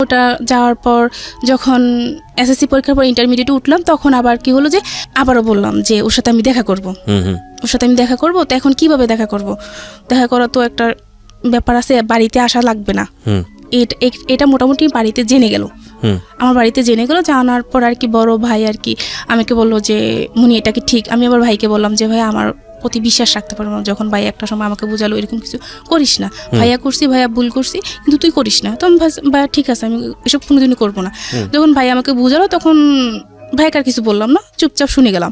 ওটা যাওয়ার পর যখন এসএসসি পরীক্ষার পর ইন্টারমিডিয়েটে উঠলাম, তখন আবার কি হলো যে আবারও বললাম যে ওর সাথে আমি দেখা করব, ওর সাথে আমি দেখা করব। তো এখন কিভাবে দেখা করব? দেখা করা তো একটা ব্যাপার আছে, বাড়িতে আসা লাগবে না। এটা মোটামুটি বাড়িতে জেনে গেল, আমার বাড়িতে জেনে গেল। জানার পর আর কি বড় ভাই আর কি আমাকে বললো যে মুনি এটা কি ঠিক? আমি আবার ভাইকে বললাম যে ভাই আমার প্রতি বিশ্বাস রাখতে পারবো না। যখন ভাই একটা সময় আমাকে বুঝালো এরকম কিছু করিস না, ভাইয়া করছি, ভাইয়া ভুল করছি, কিন্তু তুই করিস না। তো আমি ভাইয়া ঠিক আছে, আমি এসব কোনোদিনই করবো না। যখন ভাই আমাকে বুঝালো তখন ভাইকে আর কিছু বললাম না, চুপচাপ শুনে গেলাম।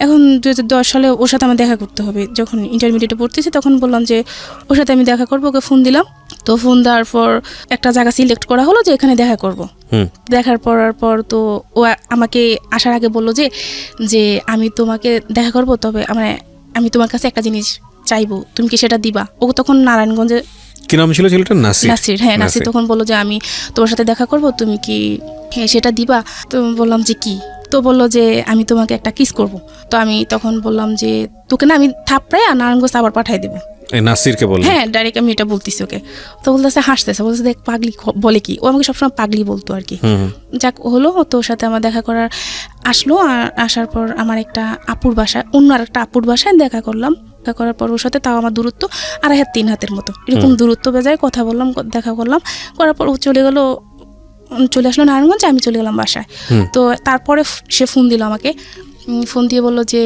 এখন 2010 সালে ওর সাথে আমার দেখা করতে হবে। যখন ইন্টারমিডিয়েটে পড়তেছি তখন বললাম যে ওর সাথে আমি দেখা করবো। ওকে ফোন দিলাম, তো ফোন দেওয়ার পর একটা জায়গা সিলেক্ট করা হলো যে এখানে দেখা করব। দেখার পর তো ও আমাকে আসার আগে বললো যে আমি তোমাকে দেখা করব, তবে আমি তোমার কাছে একটা জিনিস চাইবো, তুমি কি সেটা দিবা? ও তখন নারায়ণগঞ্জে, কি নাম ছিল ছেলেটার? নাসির। হ্যাঁ, নাসির তখন বললো যে আমি তোমার সাথে দেখা করব, তুমি কি সেটা দিবা? তো বললাম যে কি? তো বললো যে আমি তোমাকে একটা কিস করব। তো আমি তখন বললাম যে তোকে না আমি থাপড়ায় নারায়ণগঞ্জ আবার পাঠাই দেবো। নাসিরকে বললেন? হ্যাঁ, ডাইরেক্ট আমি এটা বলতেছি ওকে। তো বলতেছে, হাসতেছে, বলতেছে দেখ পাগলি বলে কি। ও আমাকে সবসময় পাগলি বলতো আর কি। যাক হলো, তোর সাথে আমার দেখা করার আসলো। আর আসার পর আমার একটা আপুর বাসায়, অন্য আর একটা আপুর বাসায় দেখা করলাম। দেখা করার পর ওর সাথে তাও আমার দূরত্ব 2.5 হাত 3 হাতের মতো এরকম দূরত্ব বেজায় কথা বললাম, দেখা করলাম। করার পর ও চলে আসলো নারায়ণগঞ্জে, আমি চলে গেলাম বাসায়। তো তারপরে সে ফোন দিল আমাকে, ফোন দিয়ে বললো যে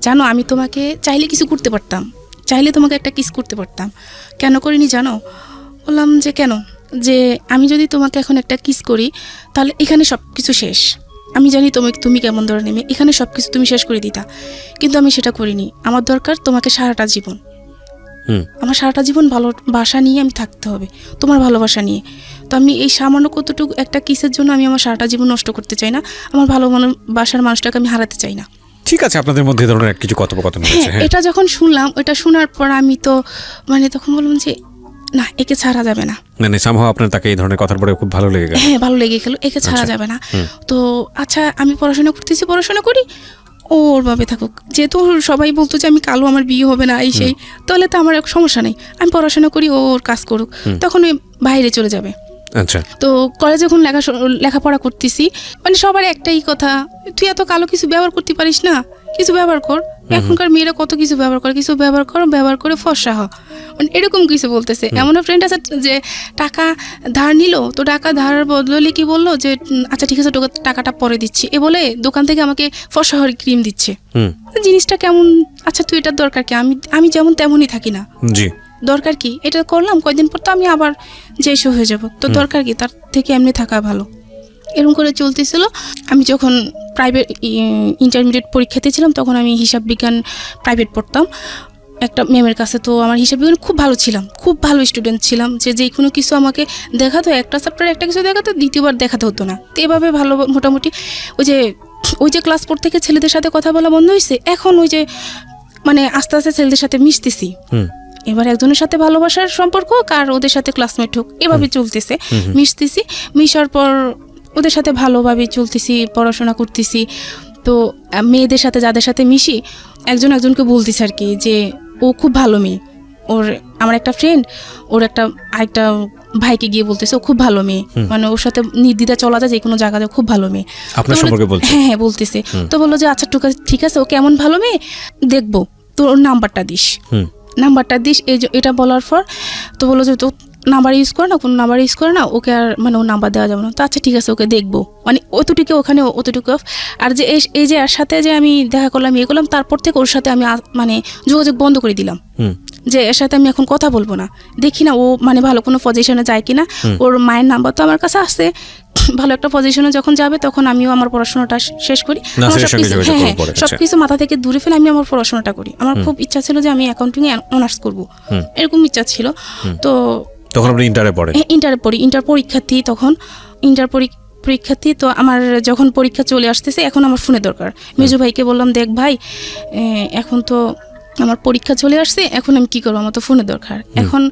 জানো আমি তোমাকে চাইলে কিছু করতে পারতাম, চাইলে তোমাকে একটা কিস করতে পারতাম, কেন করিনি জানো? বললাম যে কেন? যে আমি যদি তোমাকে এখন একটা কিস করি তাহলে এখানে সব কিছু শেষ। আমি জানি তুমি কেমন ধরনের মেয়ে, এখানে সব কিছু তুমি শেষ করে দিতা, কিন্তু আমি সেটা করিনি। আমার দরকার তোমাকে সারাটা জীবন, আমার সারাটা জীবন ভালোবাসা নিয়ে আমি থাকতে হবে, তোমার ভালোবাসা নিয়ে। তো আমি এই সামান্য কতটুকু একটা কিসের জন্য আমি আমার সারাটা জীবন নষ্ট করতে চাই না, আমার ভালোবাসার মানুষটাকে আমি হারাতে চাই না। ঠিক আছে, আপনাদের মধ্যে ধরনের কিছু কথোপকথন হয়েছে। হ্যাঁ, এটা যখন শুনলাম, এটা শোনার পর আমি তো তখন বললাম যে না, একে ছাড়া যাবে না। মানে সামহাও আপনার তাকে এই ধরনের কথার পরে খুব ভালো লেগে গেল? হ্যাঁ, ভালো লেগে গেল, একে ছাড়া যাবে না। তো আচ্ছা, আমি পড়াশোনা করি, ওর ভাবে থাকুক। যেহেতু সবাই বলতো যে আমি কালো, আমার বিয়ে হবে না, এই সেই, তাহলে তো আমার সমস্যা নেই, আমি পড়াশোনা করি, ওর কাজ করুক। তখন ওই বাইরে চলে যাবে। আচ্ছা। তো কলেজে যখন লেখাপড়া করতেছি, সবার একটাই কথা, তুই এত কালো কিছু ব্যবহার করতে পারিস না, কিছু ব্যবহার কর। এখনকার মেয়েরা কত কিছু ব্যবহার করে ফর্সা হ, এরকম কিছু বলতেছে। এমন ফ্রেন্ড আছে যে টাকা ধার নিল, তো টাকা ধারের বদলে কি বললো যে আচ্ছা ঠিক আছে টাকাটা পরে দিচ্ছি, এ বলে দোকান থেকে আমাকে ফর্সা হওয়ার ক্রিম দিচ্ছে। জিনিসটা কেমন? আচ্ছা তুই এটার দরকার কি? আমি যেমন তেমনই থাকি না, জি, দরকার কি? এটা করলাম, কয়েকদিন পর তো আমি আবার যেসব হয়ে যাব, তো দরকার কি? তার থেকে এমনি থাকা ভালো। এরকম করে চলতেছিল। আমি যখন প্রাইভেট ইন্টারমিডিয়েট পরীক্ষাতে ছিলাম, তখন আমি হিসাব বিজ্ঞান প্রাইভেট পড়তাম একটা ম্যামের কাছে। তো আমার হিসাব বিজ্ঞান খুব ভালো ছিলাম, খুব ভালো স্টুডেন্ট ছিলাম, যে কোনো কিছু আমাকে দেখাতো, একটা চ্যাপ্টার একটা কিছু দেখাতো, দ্বিতীয়বার দেখাতে হতো না। তো এভাবে ভালো মোটামুটি ওই যে ক্লাস 4 থেকে ছেলেদের সাথে কথা বলা বন্ধ হয়েছে, এখন আস্তে আস্তে ছেলেদের সাথে মিশতেছি। এবার একজনের সাথে ভালোবাসার সম্পর্ক হোক আর ওদের সাথে ক্লাসমেট হোক, এভাবে চলতেছে। মিশতেছি, মিশার পর ওদের সাথে ভালোভাবে চলতেছি, পড়াশোনা করতেছি। তো মেয়েদের সাথে যাদের সাথে মিশি, একজনকে বলতেছি আর কি যে ও খুব ভালো মেয়ে। আমার একটা ফ্রেন্ড ওর আরেকটা ভাইকে গিয়ে বলতেছে ও খুব ভালো মেয়ে, ওর সাথে নির্দ্বিধা চলা যায় যে কোনো জায়গায়, খুব ভালো মেয়ে। হ্যাঁ, বলতেছে। তো বললো যে আচ্ছা ঠিক আছে, ও কেমন ভালো মেয়ে দেখবো, তো ওর নাম্বারটা দিস। এটা বলার পর তো বললো যে তো নাম্বার ইউজ করে না, কোনো নাম্বার ইউজ করে না, ওকে আর ওর নাম্বার দেওয়া যাবে না। তো আচ্ছা ঠিক আছে, ওকে দেখবো, অতটুকু ওখানে অতটুকু। আর যে এই যে এর সাথে যে আমি দেখা করলাম, করলাম, তারপর থেকে ওর সাথে আমি যোগাযোগ বন্ধ করে দিলাম, যে এর সাথে আমি এখন কথা বলবো না। দেখি না ও ভালো কোনো পজিশনে যায় কিনা। ওর মায়ের নাম্বার তো আমার কাছে আসছে, ভালো একটা পজিশনে যখন যাবে তখন আমিও আমার পড়াশোনাটা শেষ করি, সবকিছু মাথা থেকে দূরে ফেলে আমি আমার পড়াশোনাটা করি। আমার খুব ইচ্ছা ছিল যে আমি অ্যাকাউন্টিং এ অনার্স করবো, এরকম ইচ্ছা ছিল। তো তখন আপনি ইন্টারে পড়ি, ইন্টার পরীক্ষার্থী, তখন ইন্টার পরীক্ষার্থী। তো আমার যখন পরীক্ষা চলে আসতেছে, এখন আমার ফোনে দরকার। মেজু ভাইকে বললাম, দেখ ভাই, এখন তো আমার পরীক্ষা চলে আসছে, এখন আমি কি করবো, আমার তো ফোনে দরকার। এখন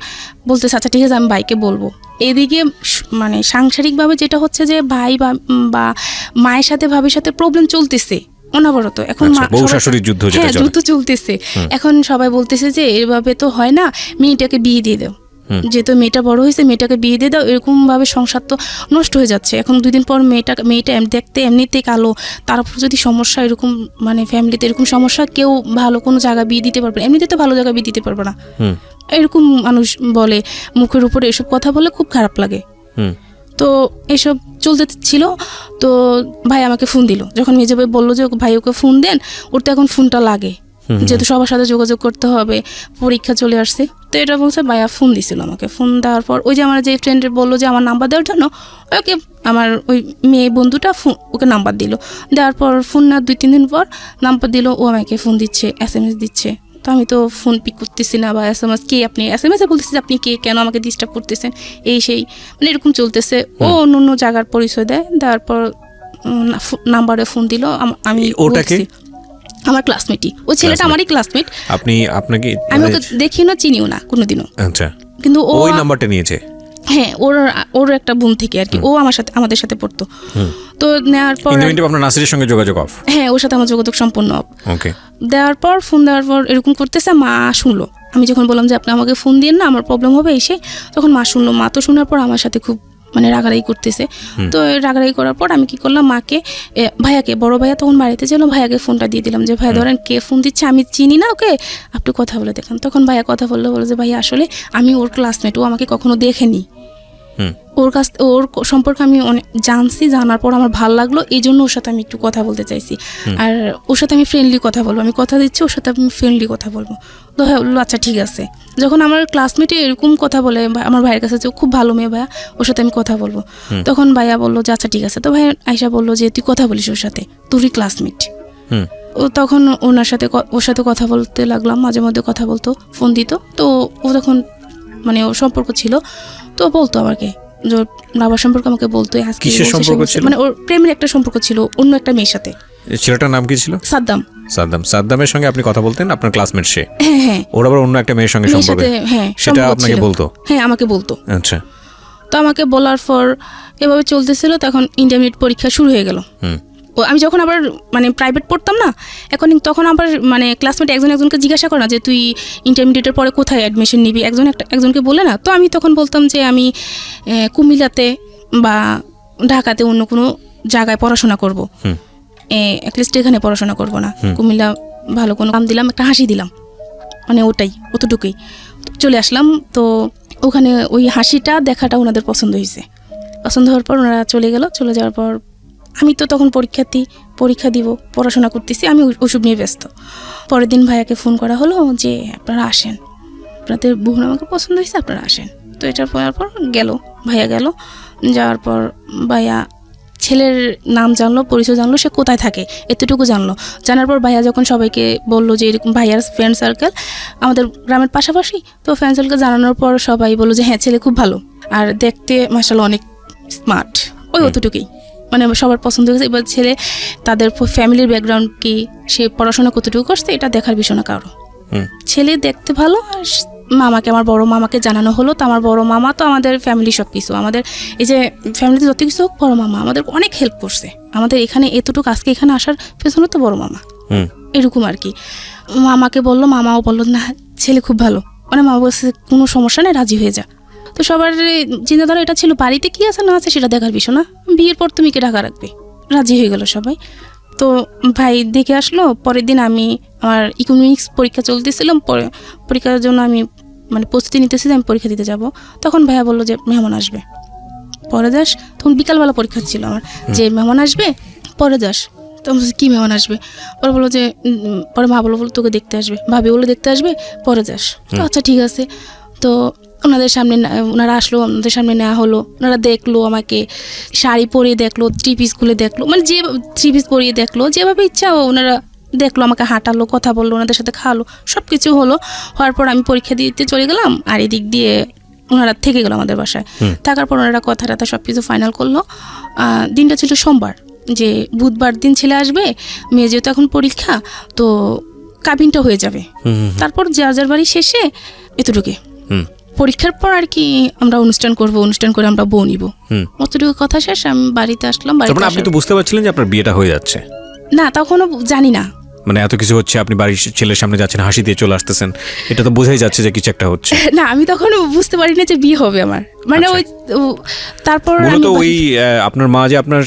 বলতেছে আচ্ছা ঠিক আছে, আমি ভাইকে বলবো। এদিকে সাংসারিকভাবে যেটা হচ্ছে যে ভাই বা মায়ের সাথে ভাবির সাথে প্রবলেম চলতেছে অনবরত। এখন যুদ্ধ চলতেছে। এখন সবাই বলতেছে যে এভাবে তো হয় না, মেয়েটাকে বিয়ে দিয়ে দাও। যেহেতু মেয়েটা বড় হয়েছে, মেয়েটাকে বিয়ে দিয়ে দাও, এরকমভাবে সংসার তো নষ্ট হয়ে যাচ্ছে। এখন 2 দিন পর মেয়েটা দেখতে এমনিতেই কালো, তারপর যদি সমস্যা এরকম, মানে ফ্যামিলিতে এরকম সমস্যা, কেউ ভালো কোনো জায়গায় বিয়ে দিতে পারবে না, এমনিতে তো ভালো জায়গায় বিয়ে দিতে পারবে না। এরকম মানুষ বলে, মুখের উপরে এসব কথা বলে, খুব খারাপ লাগে। তো এসব চলতে ছিল। তো ভাই আমাকে ফোন দিল, যখন মেজো ভাই বললো যে ভাই ওকে ফোন দেন, ওর তো এখন ফোনটা লাগে, যেহেতু সবার সাথে যোগাযোগ করতে হবে, পরীক্ষা চলে আসছে। তো এটা বলছে, ভাইয়া ফোন দিছিল আমাকে। ফোন দেওয়ার পর ওই যে আমার যে ফ্রেন্ডের বললো যে আমার নাম্বার দেওয়ার জন্য, ওকে আমার ওই মেয়ে বন্ধুটা ওকে নাম্বার দিল। দেওয়ার পর ফোন না 2-3 দিন পর নাম্বার দিল, ও আমাকে ফোন দিচ্ছে, SMS দিচ্ছে। তো আমি তো ফোন পিক করতেছি না, বা SMS কে আপনি, SMS-এ বলতেছি যে আপনি কে, কেন আমাকে ডিস্টার্ব করতেছেন, এই সেই, মানে এরকম চলতেছে। ও অন্য জায়গার পরিচয় দেয়। দেওয়ার পর নাম্বারে ফোন দিল। আমি ওটাকে আমার ক্লাসমেটই, ও ছেলেটা আমারই ক্লাসমেট। আপনাকে আমি ওকে দেখি না, চিনিও না কোনোদিনও। আচ্ছা, কিন্তু ও ওই নাম্বারটা নিয়েছে। হ্যাঁ, ওর একটা বোন থেকে আর কি, ও আমাদের সাথে পড়তো। তো নেওয়ার পর আপনার নাসিরের সঙ্গে যোগাযোগ অফ? হ্যাঁ, ওর সাথে আমার যোগাযোগ সম্পূর্ণ অফ। ওকে। দেওয়ার পর ফোন দেওয়ার পর এরকম করতেছে, মা শুনলো। আমি যখন বললাম যে আপনি আমাকে ফোন দিন না, আমার প্রবলেম হবে এসে, তখন মা শুনলো। মা তো শোনার পর আমার সাথে খুব মানে রাগারাগি করতেছে। তো রাগারাগি করার পর আমি কি করলাম, মাকে, ভাইয়াকে, বড় ভাইয়া তখন বাড়িতে ছিল, ভাইয়াকে ফোনটা দিয়ে দিলাম যে ভাইয়া ধরেন কে ফোন দিচ্ছে, আমি চিনি না ওকে, আপনি কথা বলে দেখেন। তখন ভাইয়া কথা বললো যে ভাইয়া আসলে আমি ওর ক্লাসমেট, ও আমাকে কখনো দেখেনি, ওর সম্পর্কে আমি অনেক জানছি, জানার পর আমার ভালো লাগলো, এই জন্য ওর সাথে আমি একটু কথা বলতে চাইছি, আর ওর সাথে আমি ফ্রেন্ডলি কথা বলবো, আমি কথা দিচ্ছি ওর সাথে আমি ফ্রেন্ডলি কথা বলবো। তো ভাইয়া বললো আচ্ছা ঠিক আছে। যখন আমার ক্লাসমেটে এরকম কথা বলে আমার ভাইয়ের কাছে, যে খুব ভালো মেয়ে ভাইয়া, ওর সাথে আমি কথা বলবো, তখন ভাইয়া বললো যে আচ্ছা ঠিক আছে। তো ভাইয়া আয়শা বললো যে তুই কথা বলিস ওর সাথে, তোরই ক্লাসমেট। ও তখন ওর সাথে কথা বলতে লাগলাম, মাঝে মধ্যে কথা বলতো, ফোন দিত। তো ও তখন মানে ওর সম্পর্ক ছিল, তো বলতো আমাকে যে বাবার সম্পর্কে আমাকে বলতো। কিসের সম্পর্ক ছিল? মানে ওর প্রেমের একটা সম্পর্ক ছিল অন্য একটা মেয়ের সাথে। ছেলেটার নাম কি ছিল? সাদ্দামের সঙ্গে আপনি কথা বলতেন, আপনার ক্লাসমেট সে? হ্যাঁ। ওর আবার অন্য একটা মেয়ের সঙ্গে সম্পর্ক? হ্যাঁ, সেটা আপনাকে বলতো? হ্যাঁ, আমাকে বলতো। আচ্ছা। তো আমাকে বলার পর এভাবে চলতেছিল। তখন ইন্টারমিডিয়েট পরীক্ষা শুরু হয়ে গেল। আমি যখন আবার মানে প্রাইভেট পড়তাম না, তখন আবার মানে ক্লাসমেট একজনকে জিজ্ঞাসা করে না যে তুই ইন্টারমিডিয়েটের পরে কোথায় অ্যাডমিশন নিবি, একজনকে বলে না। তো আমি তখন বলতাম যে আমি কুমিল্লাতে বা ঢাকাতে অন্য কোনো জায়গায় পড়াশোনা করব, অ্যাটলিস্ট এখানে পড়াশোনা করব না, কুমিল্লা ভালো কোনো কাম দিলাম, একটা হাসি দিলাম, মানে অতটুকুই চলে আসলাম। তো ওখানে ওই হাসিটা দেখাটা ওনাদের পছন্দ হয়েছে। পছন্দ হওয়ার পর ওনারা চলে গেল। চলে যাওয়ার পর আমি তো তখন পরীক্ষা দিব, পড়াশোনা করতেছি, আমি ওষুধ নিয়ে ব্যস্ত। পরের দিন ভাইয়াকে ফোন করা হলো যে আপনারা আসেন, আপনাদের বোন আমাকে পছন্দ হয়েছে, আপনারা আসেন। তো এটার পর ভাইয়া গেল। যাওয়ার পর ভাইয়া ছেলের নাম জানলো, পরিচয় জানলো, সে কোথায় থাকে এতটুকু জানলো। জানার পর ভাইয়া যখন সবাইকে বললো যে এরকম ভাইয়ার ফ্রেন্ড সার্কেল আমাদের গ্রামের পাশাপাশি, তো ফ্রেন্ড সার্কেল জানানোর পর সবাই বললো যে হ্যাঁ ছেলে খুব ভালো, আর দেখতে মাশাআল্লাহ অনেক স্মার্ট, অতটুকুই মানে সবার পছন্দ হয়েছে। এবার ছেলে তাদের ফ্যামিলির ব্যাকগ্রাউন্ড কি, সে পড়াশোনা কতটুকু করছে, এটা দেখার বিষয় না কারো। ছেলে দেখতে ভালো। আর আমার বড় মামাকে জানানো হলো। তো আমার বড় মামা তো আমাদের ফ্যামিলি সব কিছু, আমাদের এই যে ফ্যামিলিতে যত কিছু হোক, বড় মামা আমাদের অনেক হেল্প করছে। আমাদের এখানে এতটুকু আজকে এখানে আসার পেছনে তো বড় মামা, এরকম আর কি। মামাকে বললো, মামাও বললো না ছেলে খুব ভালো, মানে মামা বলছে কোনো সমস্যা নেই, রাজি হয়ে যা। তো সবার চিন্তাধারা এটা ছিল বাড়িতে কি আছে না আছে সেটা দেখার বিষয় না, বিয়ের পর তুমি কে ঢাকা রাখবে। রাজি হয়ে গেল সবাই। তো ভাই দেখে আসলো। পরের দিন আমি আমার ইকোনমিক্স পরীক্ষা চলতেছিলাম, পরীক্ষার জন্য আমি মানে প্রস্তুতি নিতেছি, আমি পরীক্ষা দিতে যাব। তখন ভাইয়া বললো যে মেহমান আসবে, পরে যাস। তখন বিকালবেলা পরীক্ষা ছিল আমার, যে মেহমান আসবে পরে যাস। তখন কী মেহমান আসবে? পরে বললো যে পরে মা বললো তোকে দেখতে আসবে, ভাবি বললো দেখতে আসবে, পরে যাস। তো আচ্ছা ঠিক আছে। তো ওনারা আসলো, ওনাদের সামনে নেওয়া হলো। ওনারা দেখলো আমাকে, শাড়ি পরিয়ে দেখলো, 3 পিস খুলে দেখলো, মানে যে 3 পিস পরিয়ে দেখলো, যেভাবে ইচ্ছা ওনারা দেখলো, আমাকে হাঁটালো, কথা বললো, ওনাদের সাথে খাওয়ালো, সব কিছু হলো। হওয়ার পর আমি পরীক্ষা দিতে চলে গেলাম, আর এদিক দিয়ে ওনারা থেকে গেলো আমাদের বাসায়। থাকার পর ওনারা কথা সব কিছু ফাইনাল করলো। দিনটা ছিল সোমবার, যে বুধবার দিন ছেলে আসবে, মেয়ে যেহেতু এখন পরীক্ষা, তো কাবিনটা হয়ে যাবে। তারপর যার বাড়ি শেষে এতটুকু পরীক্ষার পর আর কি আমরা অনুষ্ঠান করে আমরা বউ নিব, অতটুকু কথা শেষ। আমি বাড়িতে আসলাম। আপনি তো বুঝতে পারছিলেন যে আপনার বিয়েটা হয়ে যাচ্ছে? না, তখনও জানি না, মানে এত কিছু হচ্ছে, আপনি বাড়ির ছেলের সামনে যাচ্ছেন, হাসি দিয়ে চলে আসতেছেন, এটা তো বোঝাই যাচ্ছে যে কিছু একটা হচ্ছে। না, আমি তখন বুঝতে পারি না যে বিয়ে হবে আমার, মানে ওই তারপর মূলত ওই আপনার মা যে আপনার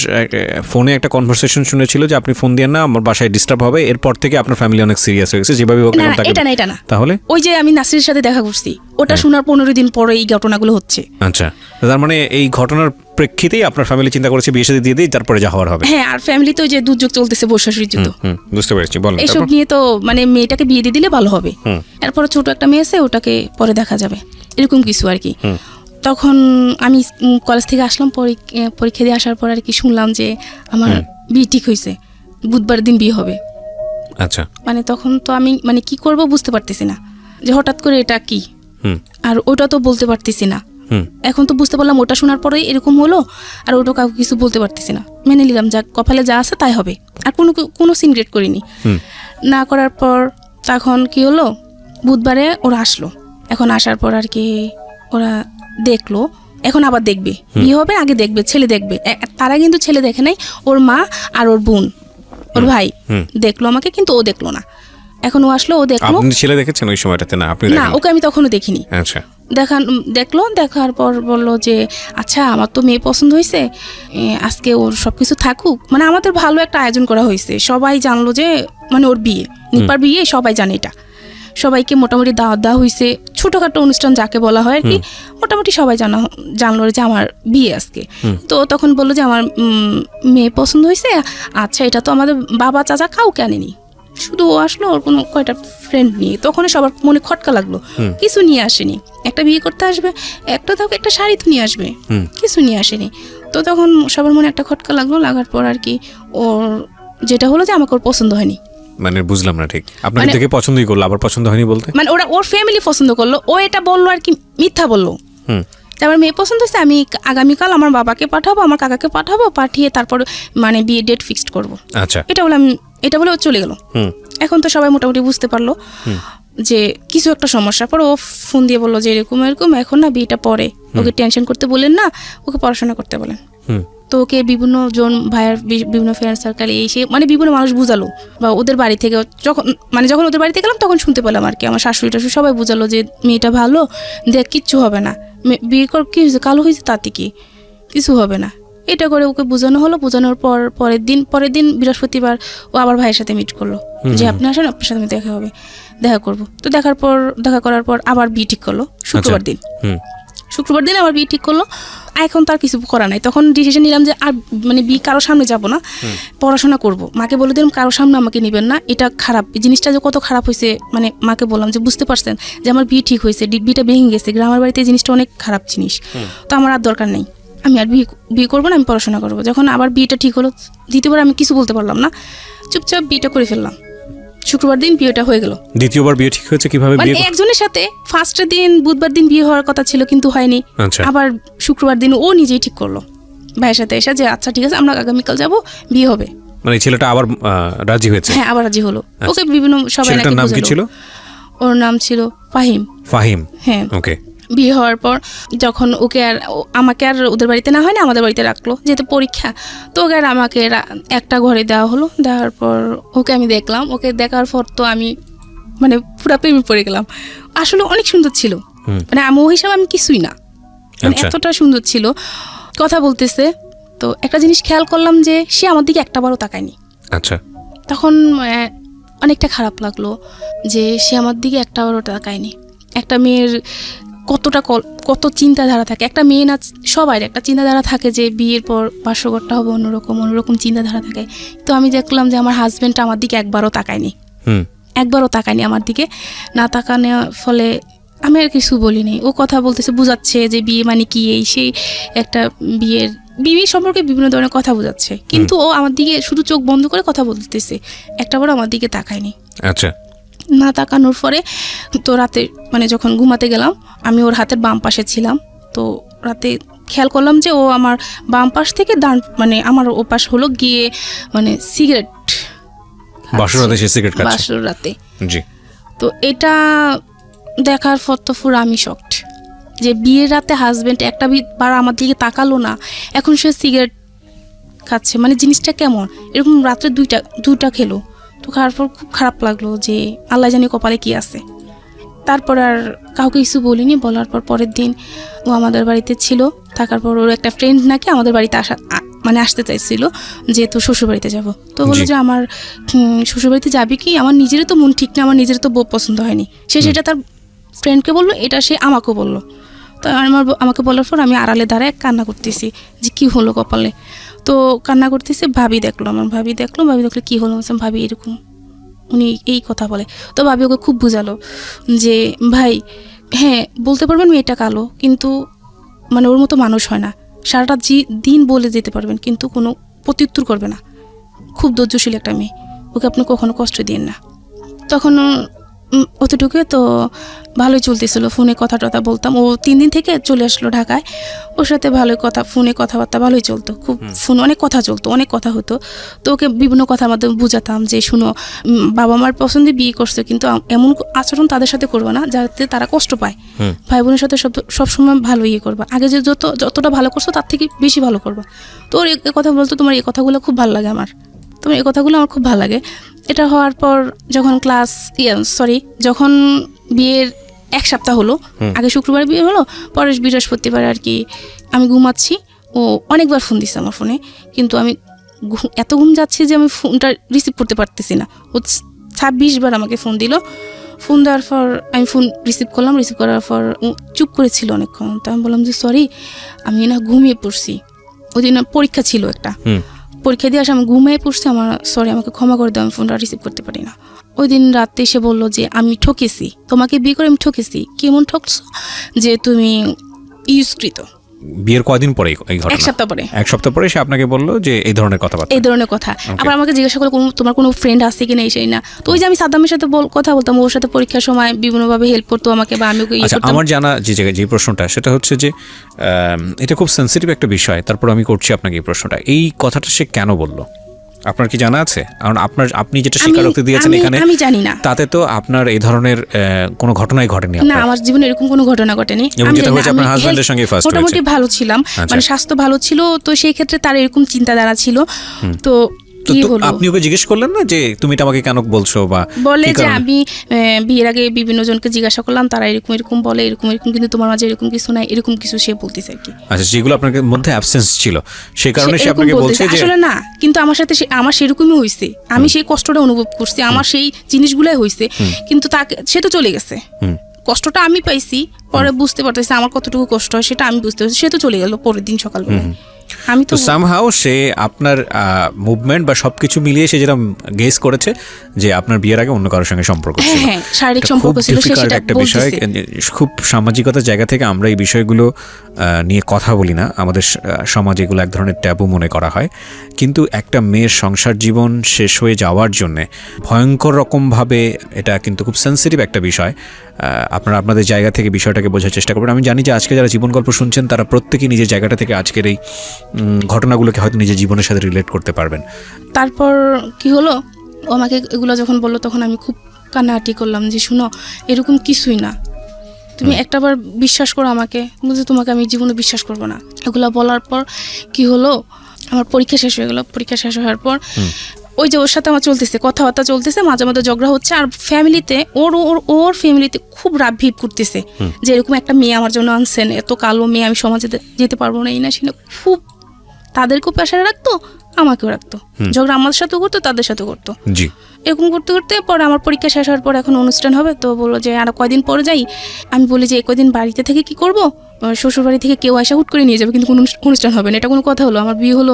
ফোনে একটা কনভারসেশন শুনেছিল যে আপনি ফোন দিয়ে না, আমার বাসায় ডিস্টার্ব হবে, এরপর থেকে আপনার ফ্যামিলি অনেক সিরিয়াস হয়ে গেছে, যেভাবে হোক না তাকে। এটা না তাহলে ওই যে আমি নাসিরের সাথে দেখা করছি, ওটা শোনার 15 দিন পরে এই ঘটনাগুলো হচ্ছে। আচ্ছা, তার মানে এই ঘটনার প্রেক্ষিতেই আপনার ফ্যামিলি চিন্তা করেছে বিয়ে শাদী দিয়ে দিই, তারপরে যা হওয়ার হবে। হ্যাঁ, আর ফ্যামিলি তো যে দুর্যোগ চলতেছে, বর্ষাশুড়ির যুদ্ধ, বুঝতে পেরেছি, বলেন। এসব নিয়ে তো মানে মেয়েটাকে বিয়ে দিয়ে দিলে ভালো হবে, এরপরে ছোট একটা মেয়ে আছে, ওটাকে পরে দেখা যাবে, এরকম কিছু আর কি। তখন আমি কলেজ থেকে আসলাম, পরীক্ষা দিয়ে আসার পর আর কি শুনলাম যে আমার বিয়ে ঠিক হয়েছে, বুধবার দিন বিয়ে হবে। আচ্ছা, মানে তখন তো আমি মানে কি করব বুঝতে পারতেছি না, যে হঠাৎ করে এটা কি, আর ওটা তো বলতে পারতেছি না। এখন তো বুঝতে পারলাম ওটা শোনার পরেই এরকম হলো, আর ওটা কাউকে কিছু বলতে পারতেছি না, মেনে নিলাম যা কপালে যা আছে তাই হবে, আর কোনো সিনক্রেট করিনি। না করার পর তখন কি হলো, বুধবারে ওরা আসলো, এখন আসার পর আর কি ওরা দেখলো, এখন আবার দেখবে, বিয়ে হবে আগে দেখবে, ছেলে দেখবে। তারা কিন্তু ছেলে দেখে নাই, ওর মা আর ওর বোন, ওর ভাই দেখলো আমাকে, কিন্তু ও দেখলো না। এখন ও আসলো, ও দেখলো। আপনি ছেলে দেখেছেন ওই সময়টাতে? না, আপনি না, ওকে আমি তখনও দেখিনি। আচ্ছা, দেখলো, দেখার পর বললো যে আচ্ছা আমার তো মেয়ে পছন্দ হয়েছে, আজকে ওর সবকিছু থাকুক, মানে আমাদের ভালো একটা আয়োজন করা হয়েছে, সবাই জানলো যে মানে ওর বিয়ে, নিপার বিয়ে, সবাই জানে এটা, সবাইকে মোটামুটি দাওয়াত দেওয়া হয়েছে, ছোটখাটো অনুষ্ঠান যাকে বলা হয় আর কি, মোটামুটি সবাই জানলো যে আমার বিয়ে আজকে। তো তখন বললো যে আমার মেয়ে পছন্দ হয়েছে, আচ্ছা এটা তো আমাদের বাবা চাচা কাউকে আনেনি, শুধু ও আসলো ওর কোনো কয়টা ফ্রেন্ড নিয়ে, তখন সবার মনে খটকা লাগলো, কিছু নিয়ে আসেনি, একটা বিয়ে করতে আসবে, একটা শাড়ি তো নিয়ে আসবে, কিছু নিয়ে আসেনি। তো তখন সবার মনে একটা খটকা লাগলো, লাগার পর আর কি ওর যেটা হলো যে আমাকে ওর পছন্দ হয়নি। মানে বুঝলাম না ঠিক, আপনাকে দেখে পছন্দই করলো, আবার পছন্দ হয়নি বলতে? মানে ওর ফ্যামিলি পছন্দ করলো, ও এটা বললো আর কি, মিথ্যা বললো। তারপর মেয়ে পছন্দ হচ্ছে, আমি আগামীকাল আমার বাবাকে পাঠাবো, আমার কাকাকে পাঠাবো, পাঠিয়ে তারপর মানে বিয়ে ডেট ফিক্সড করবো। আচ্ছা, এটা বলে ও চলে গেল। এখন তো সবাই মোটামুটি বুঝতে পারলো যে কিছু একটা সমস্যা। পর ও ফোন দিয়ে বললো যে এরকম এরকম, এখন না বিয়েটা পরে, ওকে টেনশন করতে বলেন না, ওকে পড়াশোনা করতে বলেন। তো ওকে বিভিন্ন জন ভাইয়ের বিভিন্ন ফ্রেন্ড সার্কেল এসে মানে বিভিন্ন মানুষ বুঝালো, বা ওদের বাড়ি থেকে যখন ওদের বাড়িতে গেলাম তখন শুনতে পেলাম আর কি, আমার শাশুড়ি টাশুড়ি সবাই বুঝালো যে মেয়েটা ভালো, দেখ কিচ্ছু হবে না, বিয়ে কর, কি হয়েছে, কালো হয়েছে, তাতে কি কিছু হবে না। এটা করে ওকে বোঝানো হলো। বোঝানোর পর পরের দিন বৃহস্পতিবার ও আবার ভাইয়ের সাথে মিট করলো যে আপনি আসেন, আপনার সাথে আমি দেখা করবো। তো দেখা করার পর আবার বিয়ে ঠিক করলো শুক্রবার দিন আবার বিয়ে ঠিক করলো। এখন তার কিছু করা নাই, তখন ডিসিশন নিলাম যে আর মানে বিয়ে কারোর সামনে যাব না, পড়াশোনা করব। মাকে বলে দিলাম কারোর সামনে আমাকে নেবেন না, এটা খারাপ, এই জিনিসটা যে কত খারাপ হয়েছে, মানে মাকে বললাম যে বুঝতে পারছেন যে আমার বিয়ে ঠিক হয়েছে, বিয়েটা ভেঙে গেছে, গ্রামের বাড়িতে এই জিনিসটা অনেক খারাপ জিনিস, তো আমার আর দরকার নেই, আমি আর বিয়ে করবো না, আমি পড়াশোনা করবো। যখন আবার বিয়েটা ঠিক হলো, দ্বিতীয়বার আমি কিছু বলতে পারলাম না, চুপচাপ বিয়েটা করে ফেললাম। শুক্রবার দিন বিয়েটা হয়ে গেল। দ্বিতীয়বার বিয়ে ঠিক হয়েছে কিভাবে? মানে একজনের সাথে ফার্স্টের দিন বুধবার দিন বিয়ে হওয়ার কথা ছিল কিন্তু হয়নি, আবার শুক্রবার দিন ও নিজেই ঠিক করলো ভাইয়ের সাথে এসে যে আচ্ছা ঠিক আছে আমরা আগামীকাল যাব, বিয়ে হবে। মানে ছেলেটা আবার রাজি হয়েছে? হ্যাঁ, আবার রাজি হলো। ওকে বিভিন্ন সবাই নাকি নাম কি ছিল? ওর নাম ছিল ফাহিম। হ্যাঁ, ওকে। বিয়ে হওয়ার পর যখন আমাকে আর ওদের বাড়িতে না হয় না, আমাদের বাড়িতে রাখলো, যেহেতু পরীক্ষা, তো ওকে আর আমাকে একটা ঘরে দেওয়া হলো। দেওয়ার পর ওকে আমি দেখলাম, ওকে দেখার পর তো আমি মানে পুরো প্রেমে পড়ে গেলাম। আসলে অনেক সুন্দর ছিল, মানে আমি ও হিসাবে আমি কিছুই না, মানে এতটা সুন্দর ছিল, কথা বলতেছে। তো একটা জিনিস খেয়াল করলাম যে সে আমার দিকে একটাবারও তাকায়নি। আচ্ছা, তখন অনেকটা খারাপ লাগলো যে সে আমার দিকে একটাবারও তাকায়নি। একটা মেয়ের কত চিন্তাধারা থাকে, একটা মেয়ে না সবাই একটা চিন্তাধারা থাকে যে বিয়ের পর বাসরঘরটা হবে অন্যরকম চিন্তাধারা থাকে। তো আমি দেখলাম যে আমার হাজবেন্ড আমার দিকে একবারও তাকায়নি আমার দিকে। না তাকানোর ফলে আমি আর কিছু বলিনি। ও কথা বলতেছে, বুঝাচ্ছে যে বিয়ে মানে কি, এই সেই একটা বিয়ে সম্পর্কে বিভিন্ন ধরনের কথা বোঝাচ্ছে, কিন্তু ও আমার দিকে শুধু চোখ বন্ধ করে কথা বলতেছে, একটাবারও আমার দিকে তাকায়নি। আচ্ছা, না তাকানোর পরে তো রাতে মানে যখন ঘুমাতে গেলাম, আমি ওর হাতের বাম পাশে ছিলাম। তো রাতে খেয়াল করলাম যে ও আমার বাম পাশ থেকে ডান মানে আমার ও পাশ হলো গিয়ে মানে সিগারেট বাসরাতে। জি। তো এটা দেখার পর তো পুরো আমি শকড যে বিয়ের রাতে হাজবেন্ড একটা বার আমার দিকে তাকালো না, এখন সে সিগারেট খাচ্ছে, মানে জিনিসটা কেমন? এরকম রাত্রে দুইটা খেলো, তো খাওয়ার পর খুব খারাপ লাগলো যে আল্লাহ জানি কপালে কি আছে। তারপর আর কাউকে কিছু বলিনি। বলার পর পরের দিন ও আমাদের বাড়িতে ছিল, থাকার পর ওর একটা ফ্রেন্ড নাকি আমাদের বাড়িতে আসতে চাইছিল যে তোর শ্বশুরবাড়িতে যাব। তো বললো যে আমার শ্বশুরবাড়িতে যাবি কি, আমার নিজেরও তো মন ঠিক না, আমার নিজের তো বউ পছন্দ হয়নি। সে সেটা তার ফ্রেন্ডকে বললো, এটা সে আমাকেও বললো। তো আমাকে বলার পর আমি আড়ালে দাঁড়ায় কান্না করতেছি যে কি হলো কপালে। তো কান্না করতেছি, ভাবি দেখলো ভাবি দেখলো কি হলো, ভাবি এরকম উনি এই কথা বলে। তো ভাবি ওকে খুব বুঝালো যে ভাই হ্যাঁ বলতে পারবেন মেয়েটা কালো, কিন্তু মানে ওর মতো মানুষ হয় না, সারাটা দিন বলে যেতে পারবেন কিন্তু কোনো প্রত্যুত্তর করবে না, খুব ধৈর্যশীল একটা মেয়ে, ওকে আপনি কখনো কষ্ট দিন না। তখন অতটুকু তো ভালোই চলতেছিল, ফোনে কথা টথা বলতাম। ও 3 দিন থেকে চলে আসলো ঢাকায়, ওর সাথে ভালোই কথা, ফোনে কথাবার্তা ভালোই চলতো, খুব ফোনে অনেক কথা চলতো, অনেক কথা হতো। তো ওকে বিভিন্ন কথার মাধ্যমে বুঝাতাম যে শুনো, বাবা মার পছন্দে বিয়ে করছো, কিন্তু এমন আচরণ তাদের সাথে করবে না যাতে তারা কষ্ট পায়। ভাই বোনের সাথে সবসময় ভালো ইয়ে করবা, আগে যে যতটা ভালো করছো তার থেকে বেশি ভালো করবা। তো ওর এ কথা বলতো, তোমার এই কথাগুলো খুব ভালো লাগে আমার, তোমার এই কথাগুলো আমার খুব ভালো লাগে। এটা হওয়ার পর যখন বিয়ের 1 সপ্তাহ হলো, আগে শুক্রবার বিয়ে হলো, পরে বৃহস্পতিবার আর কি আমি ঘুমাচ্ছি, ও অনেকবার ফোন দিচ্ছে আমার ফোনে, কিন্তু আমি এত ঘুম যাচ্ছি যে আমি ফোনটা রিসিভ করতে পারতেছি না। ও 26 বার আমাকে ফোন দিল। ফোন দেওয়ার পর আমি ফোন রিসিভ করলাম, রিসিভ করার পর চুপ করেছিল অনেকক্ষণ। তো আমি বললাম যে সরি, আমি না ঘুমিয়ে পড়ছি, ওই দিন পরীক্ষা ছিল একটা, পরীক্ষা দিয়ে আসে আমি ঘুমিয়ে পড়ছি, আমাকে ক্ষমা করে দাও, আমি ফোনটা রিসিভ করতে পারি না। ওই দিন রাতে এসে বললো যে আমি ঠকেছি, তোমাকে বিয়ে করে আমি ঠকেছি। কেমন ঠকছো? যে তুমি ইউজকৃত। বিয়ের কয়দিন পরে এই ঘটনা? 1 সপ্তাহ পরে। 1 সপ্তাহ পরে সে আপনাকে বললো যে এই ধরনের কথা। আবার আমাকে জিজ্ঞাসা করলো তোমার কোনো ফ্রেন্ড আছে কিনা, এই সেই না। তো ওই যে আমি সাদ্দামের সাথে কথা বলতাম, ওর সাথে পরীক্ষার সময় বিভিন্নভাবে হেল্প করতো আমাকে, বা আমি ওকে আমার জানা যে প্রশ্নটা সেটা হচ্ছে যে এটা খুব সেন্সিটিভ একটা বিষয়, তারপর আমি করছি আপনাকে এই প্রশ্নটা, এই কথাটা সে কেন বললো আপনার কি জানা আছে? কারণ আপনি যেটা স্বীকারোক্তি দিয়েছেন এখানে, আমি জানি না, তাতে তো আপনার এই ধরনের কোনো ঘটনাই ঘটেনি। না, আমার জীবনে এরকম কোনো ঘটনা ঘটেনি। মোটামুটি ভালো ছিলাম, মানে স্বাস্থ্য ভালো ছিল, তো সেই ক্ষেত্রে তার এরকম চিন্তাধারা ছিল। তো আপনি ওকে জিজ্ঞেস করলেন না যে তুমি এটা আমাকে কেন বলছো? বা বলে যে আমি বিয়ের আগে বিভিন্ন জনকে জিজ্ঞাসা করলাম, তারা এরকম বলে, এরকম কিন্তু তোমার মাঝে এরকম কিছু নাই, এরকম কিছু সে বলতেছে আর কি। আচ্ছা, যেগুলো আপনার মধ্যে অ্যাবসেন্স ছিল সেই কারণে সে আপনাকে বলছে যে আসলে না, কিন্তু আমার সাথে আমার সেরকমই হয়েছে, আমি সেই কষ্টটা অনুভব করছি, আমার সেই জিনিসগুলাই হয়েছে, কিন্তু তাকে সে তো চলে গেছে, কষ্টটা আমি পাইছি, পরে বুঝতে পারতেছি আমার কতটুকু কষ্ট হয় সেটা আমি বুঝতে পারছি। সে তো চলে গেল পরের দিন সকালবেলা। আমি তো সামহাও সে আপনার মুভমেন্ট বা সবকিছু মিলিয়ে সে যেটা গেস করেছে যে আপনার বিয়ের আগে অন্য কারোর সঙ্গে সম্পর্ক ছিল, হ্যাঁ শারীরিক সম্পর্ক ছিল, সেটা একটা বিষয়। খুব সামাজিকতার জায়গা থেকে আমরা এই বিষয়গুলো নিয়ে কথা বলি না, আমাদের সমাজে এগুলো এক ধরনের ট্যাবু মনে করা হয়। কিন্তু একটা মেয়ের সংসার জীবন শেষ হয়ে যাওয়ার জন্যে ভয়ঙ্কর রকমভাবে এটা কিন্তু খুব সেন্সিটিভ একটা বিষয়। আপনারা আপনাদের জায়গা থেকে বিষয়টাকে বোঝার চেষ্টা করবেন। আমি জানি যে আজকে যারা জীবন গল্প শুনছেন তারা প্রত্যেকেই নিজের জায়গাটা থেকে আজকের এই ঘটনাগুলোকে হয়তো নিজের জীবনের সাথে রিলেট করতে পারবেন। তারপর কি হলো, ও আমাকে এগুলো যখন বললো তখন আমি খুব কান্নাকাটি করলাম যে শুনো, এরকম কিছুই না, তুমি একটাবার বিশ্বাস করো আমাকে, বুঝে তোমাকে আমি জীবনে বিশ্বাস করবো না। এগুলো বলার পর কি হলো, আমার পরীক্ষা শেষ হয়ে গেল। পরীক্ষা শেষ হওয়ার পর ওই যে ওর সাথে আমার চলতেছে, কথাবার্তা চলতেছে, মাঝে মাঝে ঝগড়া হচ্ছে, আর ফ্যামিলিতে ওর ফ্যামিলিতে খুব রাগ ভিপ করতেছে যে এরকম একটা মেয়ে আমার জন্য আনছেন, এত কালো মেয়ে, আমি সমাজে যেতে পারবো না, এই না সেটা। খুব তাদেরকেও প্রেশারে রাখতো, আমাকেও রাখতো, ঝগড়া আমাদের সাথেও করতো, তাদের সাথেও করতো। এরকম করতে করতে পরে আমার পরীক্ষা শেষ হওয়ার পর এখন অনুষ্ঠান হবে, তো বললো যে আর কয়দিন পরে যাই। আমি বলি যে কয়দিন বাড়িতে থেকে কি করব, শ্বশুর বাড়ি থেকে কেউ আসা হুট করে নিয়ে যাবে, কিন্তু কোনো অনুষ্ঠান হবে না, এটা কোনো কথা হলো? আমার বিয়ে হলো,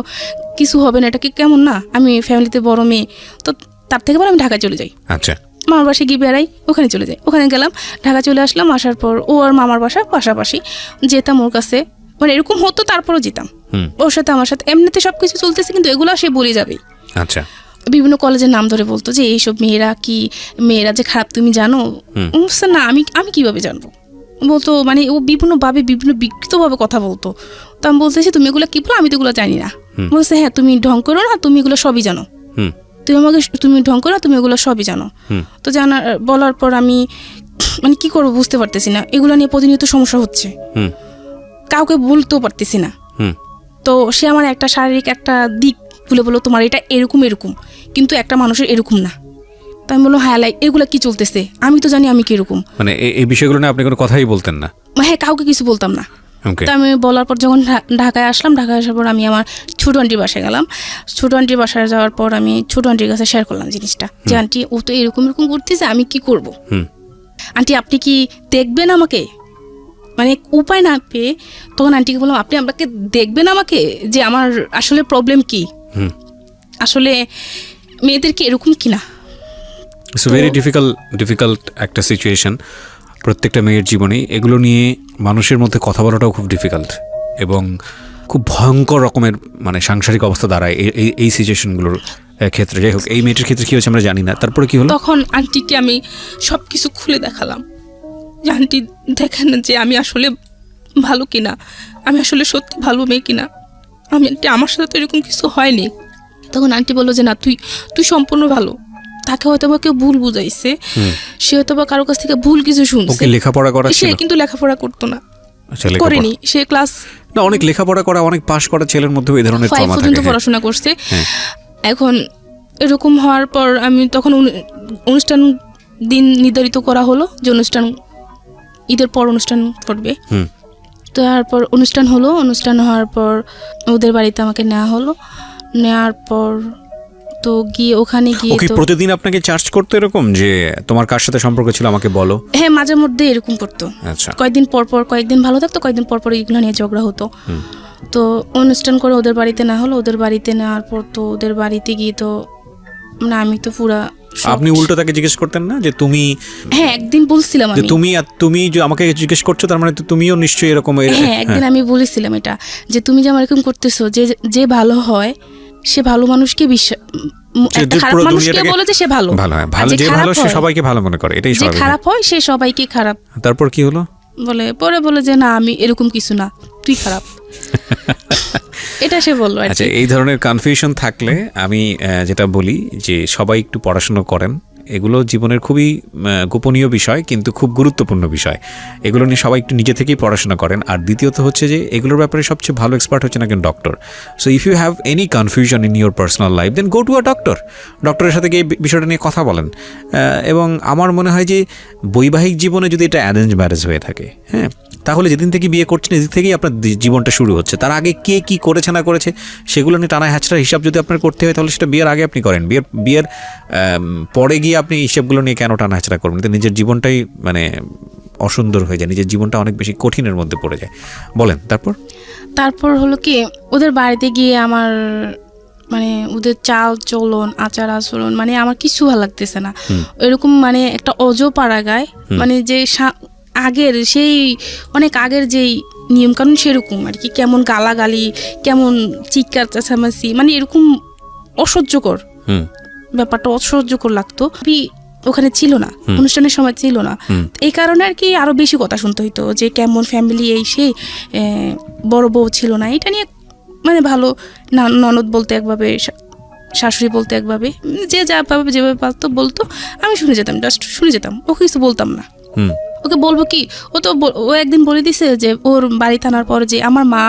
কিছু হবে না, এটা কি কেমন না? আমি ফ্যামিলিতে বড় মেয়ে, তো তার থেকে বলে আমি ঢাকায় চলে যাই। আচ্ছা, মামার বাসায় গিয়ে বেড়াই, ওখানে চলে যাই। ওখানে গেলাম, ঢাকা চলে আসলাম। আসার পর ও আর মামার বাসা পাশাপাশি, যেতাম ওর কাছে, মানে এরকম হতো, তারপরও যেতাম ওর সাথে। আমার সাথে এমনিতে সবকিছু চলতেছে, কিন্তু এগুলো সে বলে যাবে। আচ্ছা, বিভিন্ন কলেজের নাম ধরে বলতো যে এইসব মেয়েরা যে খারাপ তুমি জানো? না, আমি কিভাবে জানবো? বলতো, মানে ও বিভিন্নভাবে বিভিন্ন বিকৃতভাবে কথা বলতো। তো আমি বলতেছি তুমি এগুলো কি বলো, আমি তো এগুলো জানি না। বলছে হ্যাঁ, তুমি ঢং করো না, তুমি এগুলো সবই জানো, তুমি ঢং করো না, তুমি এগুলো সবই জানো। তো বলার পর আমি মানে কি করবো বুঝতে পারতেছি না, এগুলো নিয়ে প্রতিনিয়ত সমস্যা হচ্ছে, কাউকে বলতেও পারতেছি না। তো সে আমার একটা শারীরিক একটা দিক বলে বলো, তোমার এটা এরকম, কিন্তু একটা মানুষের এরকম না, তাই আমি বললাম হ্যাঁ এগুলা কি চলতেছে, আমি তো জানি আমি কিরকম। মানে এই বিষয়গুলো নিয়ে আপনি কোনো কথাই বলতেন না? হ্যাঁ, কাউকে কিছু বলতাম না। ওকে। তা আমি বলার পর যখন ঢাকায় আসলাম, ঢাকায় আসার পর আমি আমার ছোটো আন্টির বাসায় গেলাম। ছোটো আন্টির বাসায় যাওয়ার পর আমি ছোটো আন্টির কাছে শেয়ার করলাম জিনিসটা, যে আন্টি ও তো এরকম এরকম করতেছে, আমি কি করব। আন্টি আপনি কি দেখবেন আমাকে, মানে উপায় না পেয়ে তখন আন্টিকে বললাম আপনি আমাকে দেখবেন আমাকে, যে আমার আসলে প্রবলেম কি, আসলে মেয়েদের কি এরকম কিনা। ইটস ভেরি ডিফিকাল্ট একটা সিচুয়েশন প্রত্যেকটা মেয়ের জীবনে। এগুলো নিয়ে মানুষের মধ্যে কথা বলাটাও খুব ডিফিকাল্ট এবং খুব ভয়ঙ্কর রকমের মানে সাংসারিক অবস্থা দাঁড়ায় এই সিচুয়েশনগুলোর ক্ষেত্রে। যাই হোক, এই মেয়েটির ক্ষেত্রে কী হচ্ছে আমরা জানি না। তারপরে কি হলো? তখন আন্টিকে আমি সব কিছু খুলে দেখালাম, যে আন্টি দেখেন যে আমি আসলে ভালো কিনা, আমি আসলে সত্যি ভালো মেয়ে কিনা, আমি আন্টি আমার সাথে তো এরকম কিছু হয়নি। তখন আন্টি বললো যে না তুই সম্পূর্ণ ভালো, তাকে হয়তো বা কেউ ভুল বুঝাইছে, সে হয়তো বা কারো কাছ থেকে ভুল কিছু শুনছে। ওকে লেখাপড়া করা সে ছিল? কিন্তু লেখাপড়া করতো না, আচ্ছা, করেনি। সে ক্লাস না, অনেক লেখাপড়া করা, অনেক পাশ করা ছেলের মধ্যে এই ধরনের 5 ট্রমা পর্যন্ত থাকে। পড়াশোনা করছে। হ্যাঁ। এখন এরকম হওয়ার পর আমি তখন অনুষ্ঠান দিন নির্ধারিত করা হলো যে অনুষ্ঠান ঈদের পর অনুষ্ঠান করবে। তারপর অনুষ্ঠান হলো, অনুষ্ঠান হওয়ার পর ওদের বাড়িতে আমাকে নেওয়া হলো। নেওয়ার পর তো গিয়ে ওখানে গিয়ে ওকে তো প্রতিদিন আপনাকে চার্জ করতো এরকম যে তোমার কার সাথে সম্পর্ক ছিল আমাকে বলো? হ্যাঁ, মাঝে মধ্যে এরকম করতো। আচ্ছা। কয়েকদিন পর পর, কয়েকদিন ভালো থাকতো, কয়েকদিন পর পর এগুলো নিয়ে ঝগড়া হতো। তো অনুষ্ঠান করে ওদের বাড়িতে না হলো, ওদের বাড়িতে নেওয়ার পর তো ওদের বাড়িতে গিয়ে তো মানে আমি তো পুরা। আপনি উল্টো তাকে জিজ্ঞেস করতেন না যে তুমি? হ্যাঁ, একদিন বলছিলাম যে আমি, তুমি যে আমাকে জিজ্ঞেস করছো তার মানে তো তুমিও নিশ্চয়ই এরকম। হ্যাঁ, একদিন আমি বলেছিলাম এটা, যে তুমি যে আমার এরকম করতেছো, যে ভালো হয় সে ভালো মানুষকে বিশ্বাস, একটা খারাপ মানুষকে বলে যে সে ভালো, ভালো হয়, ভালো যে ভালো সে সবাইকে ভালো মনে করে, এটাই যে স্বাভাবিক। খারাপ হয় সে সবাইকে খারাপ। তারপর কি হলো? বলে যে না আমি এরকম কিছু না, তুই খারাপ। এটা সে বললো। আচ্ছা, এই ধরনের কনফিউশন থাকলে আমি যেটা বলি যে সবাই একটু পড়াশোনা করেন। এগুলো জীবনের খুবই গোপনীয় বিষয়, কিন্তু খুব গুরুত্বপূর্ণ বিষয়। এগুলো নিয়ে সবাই একটু নিজে থেকেই পড়াশোনা করেন। আর দ্বিতীয়ত হচ্ছে যে এগুলোর ব্যাপারে সবচেয়ে ভালো এক্সপার্ট হচ্ছেন একজন doctor. So if you have any confusion in your personal life, then go to a doctor. ডক্টরের সাথে গিয়ে বিষয়টা নিয়ে কথা বলেন। এবং আমার মনে হয় যে বৈবাহিক জীবনে যদি এটা অ্যারেঞ্জ ম্যারেজ হয়ে থাকে, হ্যাঁ, তাহলে যেদিন থেকে বিয়ে করছেন এদিক থেকেই আপনার জীবনটা শুরু হচ্ছে। তার আগে কে কি করেছে না করেছে সেগুলো নিয়ে টানা হ্যাচড়ার হিসাব যদি আপনার করতে হয়, তাহলে সেটা বিয়ের আগে আপনি করেন। বিয়ের পরে গিয়ে আপনি হিসাবগুলো নিয়ে কেন টানা হ্যাচড়া করবেন? তো নিজের জীবনটাই মানে অসুন্দর হয়ে যায়, নিজের জীবনটা অনেক বেশি কঠিনের মধ্যে পড়ে যায়। বলেন তারপর হলো কি, ওদের বাড়িতে গিয়ে আমার মানে ওদের চাল চলন, আচার আচরণ, মানে আমার কিছু ভালো লাগতেছে না। এরকম মানে একটা অজপাড়া গায়, মানে যে আগের সেই অনেক আগের যেই নিয়মকানুন সেরকম আর কি, কেমন গালাগালি, কেমন চিৎকার চেঁচামেচি, মানে এরকম অসহ্যকর ব্যাপারটা, অসহ্যকর লাগতো। ওখানে ছিল না, অনুষ্ঠানের সময় ছিল না, এই কারণে আর কি আরো বেশি কথা শুনতে হইতো যে কেমন ফ্যামিলি, এই সেই বড় বউ ছিল না। এটা নিয়ে মানে ভালো ননদ বলতে একভাবে, শাশুড়ি বলতে একভাবে, যে যা ভাবে যেভাবে পারতো বলতো, আমি শুনে যেতাম, জাস্ট শুনে যেতাম, ওকে কিছু বলতাম না। ওকে বলবো কি, ও একদিন বলে দিছে যে ওর বাড়ি টানার পর যে আমার মা,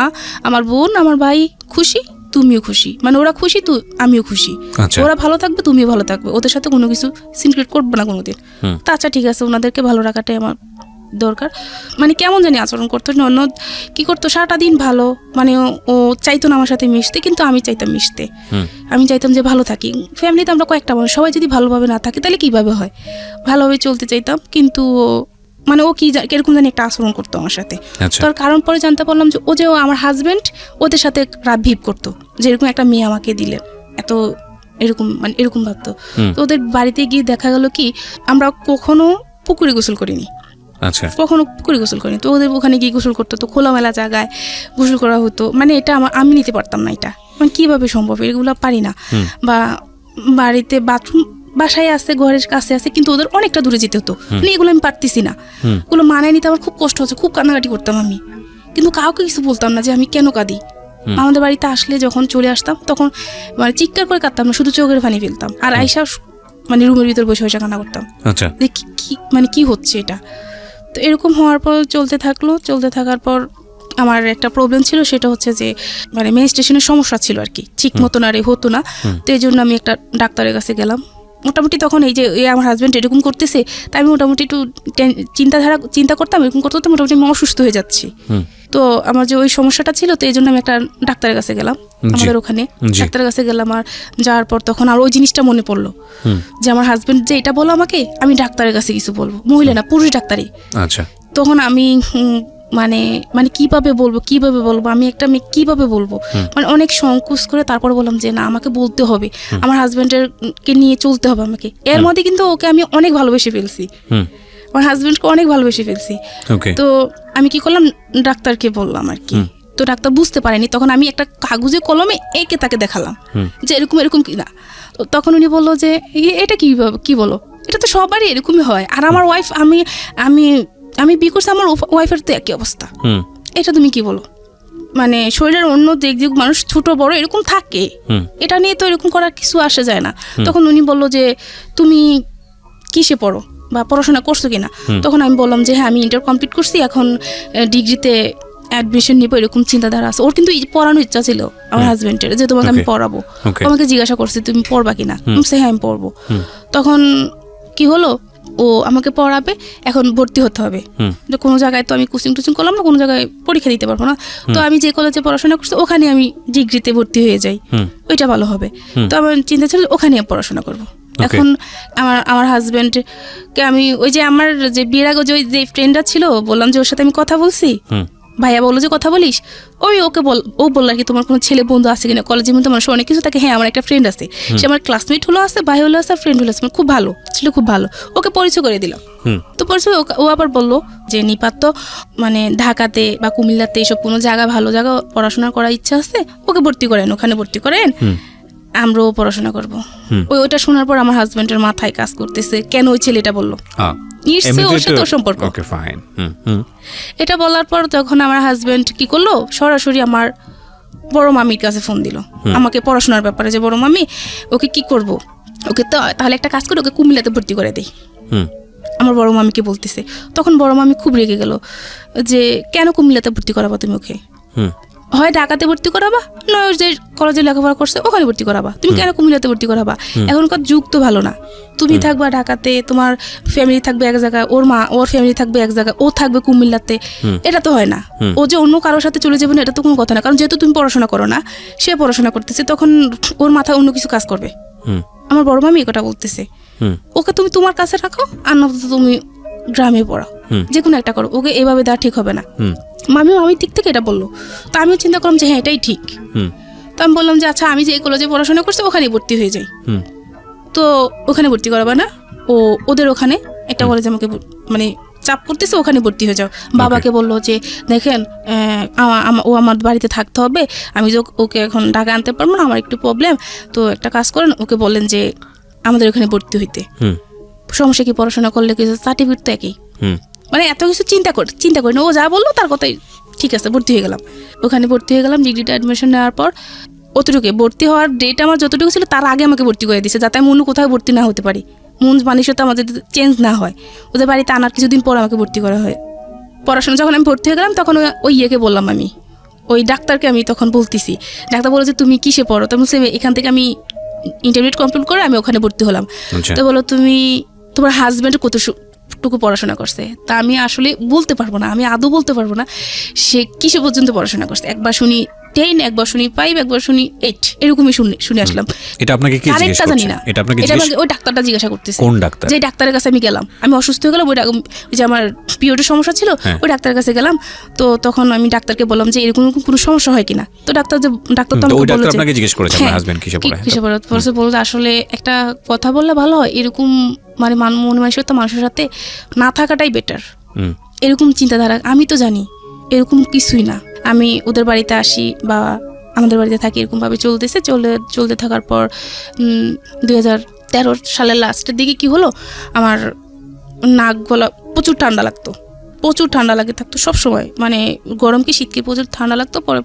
আমার বোন, আমার ভাই খুশি, তুমিও খুশি, মানে ওরা খুশি তো আমিও খুশি। ওরা ভালো থাকবে, তুমিও ভালো থাকবে, ওদের সাথে কোনো কিছু সিনক্রেট করবো না কোনোদিন। তা আচ্ছা ঠিক আছে, ওনাদেরকে ভালো রাখাটাই আমার দরকার। মানে কেমন জানি আচরণ করতো, ননদ কি করতো সারাটা দিন ভালো, মানে ও চাইতো না আমার সাথে মিশতে, কিন্তু আমি চাইতাম মিশতে। আমি চাইতাম যে ভালো থাকি। ফ্যামিলিতে আমরা কয়েকটা মানুষ, সবাই যদি ভালোভাবে না থাকে তাহলে কিভাবে হয়, ভালোভাবে চলতে চাইতাম। কিন্তু মানে ও কিরকম জানি একটা আচরণ করতো আমার সাথে। তার কারণ পরে জানতে পারলাম যে ও আমার হাজবেন্ড ওদের সাথে রাত ভিপ করতো, যেরকম একটা মেয়ে আমাকে দিলেন, এত এরকম মানে এরকম ভাবতো। তো ওদের বাড়িতে গিয়ে দেখা গেল কি, আমরা কখনো পুকুরে গোসল করিনি, কখনো পুকুরে গোসল করিনি। তো ওদের ওখানে গিয়ে গোসল করতো, তো খোলামেলা জায়গায় গোসল করা হতো। মানে এটা আমি নিতে পারতাম না, এটা মানে কিভাবে সম্ভব, এগুলো পারি না। বা বাড়িতে বাথরুম বাসায় আছে, ঘরের কাছে আছে, কিন্তু ওদের অনেকটা দূরে যেতে হতো, মানে এগুলো আমি পারতেছি না, এগুলো মানায় নিতে আমার খুব কষ্ট হচ্ছে, খুব কান্নাকাটি করতাম আমি, কিন্তু কাউকে কিছু বলতাম না যে আমি কেন কাঁদি। আমাদের বাড়িতে আসলে যখন চলে আসতাম তখন মানে চিৎকার করে কাঁদতাম না, শুধু চোখের পানি ফেলতাম, আর আইসা মানে রুমের ভিতর বসে বসে কান্না করতাম যে মানে কি হচ্ছে এটা। তো এরকম হওয়ার পর চলতে থাকার পর আমার একটা প্রবলেম ছিল, সেটা হচ্ছে যে মানে মেনস্ট্রুয়েশনের সমস্যা ছিল আর কি, ঠিক মতন আর হতো না। তো এই জন্য আমি একটা ডাক্তারের কাছে গেলাম, মোটামুটি তখন এই যে আমার হাজব্যান্ড এরকম করতেছে, তাই আমি মোটামুটি একটু চিন্তা করতাম, এরকম করতে করতে মোটামুটি আমি অসুস্থ হয়ে যাচ্ছি। তো আমার যে ওই সমস্যাটা ছিল, তো এই জন্য আমি একটা ডাক্তারের কাছে গেলাম, আমাদের ওখানে ডাক্তারের কাছে গেলাম। আর যাওয়ার পর তখন আর ওই জিনিসটা মনে পড়লো যে আমার হাজব্যান্ড যে এটা বলো আমাকে, আমি ডাক্তারের কাছে কিছু বলবো, মহিলা না পুরুষ ডাক্তারই। আচ্ছা, তখন আমি মানে মানে কিভাবে বলবো আমি একটা মেয়ে কিভাবে বলবো, মানে অনেক সংকোচ করে তারপর বললাম যে না, আমাকে বলতে হবে, আমার হাজব্যান্ডকে নিয়ে চলতে হবে আমাকে। এর মধ্যে কিন্তু ওকে আমি অনেক ভালোবেসে ফেলছি, আমার হাজব্যান্ডকে অনেক ভালোবেসে ফেলছি। তো আমি কি করলাম, ডাক্তারকে বললাম আর কি। তো ডাক্তার বুঝতে পারেনি, তখন আমি একটা কাগজে কলমে এঁকে তাকে দেখালাম যে এরকম এরকম কিনা। তো তখন উনি বললো যে এটা কি বলো, এটা তো সবারই এরকমই হয়। আর আমার ওয়াইফ, আমি বিয়ে করছি, আমার ওয়াইফের তো একই অবস্থা, এটা তুমি কি বলো? মানে শরীরের অন্য দিক মানুষ ছোট বড় এরকম থাকে, এটা নিয়ে তো এরকম করার কিছু আসে যায় না। তখন উনি বললো যে তুমি কিসে পড়ো বা পড়াশোনা করছো কিনা? তখন আমি বললাম যে হ্যাঁ, আমি ইন্টার কমপ্লিট করছি, এখন ডিগ্রিতে অ্যাডমিশন নিবো, এরকম চিন্তাধারা আছে। ওর কিন্তু পড়ানোর ইচ্ছা ছিল আমার হাজবেন্ডের, যে তোমাকে আমি পড়াবো। আমাকে জিজ্ঞাসা করছে তুমি পড়বা কিনা, হ্যাঁ আমি পড়বো। তখন কি হলো, ও আমাকে পড়াবে, এখন ভর্তি হতে হবে। কোনো জায়গায় তো আমি কোচিং করলাম না, কোনো জায়গায় পরীক্ষা দিতে পারবো না। তো আমি যে কলেজে পড়াশোনা করছি ওখানে আমি ডিগ্রিতে ভর্তি হয়ে যাই, ওইটা ভালো হবে। তো আমার চিন্তা ছিল ওখানে পড়াশোনা করবো। এখন আমার হাজবেন্ডকে আমি ওই যে আমার যে বিয়ের আগে যে ফ্রেন্ডটা ছিল, বললাম যে ওর সাথে আমি কথা বলছি, ভাইয়া বললো যে কথা বলিস, ও বললো আর কি তোমার কোনো ছেলে বন্ধু আছে কিনা কলেজের মধ্যে, মানুষ অনেক কিছু থাকে। হ্যাঁ, আমার একটা ফ্রেন্ড আছে, সে আমার ক্লাসমেট হলো আছে, ভাই হলো আছে, ফ্রেন্ড হলো আছে, খুব ভালো ছিল, খুব ভালো। ওকে পরিচয় করে দিলাম। তো পরিচয় ও আবার বললো যে নিপাত তো মানে ঢাকাতে বা কুমিল্লাতে এইসব কোনো জায়গা ভালো জায়গা পড়াশোনা করার ইচ্ছা আছে, ওকে ভর্তি করেন, ওখানে ভর্তি করেন, আমরাও পড়াশোনা করবো। ওইটা শোনার পর আমার হাজবেন্ডের মাথায় কাজ করতেছে, কেন ওই ছেলেটা বললো, এটা বলার পর তখন আমার হাজবেন্ড কি করলো, সরাসরি আমার বড় মামির কাছে ফোন দিল আমাকে পড়াশোনার ব্যাপারে, যে বড় মামি ওকে কি করব, ওকে তো তাহলে একটা কাজ করে ওকে কুমিল্লাতে ভর্তি করে দেই, আমার বড় মামিকে বলতেছে। তখন বড় মামি খুব রেগে গেল যে কেন কুমিল্লাতে ভর্তি করাবা তুমি ওকে, হয় ঢাকাতে ভর্তি করাবা, নয় যে কলেজে লেখাপড়া করছে ওখানে ভর্তি করাবা, তুমি কেন কুমিল্লাতে ভর্তি করাবা? এখনকার যুগ তো ভালো না, তুমি থাকবা ঢাকাতে, তোমার ফ্যামিলি থাকবে এক জায়গায়, ওর ফ্যামিলি থাকবে এক জায়গায়, ও থাকবে কুমিল্লাতে, এটা তো হয় না। ও যে অন্য কারোর সাথে চলে যাবে না, এটা তো কোনো কথা না, কারণ যেহেতু তুমি পড়াশোনা করো না, সে পড়াশোনা করতেছে, তখন ওর মাথায় অন্য কিছু কাজ করবে। আমার বড় মামি এই কথা বলতেছে, ওকে তুমি তোমার কাছে রাখো, আর না তুমি গ্রামে পড়াও, যে কোনো একটা করো, ওকে এভাবে দেওয়া ঠিক হবে না। মামিও আমি দিক থেকে এটা বললো, তো আমিও চিন্তা করলাম যে হ্যাঁ এটাই ঠিক। তো আমি বললাম যে আচ্ছা, আমি যে কলেজে পড়াশোনা করছি ওখানে ভর্তি হয়ে যাই। তো ওখানে ভর্তি করাবা না, ওদের ওখানে একটা কলেজে আমাকে মানে চাপ করতেছে, ওখানে ভর্তি হয়ে যাও। বাবাকে বললো যে দেখেন ও আমার বাড়িতে থাকতে হবে, আমি যে ওকে এখন ঢাকা আনতে পারবো না, আমার একটু প্রবলেম, তো একটা কাজ করেন, ওকে বললেন যে আমাদের ওখানে ভর্তি হইতে, সমস্যা কি, পড়াশোনা করলে কিছু সার্টিফিকেট তো একই, মানে এত কিছু চিন্তা করি না, ও যা বললো তার কথাই ঠিক আছে, ভর্তি হয়ে গেলাম। ওখানে ভর্তি হয়ে গেলাম, ডিগ্রিটা অ্যাডমিশন নেওয়ার পর অতটুকু ভর্তি হওয়ার ডেট আমার যতটুকু ছিল তার আগে আমাকে ভর্তি করে দিয়েছে, যাতে আমি অন্য কোথাও ভর্তি না হতে পারি, মন মানসিকতা আমাদের চেঞ্জ না হয়, ওদের বাড়িতে আনার কিছুদিন পর আমাকে ভর্তি করা হয়। পড়াশোনা যখন আমি ভর্তি হয়ে গেলাম, তখন ওই ইয়েকে বললাম, আমি ওই ডাক্তারকে আমি তখন বলতেছি, ডাক্তার বলো যে তুমি কিসে পড়ো? তো বলছে এখান থেকে আমি ইন্টারমিডিয়েট কমপ্লিট করে আমি ওখানে ভর্তি হলাম। তো বলো তুমি তোমার হাজব্যান্ড কতটুকু পড়াশোনা করছে? তা আমি আসলে বলতে পারবো না, আমি আদৌ বলতে পারবো না সে কিসে পর্যন্ত পড়াশোনা করছে। একবার শুনি 10, একবার শুনি 5, একবার শুনি 8, এরকমই শুনে আসলাম। এটা আপনাকে কি জিজ্ঞেস করছে? জানি না, এটা আমাকে ওই ডাক্তারটা জিজ্ঞাসা করতেছে। কোন ডাক্তার? যে ডাক্তারের কাছে আমি গেলাম, আমি অসুস্থ হয়ে গেলাম, ওই যে আমার পিরিয়ডের সমস্যা ছিল, ওই ডাক্তারের কাছে গেলাম। তো তখন আমি ডাক্তারকে বললাম যে এরকম কোনো সমস্যা হয় কিনা। তো ডাক্তার তো আমাকে বলল যে আপনাকে জিজ্ঞেস করেছে আমার হাজবেন্ড কিসে পড়ে। পরে বলতে আসলে একটা কথা বললে ভালো হয়, এরকম মানে মন মানসিকতা মানুষের সাথে না থাকাটাই বেটার, এরকম চিন্তাধারা। আমি তো জানি এরকম কিছুই না, আমি ওদের বাড়িতে আসি বা আমাদের বাড়িতে থাকি, এরকমভাবে চলতে থাকার পর 2013 সালের লাস্টের দিকে কি হলো, আমার নাক গলা প্রচুর ঠান্ডা লাগে থাকতো সবসময়, মানে গরম কি শীতকে প্রচুর ঠান্ডা লাগতো। পরে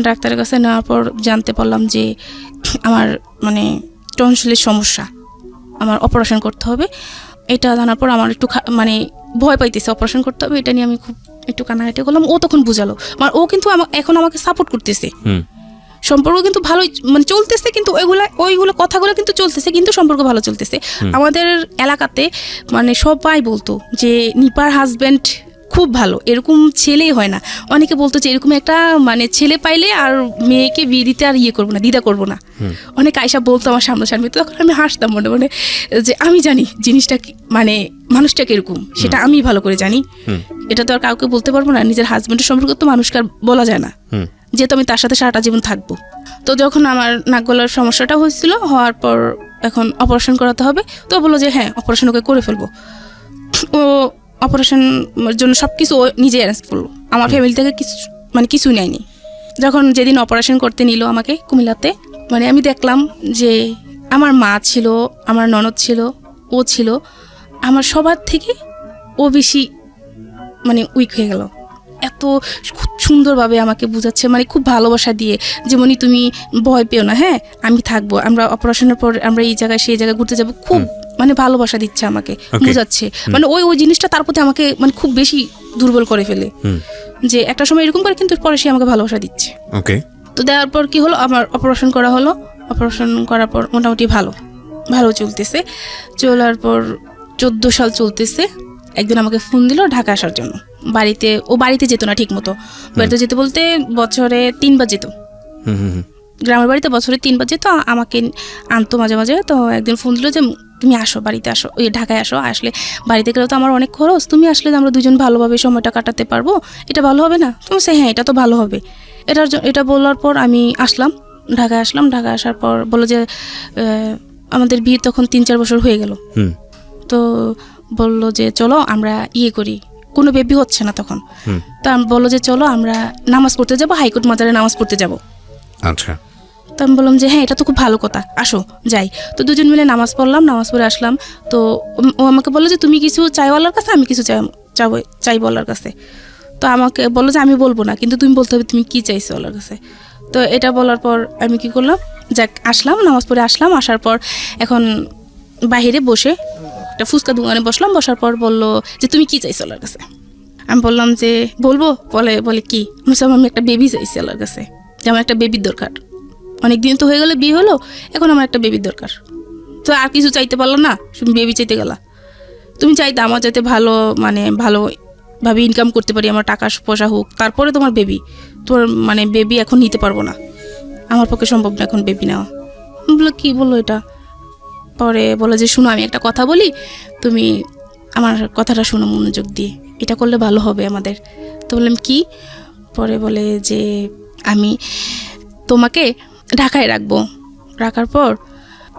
ডাক্তারের কাছে নেওয়ার পর জানতে পারলাম যে আমার মানে টনসিলের সমস্যা, আমার অপারেশন করতে হবে। এটা জানার পর আমার একটু মানে ভয় পাইতেছে, অপারেশন করতে হবে, এটা নিয়ে আমি খুব একটু কান্নাকাটি করলাম। ও তখন বুঝালো, মানে ও কিন্তু এখন আমাকে সাপোর্ট করতেছে, সম্পর্ক কিন্তু ভালোই মানে চলতেছে, কিন্তু ওইগুলো কথাগুলো কিন্তু চলতেছে, কিন্তু সম্পর্ক ভালো চলতেছে। আমাদের এলাকাতে মানে সবাই বলতো যে নিপার হাজব্যান্ড খুব ভালো, এরকম ছেলেই হয় না। অনেকে বলতো যে এরকম একটা মানে ছেলে পাইলে আর মেয়েকে বিয়ে দিতে আর করবো না, দ্বিধা করবো না। অনেক আয়সা বলতো আমার সামনাসামনি, তো তখন আমি হাসতাম মনে মনে যে আমি জানি জিনিসটা মানে মানুষটা কিরকম সেটা আমি ভালো করে জানি। এটা তো আর কাউকে বলতে পারবো না, নিজের হাজব্যান্ডের সম্পর্কে তো মানুষকে আর বলা যায় না, যেহেতু আমি তার সাথে সারাটা জীবন থাকবো। তো যখন আমার নাক গলার সমস্যাটা হয়েছিল, হওয়ার পর এখন অপারেশন করাতে হবে, তো বললো যে হ্যাঁ অপারেশন ওকে করে ফেলবো। ও অপারেশন জন্য সব কিছু ও নিজে অ্যারেঞ্জ করলো, আমার ফ্যামিলি থেকে কিছু নেয়নি। যখন যেদিন অপারেশন করতে নিল আমাকে কুমিল্লাতে, মানে আমি দেখলাম যে আমার মা ছিল, আমার ননদ ছিল, ও ছিল, আমার সবার থেকে ও বেশি মানে উইক হয়ে গেল। এত খুব সুন্দরভাবে আমাকে বুঝাচ্ছে, মানে খুব ভালোবাসা দিয়ে, যেমনই তুমি ভয় পেও না, হ্যাঁ আমি থাকবো, আমরা অপারেশনের পর আমরা এই জায়গায় সেই জায়গায় ঘুরতে যাবো, খুব মানে ভালোবাসা দিচ্ছে আমাকে, বুঝাচ্ছে। মানে ওই জিনিসটা তার প্রতি আমাকে মানে খুব বেশি দুর্বল করে ফেলে, যে একটা সময় এরকম করে কিন্তু পরে সে আমাকে ভালোবাসা দিচ্ছে। তো দেওয়ার পর কি হলো, আমার অপারেশন করা হলো। অপারেশন করার পর মোটামুটি ভালো চলতেছে। চলার পর 14 সাল চলতেছে। একদিন আমাকে ফোন দিল ঢাকা আসার জন্য। বাড়িতে যেত না ঠিক মতো, বাড়িতে যেতে বলতে বছরে 3 বার যেত, গ্রামের বাড়িতে বছরে 3 বার যেত, আমাকে আনতো মাঝে মাঝে। তো একদিন ফোন দিল যে তুমি আসো, বাড়িতে আসো, ওই ঢাকায় আসো, আসলে বাড়িতে গেলে তো আমার অনেক খরচ, তুমি আসলে আমরা দুজন ভালোভাবে সময়টা কাটাতে পারবো, এটা ভালো হবে না? তুমি সে হ্যাঁ, এটা তো ভালো হবে। এটা বলার পর আমি ঢাকায় আসলাম। ঢাকায় আসার পর বললো যে আমাদের বিয়ে তখন 3-4 বছর হয়ে গেল। তো বললো যে চলো আমরা করি, কোনো বেবি হচ্ছে না তখন। তো আমি বললো যে চলো আমরা নামাজ পড়তে যাবো, হাইকোর্ট মাজারে নামাজ পড়তে যাবো। আচ্ছা। তো আমি বললাম যে হ্যাঁ এটা তো খুব ভালো কথা, আসো যাই। তো দুজন মিলে নামাজ পড়লাম, নামাজ পড়ে আসলাম। তো ও আমাকে বললো যে তুমি কিছু চাইওয়ালার কাছে, আমি কিছু চাইবো আল্লাহর কাছে। তো আমাকে বললো যে আমি বলবো না, কিন্তু তুমি বলতে হবে তুমি কি চাইছো আল্লাহর কাছে। তো এটা বলার পর আমি কি করলাম, যাক আসলাম, নামাজ পড়ে আসলাম। আসার পর এখন বাহিরে বসে একটা ফুচকা দোকানে বসলাম। বসার পর বললো যে তুমি কি চাইছো আল্লাহর কাছে। আমি বললাম যে বলবো। বলে কি? আমি একটা বেবি চাইছি আল্লাহর কাছে, যে আমার একটা বেবির দরকার। অনেক দিন তো হয়ে গেলে বিয়ে হলো, এখন আমার একটা বেবির দরকার। তো আর কিছু চাইতে পারলো না, তুমি বেবি চাইতে গেলা। তুমি চাইতে আমার যাতে ভালোভাবে ইনকাম করতে পারি, আমার টাকা পয়সা হোক, তারপরে তোমার বেবি। তোমার মানে বেবি এখন নিতে পারবো না, আমার পক্ষে সম্ভব না এখন বেবি নেওয়া। বললো কি বললো এটা? পরে বলে যে শুনো আমি একটা কথা বলি, তুমি আমার কথাটা শোনো মনোযোগ দিয়ে, এটা করলে ভালো হবে আমাদের। তো বললাম কি? পরে বলে যে আমি তোমাকে ঢাকায় রাখার পর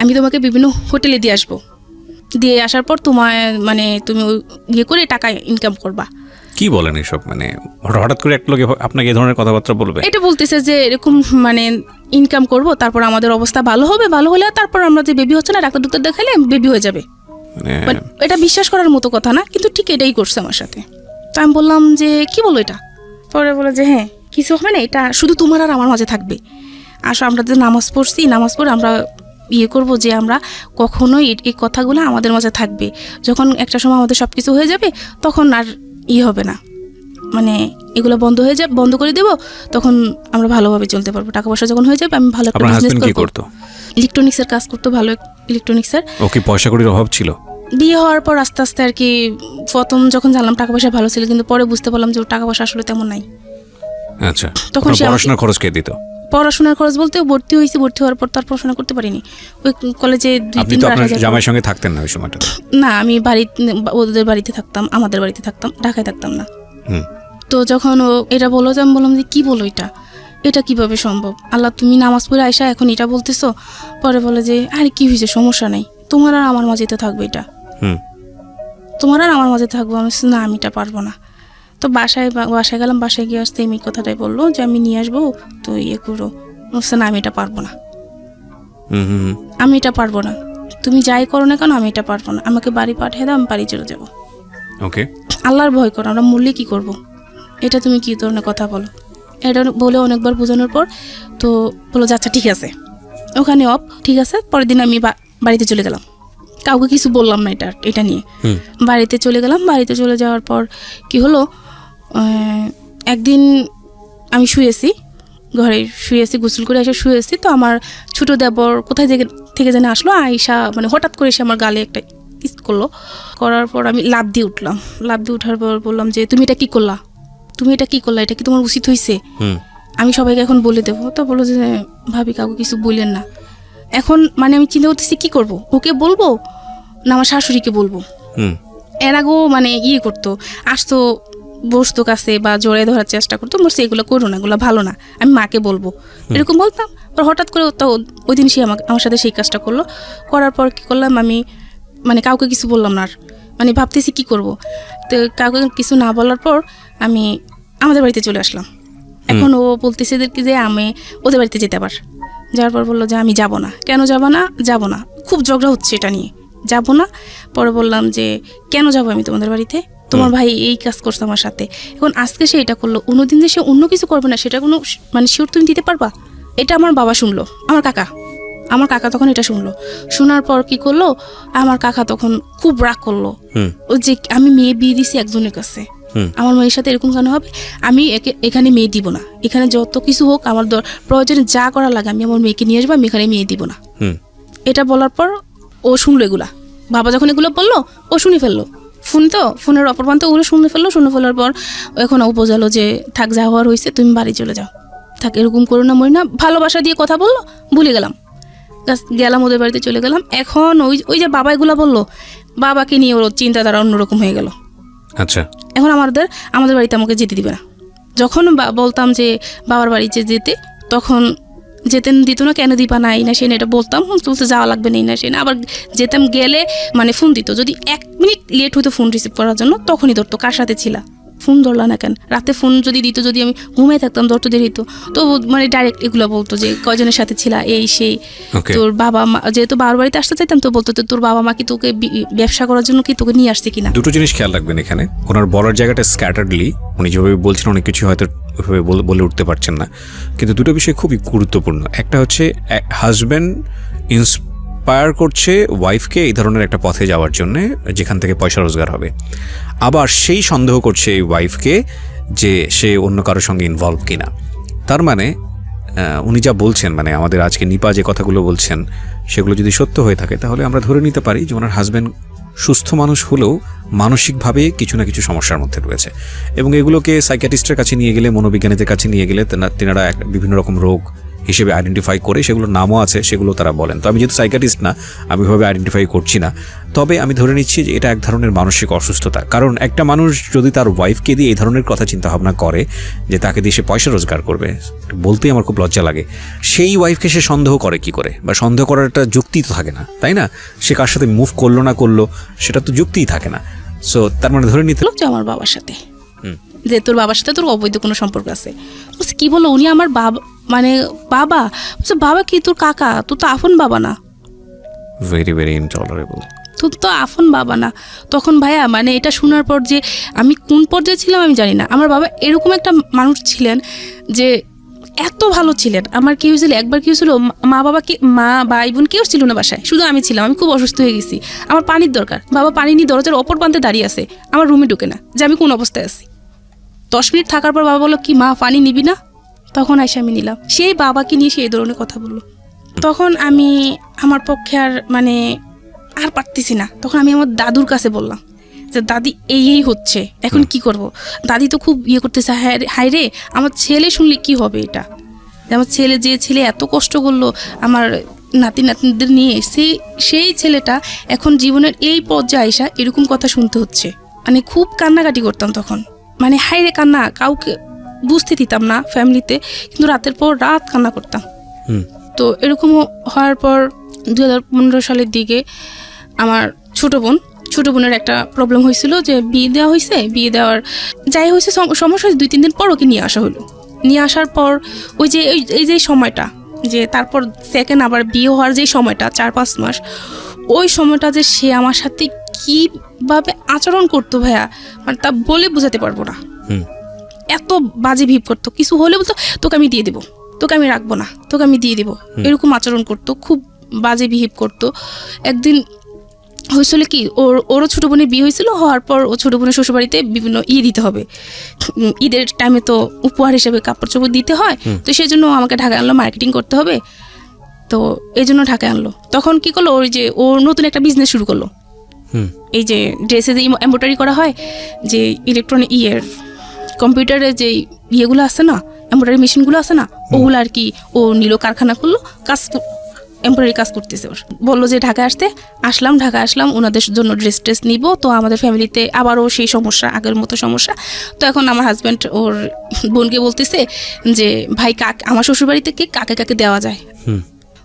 আমি তোমাকে বিভিন্ন হোটেলে দিয়ে আসার পর মানে তুমি করে টাকা ইনকাম করবা। কি বলেন এসব? মানে হঠাৎ করে একটা লোক আপনাকে এই ধরনের কথাবার্তা বলবে? এটা বলতেছে যে এরকম মানে ইনকাম করব, তারপর আমাদের অবস্থা ভালো হলে তারপর আমরা যে বেবি হচ্ছে না ডাক্তার দেখালে বেবি হয়ে যাবে। এটা বিশ্বাস করার মতো কথা না, কিন্তু ঠিক এটাই করছে আমার সাথে। তো আমি বললাম যে কি বলো এটা? পরে বলে যে হ্যাঁ কিছু হবে না, এটা শুধু তোমার আর আমার মাঝে থাকবে। আসো আমরা যে নামাজ পড়ে আমরা করবো যে আমরা কখনোই এই কথাগুলো আমাদের মাঝে থাকবে। যখন একটা সময় আমাদের সব কিছু হয়ে যাবে তখন আর হবে না, মানে এগুলো বন্ধ করে দেব, তখন আমরা ভালোভাবে চলতে পারবো। টাকা পয়সা যখন হয়ে যাবে আমি ভালো একটা বিজনেস করব। ইলেকট্রনিক্সের কাজ করতো, ভালো ইলেকট্রনিক্সের। ওকে পয়সা কড়ির অভাব ছিল? বিয়ে হওয়ার পর আস্তে আস্তে আর কি, প্রথম যখন জানলাম টাকা পয়সা ভালো ছিল, কিন্তু পরে বুঝতে পারলাম যে টাকা পয়সা আসলে তেমন নাই। আচ্ছা, তখন পড়াশোনার খরচ কে দিত? পড়াশোনার খরচ বলতে ভর্তি হওয়ার পর তার পড়াশোনা করতে পারিনি। ওই কলেজে 2-3 বার। আপনি জামাইয়ের সঙ্গে থাকতেন না ওই সময়টা? না, আমি ওদের বাড়িতে থাকতাম, আমাদের বাড়িতে থাকতাম, ঢাকায় থাকতাম না। তো যখন ও এটা বললো, আমি বললাম যে কি বলো এটা কিভাবে সম্ভব? আল্লাহ, তুমি নামাজ পড়ে আয়সা এখন এটা বলতেছো? পরে বলে যে আরে কি হয়েছে, সমস্যা নাই, তোমার আর আমার মাঝে তো থাকবে এটা, তোমার আর আমার মাঝে থাকবো। আমি না, আমি এটা পারবো না। তো বাসায় গেলাম, বাসায় গিয়ে আসতে এই কথাটাই বললো যে আমি নিয়ে আসবো, তো করো। না, আমি এটা পারবো না, তুমি যাই করো না কেন, আমি এটা পারবো না, আমাকে বাড়ি পাঠিয়ে দাও, আমি বাড়ি চলে যাবো। ওকে, আল্লাহর ভয় করো, আমরা মরলে কি করবো, এটা তুমি কি ধরনের কথা বলো? এটা বলে অনেকবার বোঝানোর পর তো বলো যে আচ্ছা ঠিক আছে, ওখানে ঠিক আছে। পরের দিন আমি বাড়িতে চলে গেলাম, কাউকে কিছু বললাম না এটা নিয়ে। বাড়িতে চলে গেলাম। বাড়িতে চলে যাওয়ার পর কি হলো, একদিন আমি শুয়েছি, ঘরে শুয়েছি, গোসল করে এসে শুয়েছি। তো আমার ছোটো দেবর কোথায় থেকে যেন আসলো, আয়সা মানে হঠাৎ করে এসে আমার গালে একটা কিস করলো। করার পর আমি লাফ দিয়ে উঠলাম। লাফ দিয়ে উঠার পর বললাম যে তুমি এটা কী করলা, তুমি এটা কী করলা, এটা কি তোমার উচিত হয়েছে? আমি সবাইকে এখন বলে দেবো। তো বললো যে ভাবি কাউকে কিছু বললেন না। এখন মানে আমি চিন্তা করতেছি কী করবো, ওকে বলবো না আমার শাশুড়িকে বলবো। এর আগেও মানে করতো, আসতো বসতো কাছে বা জড়িয়ে ধরার চেষ্টা করতো, বলছে এগুলো করো না, এগুলো ভালো না, আমি মাকে বলবো, এরকম বলতাম। আর হঠাৎ করে তো ওই দিন সে আমার সাথে সেই কাজটা করলো। করার পর কী করলাম, আমি মানে কাউকে কিছু বললাম না আর, মানে ভাবতেছি কী করব। তো কাউকে কিছু না বলার পর আমি আমাদের বাড়িতে চলে আসলাম। এখন ও বলতেছে যে আমি ওদের বাড়িতে যেতে আবার। যাওয়ার পর বললো যে আমি যাব না। কেন যাব না, খুব ঝগড়া হচ্ছে এটা নিয়ে, যাব না। পরে বললাম যে কেন যাব আমি তোমাদের বাড়িতে, তোমার ভাই এই কাজ করছে আমার সাথে, এখন আজকে সে এটা করলো, অন্যদিন যে সে অন্য কিছু করবে না সেটা কোনো মানে শিওর তুমি দিতে পারবা? এটা আমার বাবা শুনলো, আমার কাকা তখন এটা শুনলো। শোনার পর কি করলো, আমার কাকা তখন খুব রাগ করলো, ও যে আমি মেয়ে বিয়ে দিছি একজনের কাছে, আমার মেয়ের সাথে এরকম কেন হবে, আমি এখানে মেয়ে দিব না, এখানে যত কিছু হোক আমার প্রয়োজনে যা করা লাগে আমি আমার মেয়েকে নিয়ে আসবো, আমি এখানে মেয়ে দিব না। এটা বলার পর ও শুনলো এগুলা, বাবা যখন এগুলো বললো ও শুনে ফেললো, ফোনের অপর প্রান্তে ওগুলো শুনে ফেলার পর এখন ও বোঝালো যে থাক, যা হওয়ার হয়েছে তুমি বাড়ি চলে যাও, থাক এরকম করো না মরি না, ভালোবাসা দিয়ে কথা বললো, ভুলে গেলাম ওদের বাড়িতে চলে গেলাম। এখন ওই যে বাবা এগুলো বললো, বাবাকে নিয়ে ওর চিন্তাধারা অন্যরকম হয়ে গেল। আচ্ছা, এখন আমাদের বাড়িতে আমাকে যেতে দিবে না। যখন বলতাম যে বাবার বাড়িতে যেতে, তখন যেতেন দিত না, কেন দিবা না, এই না সে না, এটা বলতাম, বলতে যাওয়া লাগবে না, এই না সে না। আবার যেতাম গেলে মানে ফোন দিত, যদি 1 মিনিট লেট হতো ফোন রিসিভ করার জন্য তখনই ধরতো, কার সাথে ছিলা, ফোন ধরলা না কেন, রাতে ফোন যদি দিত, যদি আমি ঘুমিয়ে থাকতাম ধরতো দেরি হতো, তো মানে ডাইরেক্ট এগুলো বলতো যে কয়জনের সাথে ছিলা, এই সেই। তোর বাবা মা, যেহেতু বাবার বাড়িতে আসতে চাইতাম, তো বলতো তোর বাবা মা কি তোকে ব্যবসা করার জন্য কি তোকে নিয়ে আসছে কিনা। দুটো জিনিস খেয়াল রাখবেন এখানে, ওনার বলার জায়গাটা স্ক্যাটার্ডলি, উনি যেভাবে বলছেন অনেক কিছু হয়তো ওইভাবে বলে উঠতে পারছেন না, কিন্তু দুটো বিষয় খুবই গুরুত্বপূর্ণ। একটা হচ্ছে হাজব্যান্ড ইন্সপায়ার করছে ওয়াইফকে এই ধরনের একটা পথে যাওয়ার জন্য যেখান থেকে পয়সা রোজগার হবে, আবার সেই সন্দেহ করছে এই ওয়াইফকে যে সে অন্য কারোর সঙ্গে ইনভলভ কিনা। তার মানে উনি যা বলছেন, মানে আমাদের আজকে নিপা যে কথাগুলো বলছেন সেগুলো যদি সত্য হয়ে থাকে, তাহলে আমরা ধরে নিতে পারি যে ওনার হাজব্যান্ড সুস্থ মানুষ হলেও মানসিকভাবে কিছু না কিছু সমস্যার মধ্যে রয়েছে, এবং এগুলোকে সাইকিয়াট্রিস্টের কাছে নিয়ে গেলে, মনোবিজ্ঞানীদের কাছে নিয়ে গেলে তেনারা বিভিন্ন রকম রোগ হিসেবে আইডেন্টিফাই করে, সেগুলোর নামও আছে, সেগুলো তারা বলেন। তো আমি যেহেতু সাইকিয়াট্রিস্ট না, আমি ওইভাবে আইডেন্টিফাই করছি না, তবে আমি ধরে নিচ্ছি যে এটা এক ধরনের মানসিক অসুস্থতা। কারণ একটা মানুষ যদি তার ওয়াইফকে দিয়ে এই ধরনের কথা চিন্তা ভাবনা করে যে তাকে দিয়ে সে পয়সা রোজগার করবে, বলতেই আমার খুব লজ্জা লাগে, সেই ওয়াইফকে সে সন্দেহ করে কি করে, বা সন্দেহ করার একটা যুক্তি তো থাকে না, তাই না? সে কার সাথে মুভ করলো না করলো সেটা তো যুক্তিই থাকে না। সো তার মানে ধরে নিতে আমার বাবার সাথে, যে তোর বাবার সাথে তোর অবৈধ কোনো সম্পর্ক আছে। কি বলো, উনি আমার বাবা, মানে বাবা, বাবা কি তোর কাকা, তোর তো আপন বাবা না, ভেরি ভেরি ইনটলারেবল, তোর তো আপন বাবা না। তখন ভাইয়া মানে এটা শোনার পর যে আমি কোন পর্যায়ে ছিলাম আমি জানি না। আমার বাবা এরকম একটা মানুষ ছিলেন যে এত ভালো ছিলেন। আমার কি হয়েছিল, একবার কি হয়েছিল, মা ভাই বোন কেউ ছিল না বাসায়, শুধু আমি ছিলাম। আমি খুব অসুস্থ হয়ে গেছি, আমার পানির দরকার, বাবা পানি নিয়ে দরজার অপর প্রান্তে দাঁড়িয়ে আছে, আমার রুমে ঢুকে না যে আমি কোন অবস্থায় আছি। 10 মিনিট থাকার পর বাবা বললো কি মা পানি নিবি না, তখন আইসা আমি নিলাম। সেই বাবাকে নিয়ে সে এই ধরনের কথা বললো। তখন আমি আমার পক্ষে আর পারতেছি না। তখন আমি আমার দাদুর কাছে বললাম যে দাদি এই হচ্ছে, এখন কি করব। দাদি তো খুব করতেছে, হাই রে আমার ছেলে শুনলে কি হবে, এটা আমার ছেলে এত কষ্ট করলো আমার নাতিদের নিয়ে, সেই ছেলেটা এখন জীবনের এই পর্যায়ে আইসা এরকম কথা শুনতে হচ্ছে। মানে খুব কান্নাকাটি করতাম তখন, মানে হাই রে কান্না, কাউকে বুঝতে দিতাম না ফ্যামিলিতে, কিন্তু রাতের পর রাত কান্না করতাম। তো এরকম হওয়ার পর 2015 সালের দিকে আমার ছোট বোনের একটা প্রবলেম হয়েছিল, যে বিয়ে দেওয়া হয়েছে, বিয়ে দেওয়ার যাই হয়েছে সমস্যা হয়েছে, 2-3 দিন পর ওকে নিয়ে আসা হলো। নিয়ে আসার পর এই যে সময়টা, যে তারপর সেকেন্ড আবার বিয়ে হওয়ার যে সময়টা 4-5 মাস, ওই সময়টা যে সে আমার সাথে কীভাবে আচরণ করতো ভাইয়া, মানে তা বলে বোঝাতে পারবো না। এত বাজে বিহেভ করতো, কিছু হলে বলতো তোকে আমি দিয়ে দেবো, তোকে আমি রাখবো না, তোকে আমি দিয়ে দেবো, এরকম আচরণ করতো, খুব বাজে বিহেভ করতো। একদিন হয়েছিল কি, ওরও ছোটো বোনের বিয়ে হয়েছিল, হওয়ার পর ও ছোটো বোনের শ্বশুরবাড়িতে বিভিন্ন দিতে হবে, ঈদের টাইমে তো উপহার হিসেবে কাপড় চোপড় দিতে হয়, তো সেই জন্য আমাকে ঢাকায় আনলো, মার্কেটিং করতে হবে, তো এই জন্য ঢাকায় আনলো। তখন কি করলো, ওই যে ও নতুন একটা বিজনেস শুরু করলো, এই যে ড্রেসে যে এমব্রয়ডারি করা হয়, যে ইলেকট্রনিক কম্পিউটারে যে ইয়েগুলো আছে না, এমব্রয়ডারি মেশিনগুলো আছে না, ওগুলো আর কি ও নিল, কারখানা করলো, এমব্রয়ডারি কাজ করতেছে। ওর বললো যে ঢাকায় আসলাম, ঢাকায় আসলাম, ওনাদের জন্য ড্রেস নিব, তো আমাদের ফ্যামিলিতে আবারও সেই সমস্যা, আগের মতো সমস্যা। তো এখন আমার হাজব্যান্ড ওর বোনকে বলতেছে যে ভাই আমার শ্বশুরবাড়িতে কাকে দেওয়া যায়,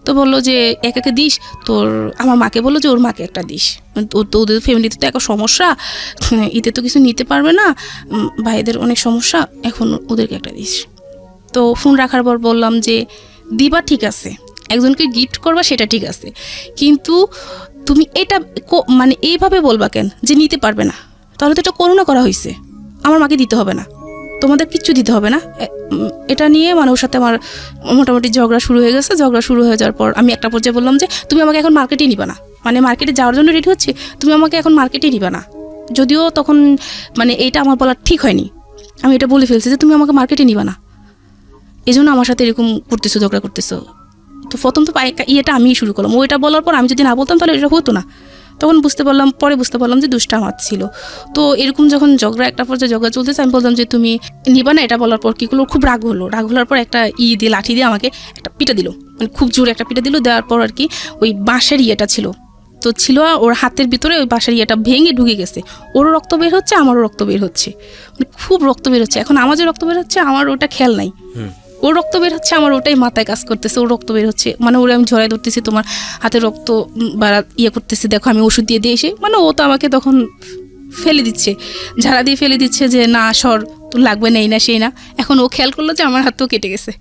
তো বললো যে একাকে দিস, তোর আমার মাকে বললো যে ওর মাকে একটা দিস, তো ওদের ফ্যামিলিতে তো একটা সমস্যা, ঈদে তো কিছু নিতে পারবে না, ভাইদের অনেক সমস্যা, এখন ওদেরকে একটা দিস। তো ফোন রাখার পর বললাম যে দিবা ঠিক আছে, একজনকে গিফট করবা সেটা ঠিক আছে, কিন্তু তুমি এটা মানে এইভাবে বলবা কেন যে নিতে পারবে না, তাহলে তো এটা করোনা করা হয়েছে, আমার মাকে দিতে হবে না, তোমাদের কিচ্ছু দিতে হবে না। এটা নিয়ে মানে ওর সাথে আমার মোটামুটি ঝগড়া শুরু হয়ে গেছে। ঝগড়া শুরু হয়ে যাওয়ার পর আমি একটা পর্যায়ে বললাম যে তুমি আমাকে এখন মার্কেটে নিবা না, মানে মার্কেটে যাওয়ার জন্য রেডি হচ্ছে, তুমি আমাকে এখন মার্কেটে নিবা না। যদিও তখন মানে এইটা আমার বলা ঠিক হয়নি, আমি এটা বলে ফেলছি যে তুমি আমাকে মার্কেটে নিবা না, এই জন্য আমার সাথে এরকম করতেছো, ঝগড়া করতেছো। তো প্রথম তো ইয়েটা আমিই শুরু করলাম, ওইটা বলার পর আমি যদি না বলতাম তাহলে এটা হতো না। তখন পরে বুঝতে পারলাম যে দুষ্টা আমার ছিল। তো এরকম যখন একটা পর্যায়ে ঝগড়া চলতেছে, আমি বললাম যে তুমি নিবা না। এটা বলার পর কী করলো, খুব রাগ হওয়ার পর একটা লাঠি দিয়ে আমাকে একটা পিটা দিল, মানে খুব জোরে একটা পিটা দিল। দেওয়ার পর আর কি ওই বাঁশের ইয়েটা ছিল ওর হাতের ভিতরে, ওই বাঁশের ইয়েটা ভেঙে ঢুকে গেছে। ওরও রক্ত বের হচ্ছে, আমারও রক্ত বের হচ্ছে, মানে খুব রক্ত বের হচ্ছে। এখন আমার যে রক্ত বের হচ্ছে আমার ওটা খেয়াল নাই, ওর রক্ত বের হচ্ছে, আমার ওটাই মাথায় কাজ করতেছে, ওর রক্ত বের হচ্ছে, মানে ওরা আমি ঝরাই ধরতেছি, তোমার হাতে রক্ত করতেছে, দেখো আমি ওষুধ দিয়ে এসে, মানে ও তো আমাকে তখন ফেলে দিচ্ছে, ঝাড়া দিয়ে ফেলে দিচ্ছে যে না সর, তোর লাগবে না, এই না সেই না। এখন ও খেয়াল করলো যে আমার হাতও কেটে গেছে,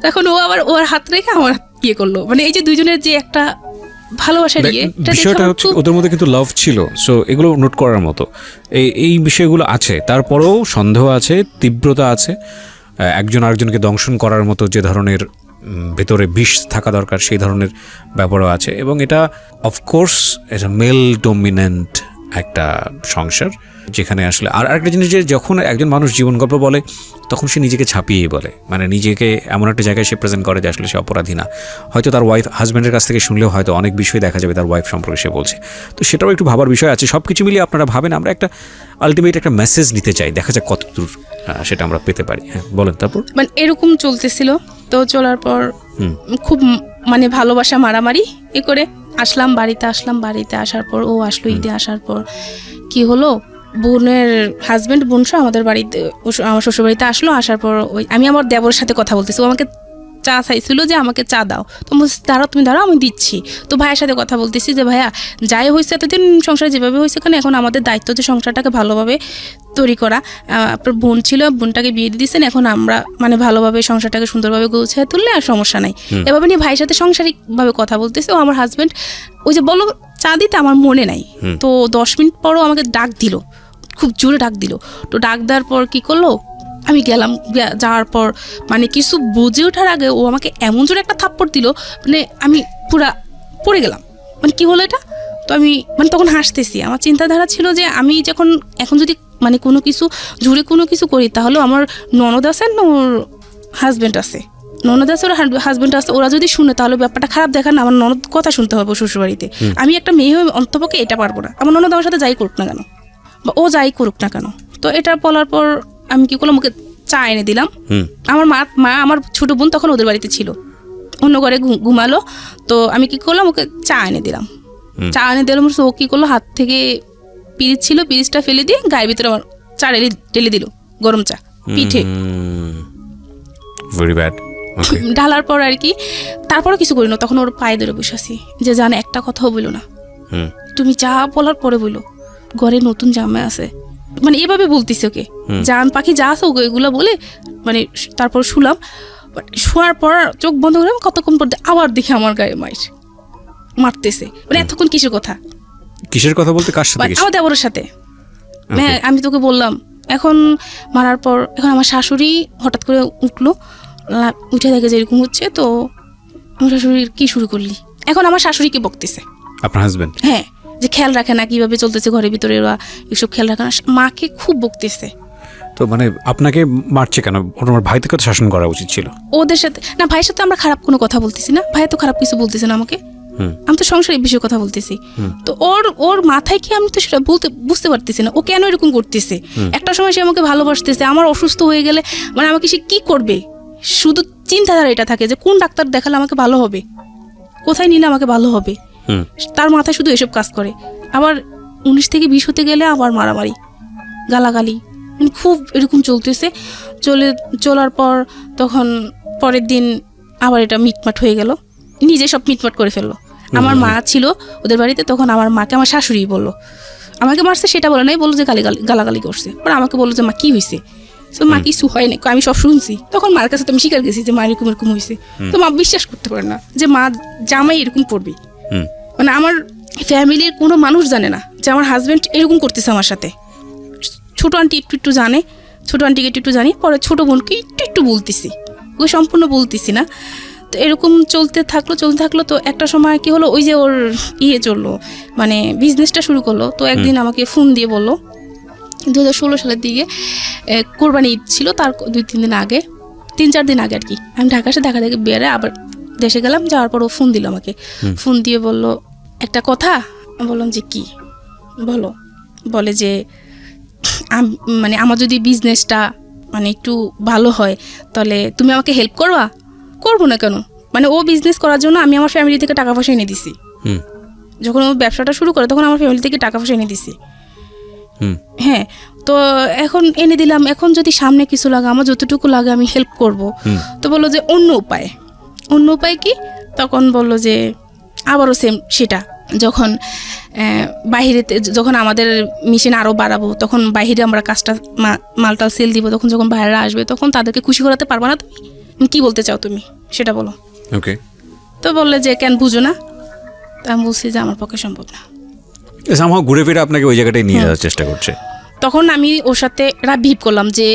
তখন ও আবার ওর হাত রেখে আমার করলো, মানে এই যে দুইজনের যে একটা ভালোবাসার বিষয়টা হচ্ছে ওদের মধ্যে কিন্তু লাভ ছিল। সো এগুলো নোট করার মতো এই বিষয়গুলো আছে, তারপরেও সন্দেহ আছে, তীব্রতা আছে, একজন আরেকজনকে দংশন করার মতো যে ধরনের ভেতরে বিষ থাকা দরকার সেই ধরনের ব্যাপারও আছে। এবং এটা অফকোর্স এটা মেল ডমিনেন্ট একটা সংসার, যেখানে আসলে আরেকটা জিনিস যে যখন একজন মানুষ জীবন গল্প বলে তখন সে নিজেকে ছাপিয়েই বলে, মানে নিজেকে এমন একটা জায়গায় সে প্রেজেন্ট করে যে আসলে সে অপরাধী না। হয়তো তার হাজব্যান্ডের কাছ থেকে শুনলেও হয়তো অনেক বিষয় দেখা যাবে তার ওয়াইফ সম্পর্কে সে বলছে, তো সেটাও একটু ভাবার বিষয় আছে। সব কিছু মিলিয়ে আপনারা ভাবেন, আমরা একটা আলটিমেট একটা মেসেজ নিতে চাই, দেখা যাক কতদূর সেটা আমরা পেতে পারি। হ্যাঁ বলেন। তারপর মানে এরকম চলতেছিল, তো চলার পর খুব মানে ভালোবাসা মারামারি করে বাড়িতে আসার পর ও আসলো। ঈদে আসার পর কি হলো, বোনের হাজব্যান্ড বোন সহ আমাদের বাড়িতে, আমার শ্বশুর বাড়িতে আসলো। আসার পর আমি আমার দেবরের সাথে কথা বলতেছি, ও আমাকে চা চাইছিল যে আমাকে চা দাও, তো তুমি দাঁড়াও আমি দিচ্ছি। তো ভাইয়ের সাথে কথা বলতেছি যে ভাইয়া যাই হয়েছে এতদিন সংসার যেভাবে হয়েছে, কারণ এখন আমাদের দায়িত্ব যে সংসারটাকে ভালোভাবে তৈরি করা। আপনার বোন ছিল, বোনটাকে বিয়ে দিয়ে দিয়েছেন, এখন আমরা মানে ভালোভাবে সংসারটাকে সুন্দরভাবে গুছিয়ে তুললে আর সমস্যা নাই। এভাবে নিয়ে ভাইয়ের সাথে সাংসারিকভাবে কথা বলতেছে। ও আমার হাজব্যান্ড ওই যে বলো চা দিতে আমার মনে নাই, তো 10 মিনিট পরও আমাকে ডাক দিল, খুব জোরে ডাক দিল। তো ডাক দেওয়ার পর কি করলো, আমি গেলাম, যাওয়ার পর মানে কিছু বুঝে ওঠার আগে ও আমাকে এমন জোরে একটা থাপ্পড় দিল, মানে আমি পুরা পড়ে গেলাম, মানে কি হলো এটা। তো আমি মানে তখন হাসতেছি, আমার চিন্তাধারা ছিল যে আমি এখন যদি মানে কোনো কিছু করি, তাহলে আমার ননদ আছে, ওর হাজব্যান্ড আছে, হাজব্যান্ড আছে, ওরা যদি শুনে তাহলে ব্যাপারটা খারাপ দেখান, আমার ননদ কথা শুনতে হবে শ্বশুরবাড়িতে। আমি একটা মেয়ে হয়ে অন্তপক্ষে এটা পারবো না, আমার ননদ আমার সাথে যাই করুক না কেন, বা ও যাই করুক না কেন। তো এটা বলার পর আমি কি করলাম, ওকে চা এনে দিলাম। আমার মা আমার ছোট বোন তখন ওদের বাড়িতে ছিল, অন্য ঘরে ঘুমালো। তো আমি কি করলাম, ওকে চা এনে দিলাম। ও কি করলো, হাত থেকে পিরিচ ছিল, পিরিচটা ফেলে দিয়ে গায়ের ভিতরে আমার চা ঢেলে দিল, গরম চা পিঠে। ঢালার পর আর কি তারপরে কিছু করি না, তখন ওর পায়ে ধরে বসে আছি যে জানে একটা কথাও বলো না, তুমি চা বলার পরে বলো ঘরে নতুন জামাই আছে, মানে এভাবে বলতেছে ওকে, জান পাখি যা আছে ওকে এগুলো বলে। মানে তারপর শুলাম, শোয়ার পর চোখ বন্ধ করে কতক্ষণ পর আবার দেখি আমার গায়ে মারতেছে। মানে এতক্ষণ কিসের কথা বলতে, কার সাথে? আমার দেবরের সাথে। হ্যাঁ আমি তোকে বললাম। এখন মারার পর এখন আমার শাশুড়ি হঠাৎ করে উঠে দেখে যে এরকম হচ্ছে। তো আমার শাশুড়ি কি শুরু করলি, এখন আমার শাশুড়িকে বকতেছে, আপনার হাজবেন্ড? হ্যাঁ যে খেয়াল রাখে না কিভাবে চলতেছে ঘরের ভিতরে, ওরা এসব খেয়াল রাখে না। মাকে খুব বকতেছে। তো মানে আপনাকে মারছে কেন? ওনার ভাই থেকে তো শাসন করা উচিত ছিল। ওদের সাথে না, ভাইয়ের সাথে আমরা খারাপ কোনো কথা বলতেছি না, ভাই তো খারাপ কিছু বলতেছে না আমাকে, আমি তো সংসারের বিষয়ে কথা বলতেছি। তো ওর মাথায় কি আমি তো সেটা বুঝতে পারতেছি না, ও কেন এরকম করতেছে। একটা সময় সে আমাকে ভালোবাসতেছে, আমার অসুস্থ হয়ে গেলে মানে আমাকে সে কি করবে, শুধু চিন্তাধারা এটা থাকে যে কোন ডাক্তার দেখালে আমাকে ভালো হবে, কোথায় নিলে আমাকে ভালো হবে, তার মাথায় শুধু এসব কাজ করে। আবার 19 থেকে 20 হতে গেলে আবার মারামারি, গালাগালি, মানে খুব এরকম চলতেছে। চলার পর তখন পরের দিন আবার এটা মিটমাট হয়ে গেল, নিজে সব মিটমাট করে ফেললো। আমার মা ছিল ওদের বাড়িতে, তখন আমার মাকে আমার শাশুড়ি বললো, আমাকে মারছে সেটা বলে নাই, বললো যে গালাগালি করছে। পরে আমাকে বললো যে মা কি হয়েছে, তো মা কিছু হয় না, আমি সব শুনছি। তখন মার কাছে তো আমি স্বীকার গেছি যে মা এরকম এরকম হয়েছে। তো মা বিশ্বাস করতে পারে না যে মা জামাই এরকম করবে। মানে আমার ফ্যামিলির কোনো মানুষ জানে না যে আমার হাজব্যান্ড এরকম করতেছে আমার সাথে। ছোট আন্টি একটু জানে, ছোট আন্টিকে একটু জানি, পরে ছোট বোনকে একটু বলতেছি, ওকে সম্পূর্ণ বলতেছি না। তো এরকম চলতে থাকলো। তো একটা সময় কি হলো, ওই যে ওর চললো, মানে বিজনেসটা শুরু করলো। তো একদিন আমাকে ফোন দিয়ে বললো, 2016 সালের দিকে কোরবানি ঈদ ছিল, তার 2-3 দিন আগে, 3-4 দিন আগে আর কি, আমি ঢাকা এসে দেখা দেখে বেড়ে আবার দেশে গেলাম। যাওয়ার পর ও ফোন দিল আমাকে, ফোন দিয়ে বললো একটা কথা। বললাম যে কি, বলে যে মানে আমার যদি বিজনেসটা মানে একটু ভালো হয় তাহলে তুমি আমাকে হেল্প করবো না কেন, মানে ও বিজনেস করার জন্য আমি আমার ফ্যামিলি থেকে টাকা পয়সা এনে দিছি। যখন ও ব্যবসাটা শুরু করে তখন আমার ফ্যামিলি থেকে টাকা পয়সা এনে দিছি। হ্যাঁ, তো এখন এনে দিলাম, এখন যদি সামনে কিছু লাগে, আমার যতটুকু লাগে আমি হেল্প করব। তো বললো যে অন্য উপায় কি, তখন বললো যে আবারও সেম সেটা, যখন বাহিরেতে যখন আমাদের মেশিন আরও বাড়াবো, তখন বাহিরে আমরা কাজটা মালটাল সেল দিব, তখন যখন বাইরে আসবে তখন তাদেরকে খুশি করাতে পারবো না তুমি, কি বলতে চাও তুমি সেটা বলো। ওকে। তো বললে যে কেন বুঝো না, তা আমি বলছি যে আমার পক্ষে সম্ভব না। আমার ঘুরে ফিরে আপনাকে ওই জায়গাটায় নিয়ে যাওয়ার চেষ্টা করছে। তখন আমি ওর সাথে রাবিব করলাম যে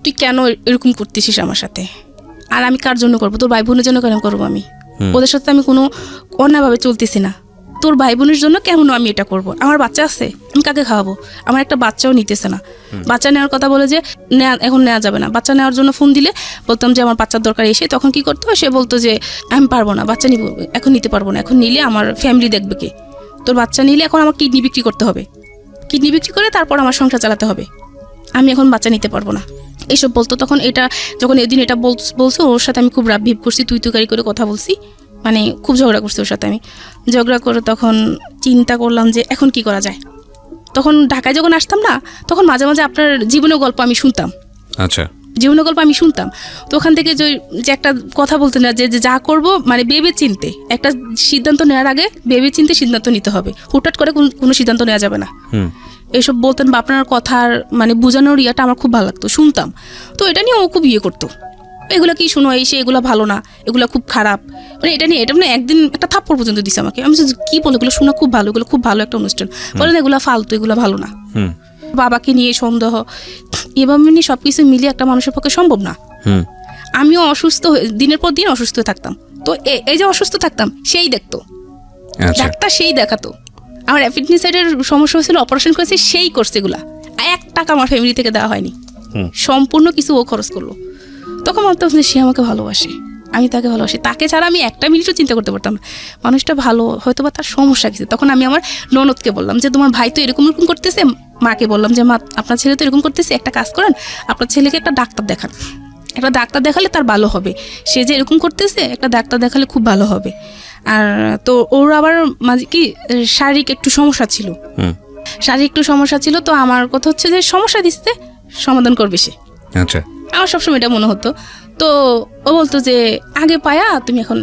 তুই কেন এরকম করতেছিস আমার সাথে, আর আমি কার জন্য করবো, তোর ভাই বোনের জন্য কেন করবো, আমি ওদের সাথে আমি কোনো অন্যায়ভাবে চলতেছি না, তোর ভাই বোনের জন্য কেমন আমি এটা করব, আমার বাচ্চা আছে, আমি কাকে খাওয়াবো, আমার একটা বাচ্চাও নিতেছে না। বাচ্চা নেওয়ার কথা বলে যে এখন নেওয়া যাবে না, বাচ্চা নেওয়ার জন্য ফোন দিলে বলতাম যে আমার বাচ্চার দরকার, এসে তখন কি করতো, সে বলতো যে আমি পারবো না, বাচ্চা নিব এখন, নিতে পারবো না, এখন নিলে আমার ফ্যামিলি দেখবে কে, তোর বাচ্চা নিলে এখন আমার কিডনি বিক্রি করতে হবে, কিডনি বিক্রি করে তারপর আমার সংসার চালাতে হবে, আমি এখন বাচ্চা নিতে পারবো না, এইসব বলতো। তখন এটা যখন এদিন এটা বলছো, ওর সাথে আমি খুব রাগ ভিপ করছি, তুই তুকারি করে কথা বলছি, মানে খুব ঝগড়া করছি ওর সাথে আমি। ঝগড়া করে তখন চিন্তা করলাম যে এখন কি করা যায়। তখন ঢাকায় যখন আসতাম না, তখন মাঝে মাঝে আপনার জীবনের গল্প আমি শুনতাম। আচ্ছা, জীবনের গল্প আমি শুনতাম। তো ওখান থেকে যে একটা কথা বলতে না, যে যা করব মানে ভেবে চিনতে, একটা সিদ্ধান্ত নেওয়ার আগে ভেবে চিনতে সিদ্ধান্ত নিতে হবে, হুটহাট করে কোনো সিদ্ধান্ত নেওয়া যাবে না, এইসব বলতেন। বা আপনার কথার মানে বোঝানোর ইয়াটা আমার খুব ভালো লাগতো, শুনতাম। তো এটা নিয়ে ও খুব করতো, এগুলো কি শোনো, এসে এগুলো ভালো না, এগুলো খুব খারাপ, মানে এটা নিয়ে এটা মানে একদিন একটা থাপ্পড় পর্যন্ত দিছে আমাকে। আমি কি বলে, এগুলো শোনা খুব ভালো, এগুলো খুব ভালো একটা অনুষ্ঠান, বলেন এগুলো ফালতু, এগুলো ভালো না। বাবাকে নিয়ে সন্দেহ, এভাবে নিয়ে সবকিছু মিলিয়ে একটা মানুষের পক্ষে সম্ভব না। আমিও অসুস্থ, দিনের পর দিন অসুস্থ থাকতাম। তো এই যে অসুস্থ থাকতাম, সেই দেখতো ডাক্তার, সেই দেখাতো। আমার অ্যাপিন্ডিসাইটের সমস্যা হয়েছিল, অপারেশন করেছে, সেই করছে এগুলা, 1 টাকা আমার ফ্যামিলি থেকে দেওয়া হয়নি, সম্পূর্ণ কিছু ও খরচ করলো। তখন ভাবতাম যে সে আমাকে ভালোবাসে, আমি তাকে ভালোবাসি, তাকে ছাড়া আমি একটা মিনিটও চিন্তা করতে পারতাম না, মানুষটা ভালো, হয়তো বা তার সমস্যা কিছু। তখন আমি আমার ননদকে বললাম যে তোমার ভাই তো এরকম করতেছে, মাকে বললাম যে মা আপনার ছেলে তো এরকম করতেছে, একটা কাজ করেন, আপনার ছেলেকে একটা ডাক্তার দেখান, একটা ডাক্তার দেখালে তার ভালো হবে, সে যে এরকম করতেছে একটা ডাক্তার দেখালে খুব ভালো হবে। আর তো ওর আবার মাঝে কি শারীরিক একটু সমস্যা ছিল, তো আমার কথা হচ্ছে যে সমস্যা দিচ্ছে সমাধান করবে সে। আচ্ছা, আমার সবসময় এটা মনে হতো। তো ও বলতো যে আগে পায়া তুমি এখন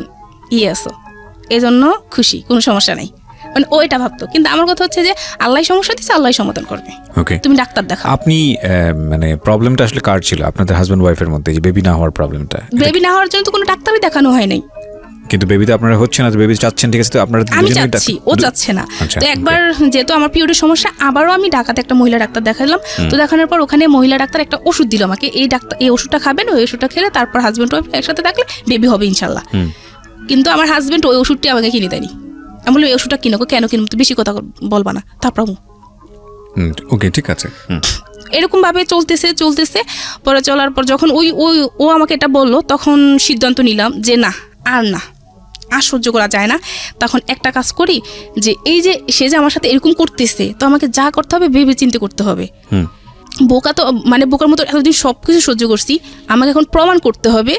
আসো, এই জন্য খুশি, কোনো সমস্যা নাই, মানে ও এটা ভাবতো। কিন্তু আমার কথা হচ্ছে যে আল্লাহ সমস্যা দিচ্ছে, আল্লাহ সমাধান করবে, তুমি ডাক্তার দেখাও। আপনি মানে প্রবলেমটা আসলে কার ছিল, আপনাদের হাজব্যান্ড ওয়াইফের মধ্যে, যে বেবি না হওয়ার প্রবলেমটা? বেবি না হওয়ার জন্য তো কোনো ডাক্তারই দেখানো হয় নাই, কিন্তু বেবি তো আপনারা হচ্ছে না, বেবি চাচ্ছেন, ঠিক আছে, তো আপনারা আমি চাচ্ছি, ও চাচ্ছে না। তো একবার যেহেতু আমার পিরিয়ডের সমস্যা, আবারও আমি ঢাকাতে একটা মহিলা ডাক্তার দেখালাম। তো দেখানোর পর ওখানে মহিলা ডাক্তার একটা ওষুধ দিল আমাকে, এই ওষুধটা খাবেন, ওই ওষুধটা খেলে তারপর হাজব্যান্ড ওয়াইফ একসাথে থাকলে বেবি হবে ইনশাল্লাহ। কিন্তু আমার হাজব্যান্ড ওই ওষুধটি আমাকে কিনে দেয়নি, আমি বললাম এই ওষুধটা কিনো, কেন কিনবো, তুই বেশি কথা বলবা না, তারপর ওকে, ঠিক আছে। এরকম ভাবে চলতেছে। পরে চলার পর যখন ও আমাকে এটা বললো, তখন সিদ্ধান্ত নিলাম যে না, আর সহ্য করা যায় না। তখন একটা কাজ করি, যে এই যে সে যে আমার সাথে এরকম করতেছে, তো আমাকে যা করতে হবে ভেবে চিন্তে করতে হবে। বোকা তো মানে বোকার মতো এতদিন সব কিছু সহ্য করছি, আমাকে এখন প্রমাণ করতে হবে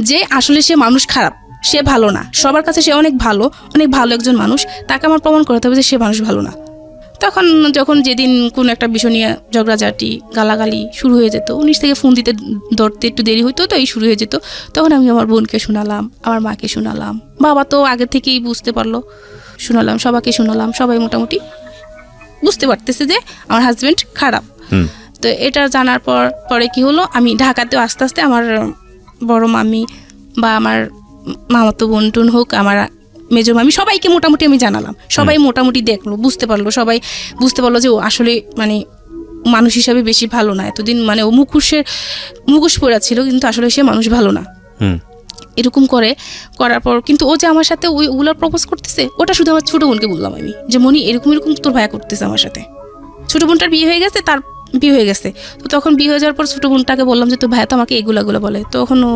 যে আসলে সে মানুষ খারাপ, সে ভালো না। সবার কাছে সে অনেক ভালো একজন মানুষ, তাকে আমার প্রমাণ করতে হবে যে সে মানুষ ভালো না। তখন যখন যেদিন কোনো একটা বিষয় নিয়ে ঝগড়াঝাটি গালাগালি শুরু হয়ে যেত, 19 থেকে ফোন ধরতে একটু দেরি হইতো, তো এই শুরু হয়ে যেত। তখন আমি আমার বোনকে শোনালাম, আমার মাকে শোনালাম, বাবা তো আগে থেকেই বুঝতে পারলো, শোনালাম, সবাইকে শোনালাম। সবাই মোটামুটি বুঝতে পারতেছে যে আমার হাজবেন্ড খারাপ। তো এটা জানার পরে কি হলো, আমি ঢাকাতেও আস্তে আস্তে আমার বড় মামি বা আমার মামাতো বোন টুন হোক, আমার মেজো মামি, সবাইকে মোটামুটি আমি জানালাম। সবাই মোটামুটি দেখলো, বুঝতে পারলো, সবাই বুঝতে পারলো যে ও আসলে মানে মানুষ হিসাবে বেশি ভালো না। এতদিন মানে ও মুখোশ পড়া ছিল, কিন্তু আসলে সে মানুষ ভালো না। এরকম করার পর কিন্তু ও যে আমার সাথে ওগুলো প্রপোজ করতেছে, ওটা শুধু আমার ছোট বোনকে বললাম আমি, যে মনি এরকম তোর ভাইয়া করতেছে আমার সাথে। ছোট বোনটার বিয়ে হয়ে গেছে, তার বিয়ে হয়ে গেছে। তো তখন বিয়ে হয়ে যাওয়ার পর ছোট বোনটাকে বললাম যে তোর ভাইয়া তো আমাকে এগুলো বলে। তখন ও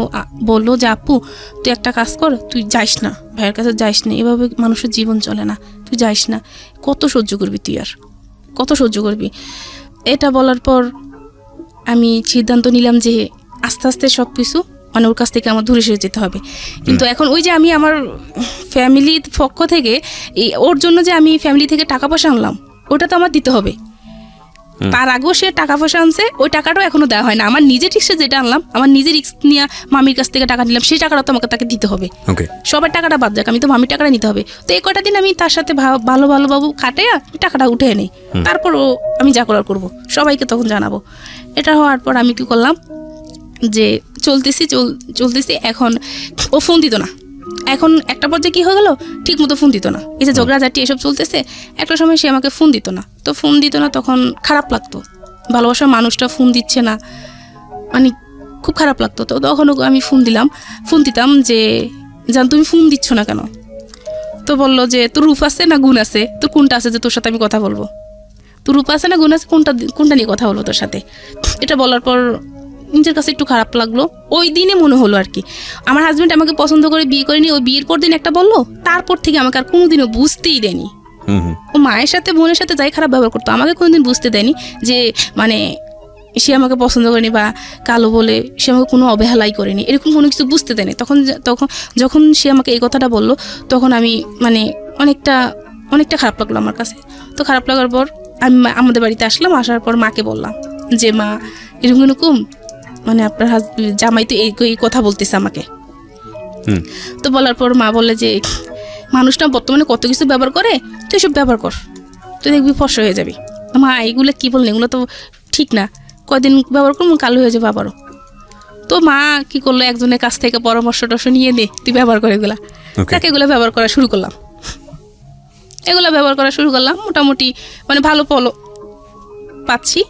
বললো যে আপু তুই একটা কাজ কর, তুই যাইস না, ভাইয়ের কাছে যাইস না, এভাবে মানুষের জীবন চলে না, তুই যাইস না, কত সহ্য করবি তুই, আর কত সহ্য করবি। এটা বলার পর আমি সিদ্ধান্ত নিলাম যে আস্তে আস্তে সব কিছু মানে ওর কাছ থেকে আমার দূরে সরে যেতে হবে। কিন্তু এখন ওই যে আমি আমার ফ্যামিলির পক্ষ থেকে ওর জন্য যে আমি ফ্যামিলি থেকে টাকা পয়সা আনলাম, ওটা তো আমার দিতে হবে। তার আগেও সে টাকা পয়সা আনছে, ওই টাকাটাও এখনো দেওয়া হয় না। আমার নিজের রিক্সে যেটা আনলাম, আমার নিজের রিক্স নিয়ে মামির কাছ থেকে টাকা নিলাম, সেই টাকাটা তো আমাকে তাকে দিতে হবে। সবার টাকাটা বাদ যাক, আমি তো মামির টাকাটা নিতে হবে। তো এই কটা দিন আমি তার সাথে ভালো বাবু কাটিয়ে টাকাটা উঠে নেই, তারপর আমি যা করার করবো, সবাইকে তখন জানাবো। এটা হওয়ার পর আমি কি করলাম, যে চলতেছি। এখন ও ফোন দিত না। এখন একটা পর্যায়ে কি হয়ে গেল, ঠিক মতো ফোন দিত না। এই যে ঝগড়াঝাটি এসব চলতেছে, একটা সময় সে আমাকে ফোন দিত না। তো ফোন দিত না, তখন খারাপ লাগতো, ভালোবাসার মানুষটা ফোন দিচ্ছে না, মানে খুব খারাপ লাগতো। তো তখন আমি ফোন দিতাম যে জান তুমি ফোন দিচ্ছ না কেন? তো বললো যে তোর রূপ আছে না গুণ আছে, তোর কোনটা আছে যে তোর সাথে আমি কথা বলবো? তোর রূপ আছে না গুণ আছে, কোনটা নিয়ে কথা বলবো তোর সাথে? এটা বলার পর নিজের কাছে একটু খারাপ লাগলো। ওই দিনে মনে হলো আর কি, আমার হাজবেন্ড আমাকে পছন্দ করে বিয়ে করেনি। ওই বিয়ের পর দিন একটা বললো, তারপর থেকে আমাকে আর কোনোদিনও বুঝতেই দেয়নি। ও মায়ের সাথে বোনের সাথে যাই খারাপ ব্যবহার করতো, আমাকে কোনোদিন বুঝতে দেয়নি যে মানে সে আমাকে পছন্দ করেনি বা কালো বলে সে আমাকে কোনো অবহেলাই করেনি, এরকম কোনো কিছু বুঝতে দেয়নি। যখন সে আমাকে এই কথাটা বললো, তখন আমি মানে অনেকটা খারাপ লাগলো আমার কাছে। তো খারাপ লাগার পর আমি আমাদের বাড়িতে আসলাম। আসার পর মাকে বললাম যে মা এরকম মানে আপনার জামাই তো এই কথা বলতেছে আমাকে। তো বলার পর মা বললে যে মানুষটা বর্তমানে কত কিছু ব্যবহার করে, তুই এসব ব্যবহার কর, তুই দেখবি ফসা হয়ে যাবি। মা এগুলো কি বললেন, এগুলো তো ঠিক না, কয়দিন ব্যবহার করবো কালো হয়ে যাবে আবারও। তো মা কি করলো, একজনের কাছ থেকে পরামর্শ নিয়ে নে, তুই ব্যবহার করে এগুলা। তাকে এগুলো ব্যবহার করা শুরু করলাম, মোটামুটি মানে ভালো ফল পাচ্ছি।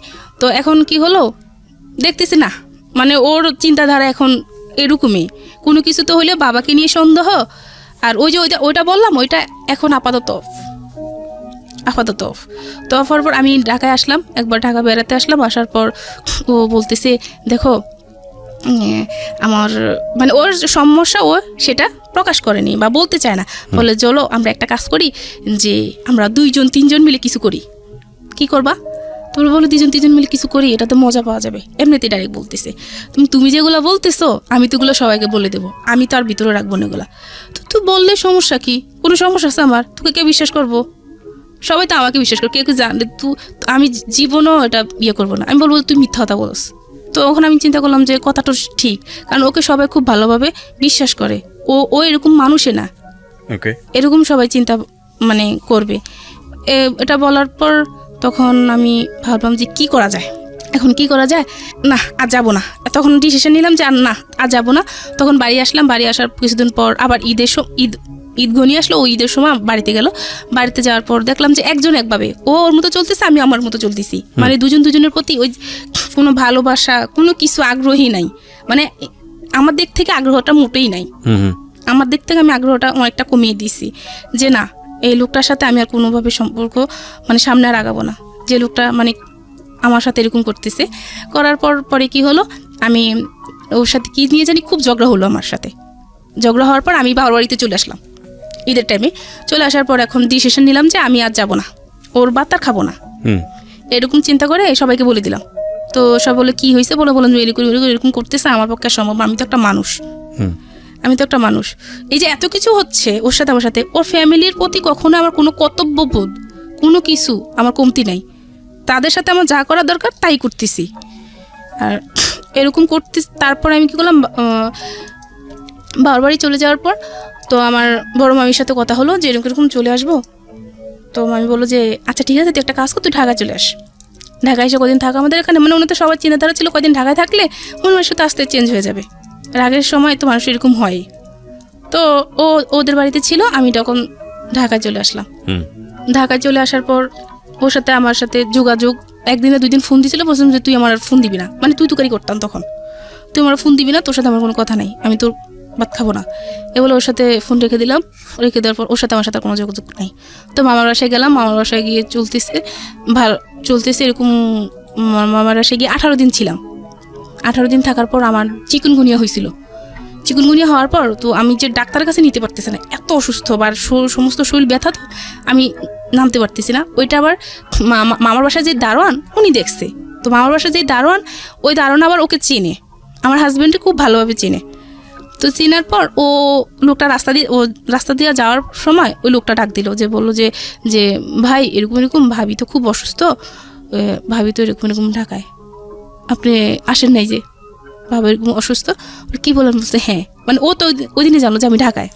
তো এখন কি হলো দেখতেছি না, মানে ওর চিন্তাধারা এখন এরকমই, কোনো কিছু তো হইলে বাবাকে নিয়ে সন্দেহ। আর ওই যে ওইটা বললাম, ওইটা এখন আপাতত তো হওয়ার পর আমি ঢাকায় আসলাম, একবার ঢাকা বেড়াতে আসলাম। আসার পর ও বলতেছে দেখো আমার মানে ওর সমস্যা, ও সেটা প্রকাশ করেনি বা বলতে চায় না। বলে চলো আমরা একটা কাজ করি, যে আমরা 2-3 মিলে কিছু করি। কি করবা? তোমরা বলো 2-3 মিলে কিছু করি, এটা তো মজা পাওয়া যাবে। এমনিতে ডাইরেক্ট বলতেছে, তুমি যেগুলো বলতেছো আমি তো ওগুলো সবাইকে বলে দেবো, আমি তো আর ভিতরে রাখবো না এগুলা। তো তুই বললে সমস্যা কি, কোনো সমস্যা আছে আমার? তোকে কে বিশ্বাস করবো? সবাই তো আমাকে বিশ্বাস করে, কেউ জানলে আমি জীবনও এটা করবো না। আমি বলবো তুই মিথ্যা কথা বলস। তো ওখানে আমি চিন্তা করলাম যে কথাটা ঠিক, কারণ ওকে সবাই খুব ভালোভাবে বিশ্বাস করে, ও এরকম মানুষে না, এরকম সবাই চিন্তা মানে করবে। এটা বলার পর তখন আমি ভাবলাম যে কি করা যায়, এখন কি করা যায়, না আর যাবো না। তখন ডিসিশন নিলাম যে আর যাবো না। তখন বাড়ি আসলাম, বাড়ি আসার কিছুদিন পর আবার ঈদ ঘনিয়ে আসলো। ও ঈদের সময় বাড়িতে গেল। বাড়িতে যাওয়ার পর দেখলাম যে একজন একভাবে, ও ওর মতো চলতেছে, আমি আমার মতো চলতেছি, মানে দুজনের প্রতি ওই কোনো ভালোবাসা, কোনো কিছু আগ্রহী নাই। মানে আমার দিক থেকে আগ্রহটা মোটেই নাই, আমার দিক থেকে আমি আগ্রহটা অনেকটা কমিয়ে দিছি, যে না এই লোকটার সাথে আমি আর কোনোভাবে সম্পর্ক মানে সামনে আর আগাবো না। যে লোকটা মানে আমার সাথে এরকম করতেছে, করার পরে কি হলো, আমি ওর সাথে কি নিয়ে জানি খুব ঝগড়া হলো আমার সাথে। ঝগড়া হওয়ার পর আমি বাবার বাড়িতে চলে আসলাম ঈদের টাইমে। চলে আসার পর এখন ডিসিশন নিলাম যে আমি আর যাবো না, ওর ভাত আর খাবো না, এরকম চিন্তা করে সবাইকে বলে দিলাম। তো সব বলে কি হয়েছে, বললাম যে এরকম করতেছে, আমার পক্ষে সম্ভব, আমি তো একটা মানুষ, এই যে এত কিছু হচ্ছে ওর সাথে আমার সাথে, ওর ফ্যামিলির প্রতি কখনো আমার কোনো কর্তব্যবোধ কোনো কিছু আমার কমতি নাই, তাদের সাথে আমার যা করা দরকার তাই করতেছি। আর এরকম করতে তারপর আমি কি করলাম, বাবার বাড়ি চলে যাওয়ার পর তো আমার বড় মামির সাথে কথা হলো যে এরকম চলে আসবো। তো মামি বললো যে আচ্ছা ঠিক আছে, তুই একটা কাজ কর, তুই ঢাকায় চলে আস। ঢাকায় এসে কদিন থাকা আমাদের এখানে, মানে উনি তো সবার চিন্তাধারা ছিল কদিন ঢাকায় থাকলে মনে মানুষ তো আস্তে চেঞ্জ হয়ে যাবে, রাগের সময় তো মানুষ এরকম হয়। তো ওদের বাড়িতে ছিল, আমি তখন ঢাকায় চলে আসলাম। ঢাকায় চলে আসার পর ওর সাথে আমার সাথে যোগাযোগ, একদিনে 2 দিন ফোন দিয়েছিল, বলছিলাম যে তুই আমার ফোন দিবি না, মানে তুই তুকারি করতাম তখন, তুই আমার ফোন দিবি না, তোর সাথে আমার কোনো কথা নাই, আমি তোর ভাত খাবো না। এ বলে ওর সাথে ফোন রেখে দিলাম। রেখে দেওয়ার পর ওর সাথে আমার সাথে কোনো যোগাযোগ নেই। তো মামার বাসায় গেলাম, মামার বাসায় গিয়ে চলতেছে এরকম। মামার বাসায় গিয়ে 18 দিন ছিলাম। 18 দিন থাকার পর আমার চিকুনগুনিয়া হয়েছিল। চিকুনগুনিয়া হওয়ার পর তো আমি যে ডাক্তারের কাছে নিতে পারতেছি না, এত অসুস্থ, বা সমস্ত শরীর ব্যথা, তো আমি নামতে পারতেছি না। ওইটা আবার মামার বাসায় যে দারোয়ান উনি দেখছে। তো মামার বাসায় যে দারোয়ান, ওই দারোয়ান আবার ওকে চেনে, আমার হাজব্যান্ডকে খুব ভালোভাবে চেনে। তো চেনার পর লোকটা রাস্তা দিয়ে যাওয়ার সময় ওই লোকটা ডাক দিল, যে বললো যে ভাই এরকম ভাবি তো খুব অসুস্থ, ভাবি তো এরকম ঢাকায়, আপনি আসেন নাই যে, ভাবি এরকম অসুস্থ। কি বললাম, বলছে হ্যাঁ, মানে ও তো ওই দিনে জানলো যে আমি ঢাকায়।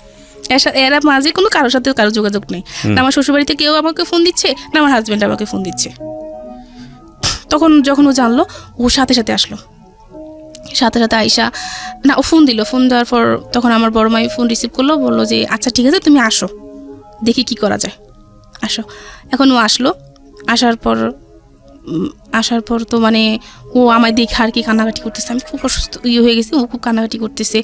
এরা মাঝে কোনো কারোর সাথে কারো যোগাযোগ নেই, না আমার শ্বশুরবাড়িতে কেউ আমাকে ফোন দিচ্ছে, না আমার হাজব্যান্ড আমাকে ফোন দিচ্ছে। তখন যখন ও জানলো, ও সাথে আসলো, সাথে আইসা না ও ফোন দিল। ফোন দেওয়ার পর তখন আমার বড় মাই ফোন রিসিভ করলো, বললো যে আচ্ছা ঠিক আছে তুমি আসো, দেখি কি করা যায়, আসো। এখন ও আসলো। আসার পর তো মানে ও আমায় দেখে আর কি কান্নাকাটি করতেছে, আমি খুব অসুস্থ হয়ে গেছি, ও খুব কান্নাকাটি করতেছে,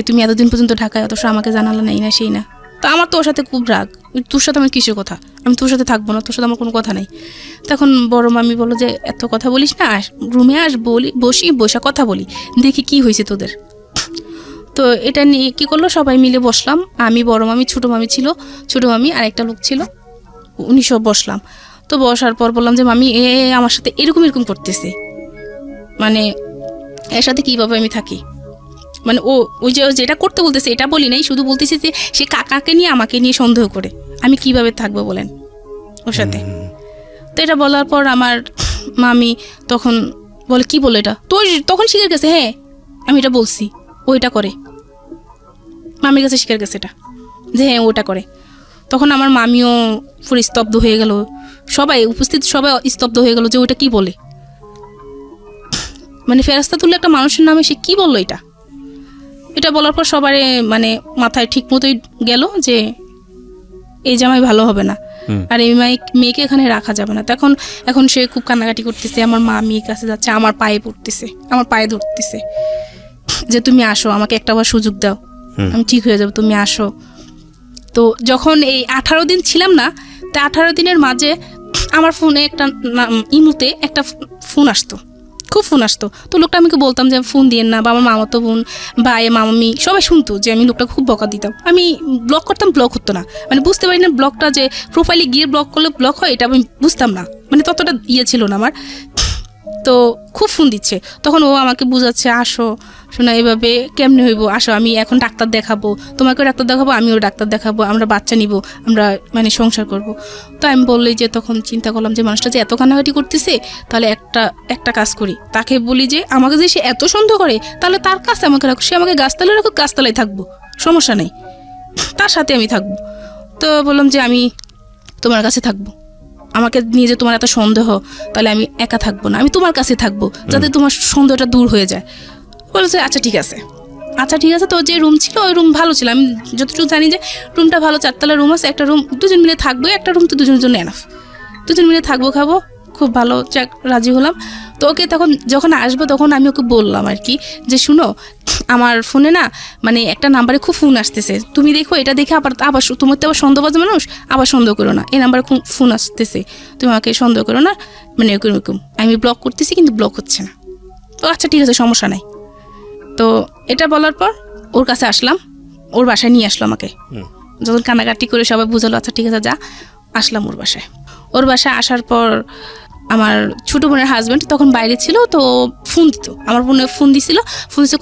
তুমি এতদিন পর্যন্ত ঢাকায়, অথচ আমাকে জানালো না, এই না সেই না। তো আমার তো ওর সাথে খুব রাগ, তোর সাথে আমার কিসের কথা, আমি তোর সাথে থাকবো না, তোর সাথে আমার কোনো কথা নেই। তখন বড় মামি বললো যে এত কথা বলিস না, রুমে বসা কথা বলি, দেখি কি হয়েছে তোদের। তো এটা নিয়ে কী করলো, সবাই মিলে বসলাম, আমি, বড় মামি, ছোটো মামি ছিল, ছোটো মামি আর একটা লোক ছিল, উনি সব বসলাম। তো বসার পর বললাম যে মামি আমার সাথে এরকম করতেছে, মানে এর সাথে কীভাবে আমি থাকি, মানে ওই যে যেটা করতে বলতেছে এটা বলি নাই, শুধু বলতেছি যে সে কাকাকে নিয়ে আমাকে নিয়ে সন্দেহ করে, আমি কিভাবে থাকবো বলেন ওর সাথে। তো এটা বলার পর আমার মামি তখন বলে কি বলে এটা তো, তখন শিখে গেছে, হ্যাঁ আমি এটা বলছি, ওইটা করে, মামির কাছে শিখে গেছে এটা, যে হ্যাঁ ওটা করে। তখন আমার মামিও পুরো স্তব্ধ হয়ে গেল, সবাই উপস্থিত সবাই স্তব্ধ হয়ে গেল যে ওইটা কি বলে, মানে ফেরাস্তা তুলে একটা মানুষের নামে সে কি বললো এটা বলার পর সবার মানে মাথায় ঠিক মতোই গেল যে এই জামাই ভালো হবে না, আর এই মেয়েকে এখানে রাখা যাবে না। তখন এখন সে খুব কান্নাকাটি করতেছে, আমার মা মেয়ের কাছে যাচ্ছে, আমার পায়ে পড়তেছে, আমার পায়ে ধরতেছে যে তুমি আসো, আমাকে একটাবার সুযোগ দাও, আমি ঠিক হয়ে যাবো, তুমি আসো। তো যখন এই 18 দিন ছিলাম না, তা 18 দিনের মাঝে আমার ফোনে একটা ইমুতে একটা ফোন আসতো, খুব ফোন আসতো। তো লোকটা আমাকে বলতাম যে ফোন দিয়েন না, বা আমার মামাতো বোন, ভাই, মামামি সবাই শুনতো যে আমি লোকটা খুব বকা দিতাম। আমি ব্লক করতাম, ব্লক হতো না, মানে বুঝতে পারি না ব্লকটা যে প্রোফাইলে গিয়ে ব্লক করলে ব্লক হয়, এটা আমি বুঝতাম না, মানে ততটা ছিল না আমার। তো খুব ফোন দিচ্ছে, তখন ও আমাকে বুঝাচ্ছে আসো শোনা, এভাবে কেমনে হইব, আসো আমি এখন ডাক্তার দেখাবো, তোমাকেও ডাক্তার দেখাবো, আমিও ডাক্তার দেখাবো, আমরা বাচ্চা নিব, আমরা মানে সংসার করব। তো আমি বললেই যে তখন চিন্তা করলাম যে মানুষটা যে এত কান্নাকাটি করতেছে, তাহলে একটা কাজ করি, তাকে বলি যে আমাকে যে সে এত সন্দেহ করে, তাহলে তার কাছে আমাকে রাখো, সে আমাকে গাছতলায় রাখো, গাছতলায় থাকবো, সমস্যা নেই, তার সাথে আমি থাকবো। তো বললাম যে আমি তোমার কাছে থাকবো, আমাকে নিয়ে যে তোমার এত সন্দেহ, তাহলে আমি একা থাকবো না, আমি তোমার কাছে থাকবো, যাতে তোমার সন্দেহটা দূর হয়ে যায়। বলেছে আচ্ছা ঠিক আছে। তো যে রুম ছিল ওই রুম ভালো ছিল, আমি যতটুকু জানি যে রুমটা ভালো, 4তলা রুম আছে, একটা রুম 2জন মিলে থাকবো, একটা রুম তো 2জনের জন্য এনাফ, 2জন মিলে থাকবো, খাবো, খুব ভালো, রাজি হলাম। তো ওকে তখন যখন আসবো তখন আমি ওকে বললাম আর কি যে শুনো, আমার ফোনে না মানে একটা নাম্বারে খুব ফোন আসতেছে, তুমি দেখো এটা দেখে আবার তোমার তো আবার সন্দেহবাজ মানুষ, আবার সন্দেহ করো না, এই নাম্বারে ফোন আসতেছে, তুমি আমাকে সন্দেহ করো না, মানে এরকম আমি ব্লক করতেছি কিন্তু ব্লক হচ্ছে না। তো আচ্ছা ঠিক আছে, সমস্যা নাই। তো এটা বলার পর ওর কাছে আসলাম, ওর বাসায় নিয়ে আসলো আমাকে। যখন কান্নাকাটি করে সবাই বুঝালো আচ্ছা ঠিক আছে যা, আসলাম ওর বাসায়। ওর বাসায় আসার পর আমার ছোটো বোনের হাজব্যান্ড তখন বাইরে ছিল, তো ফোন দিত, আমার বোনে ফোন দিছিল,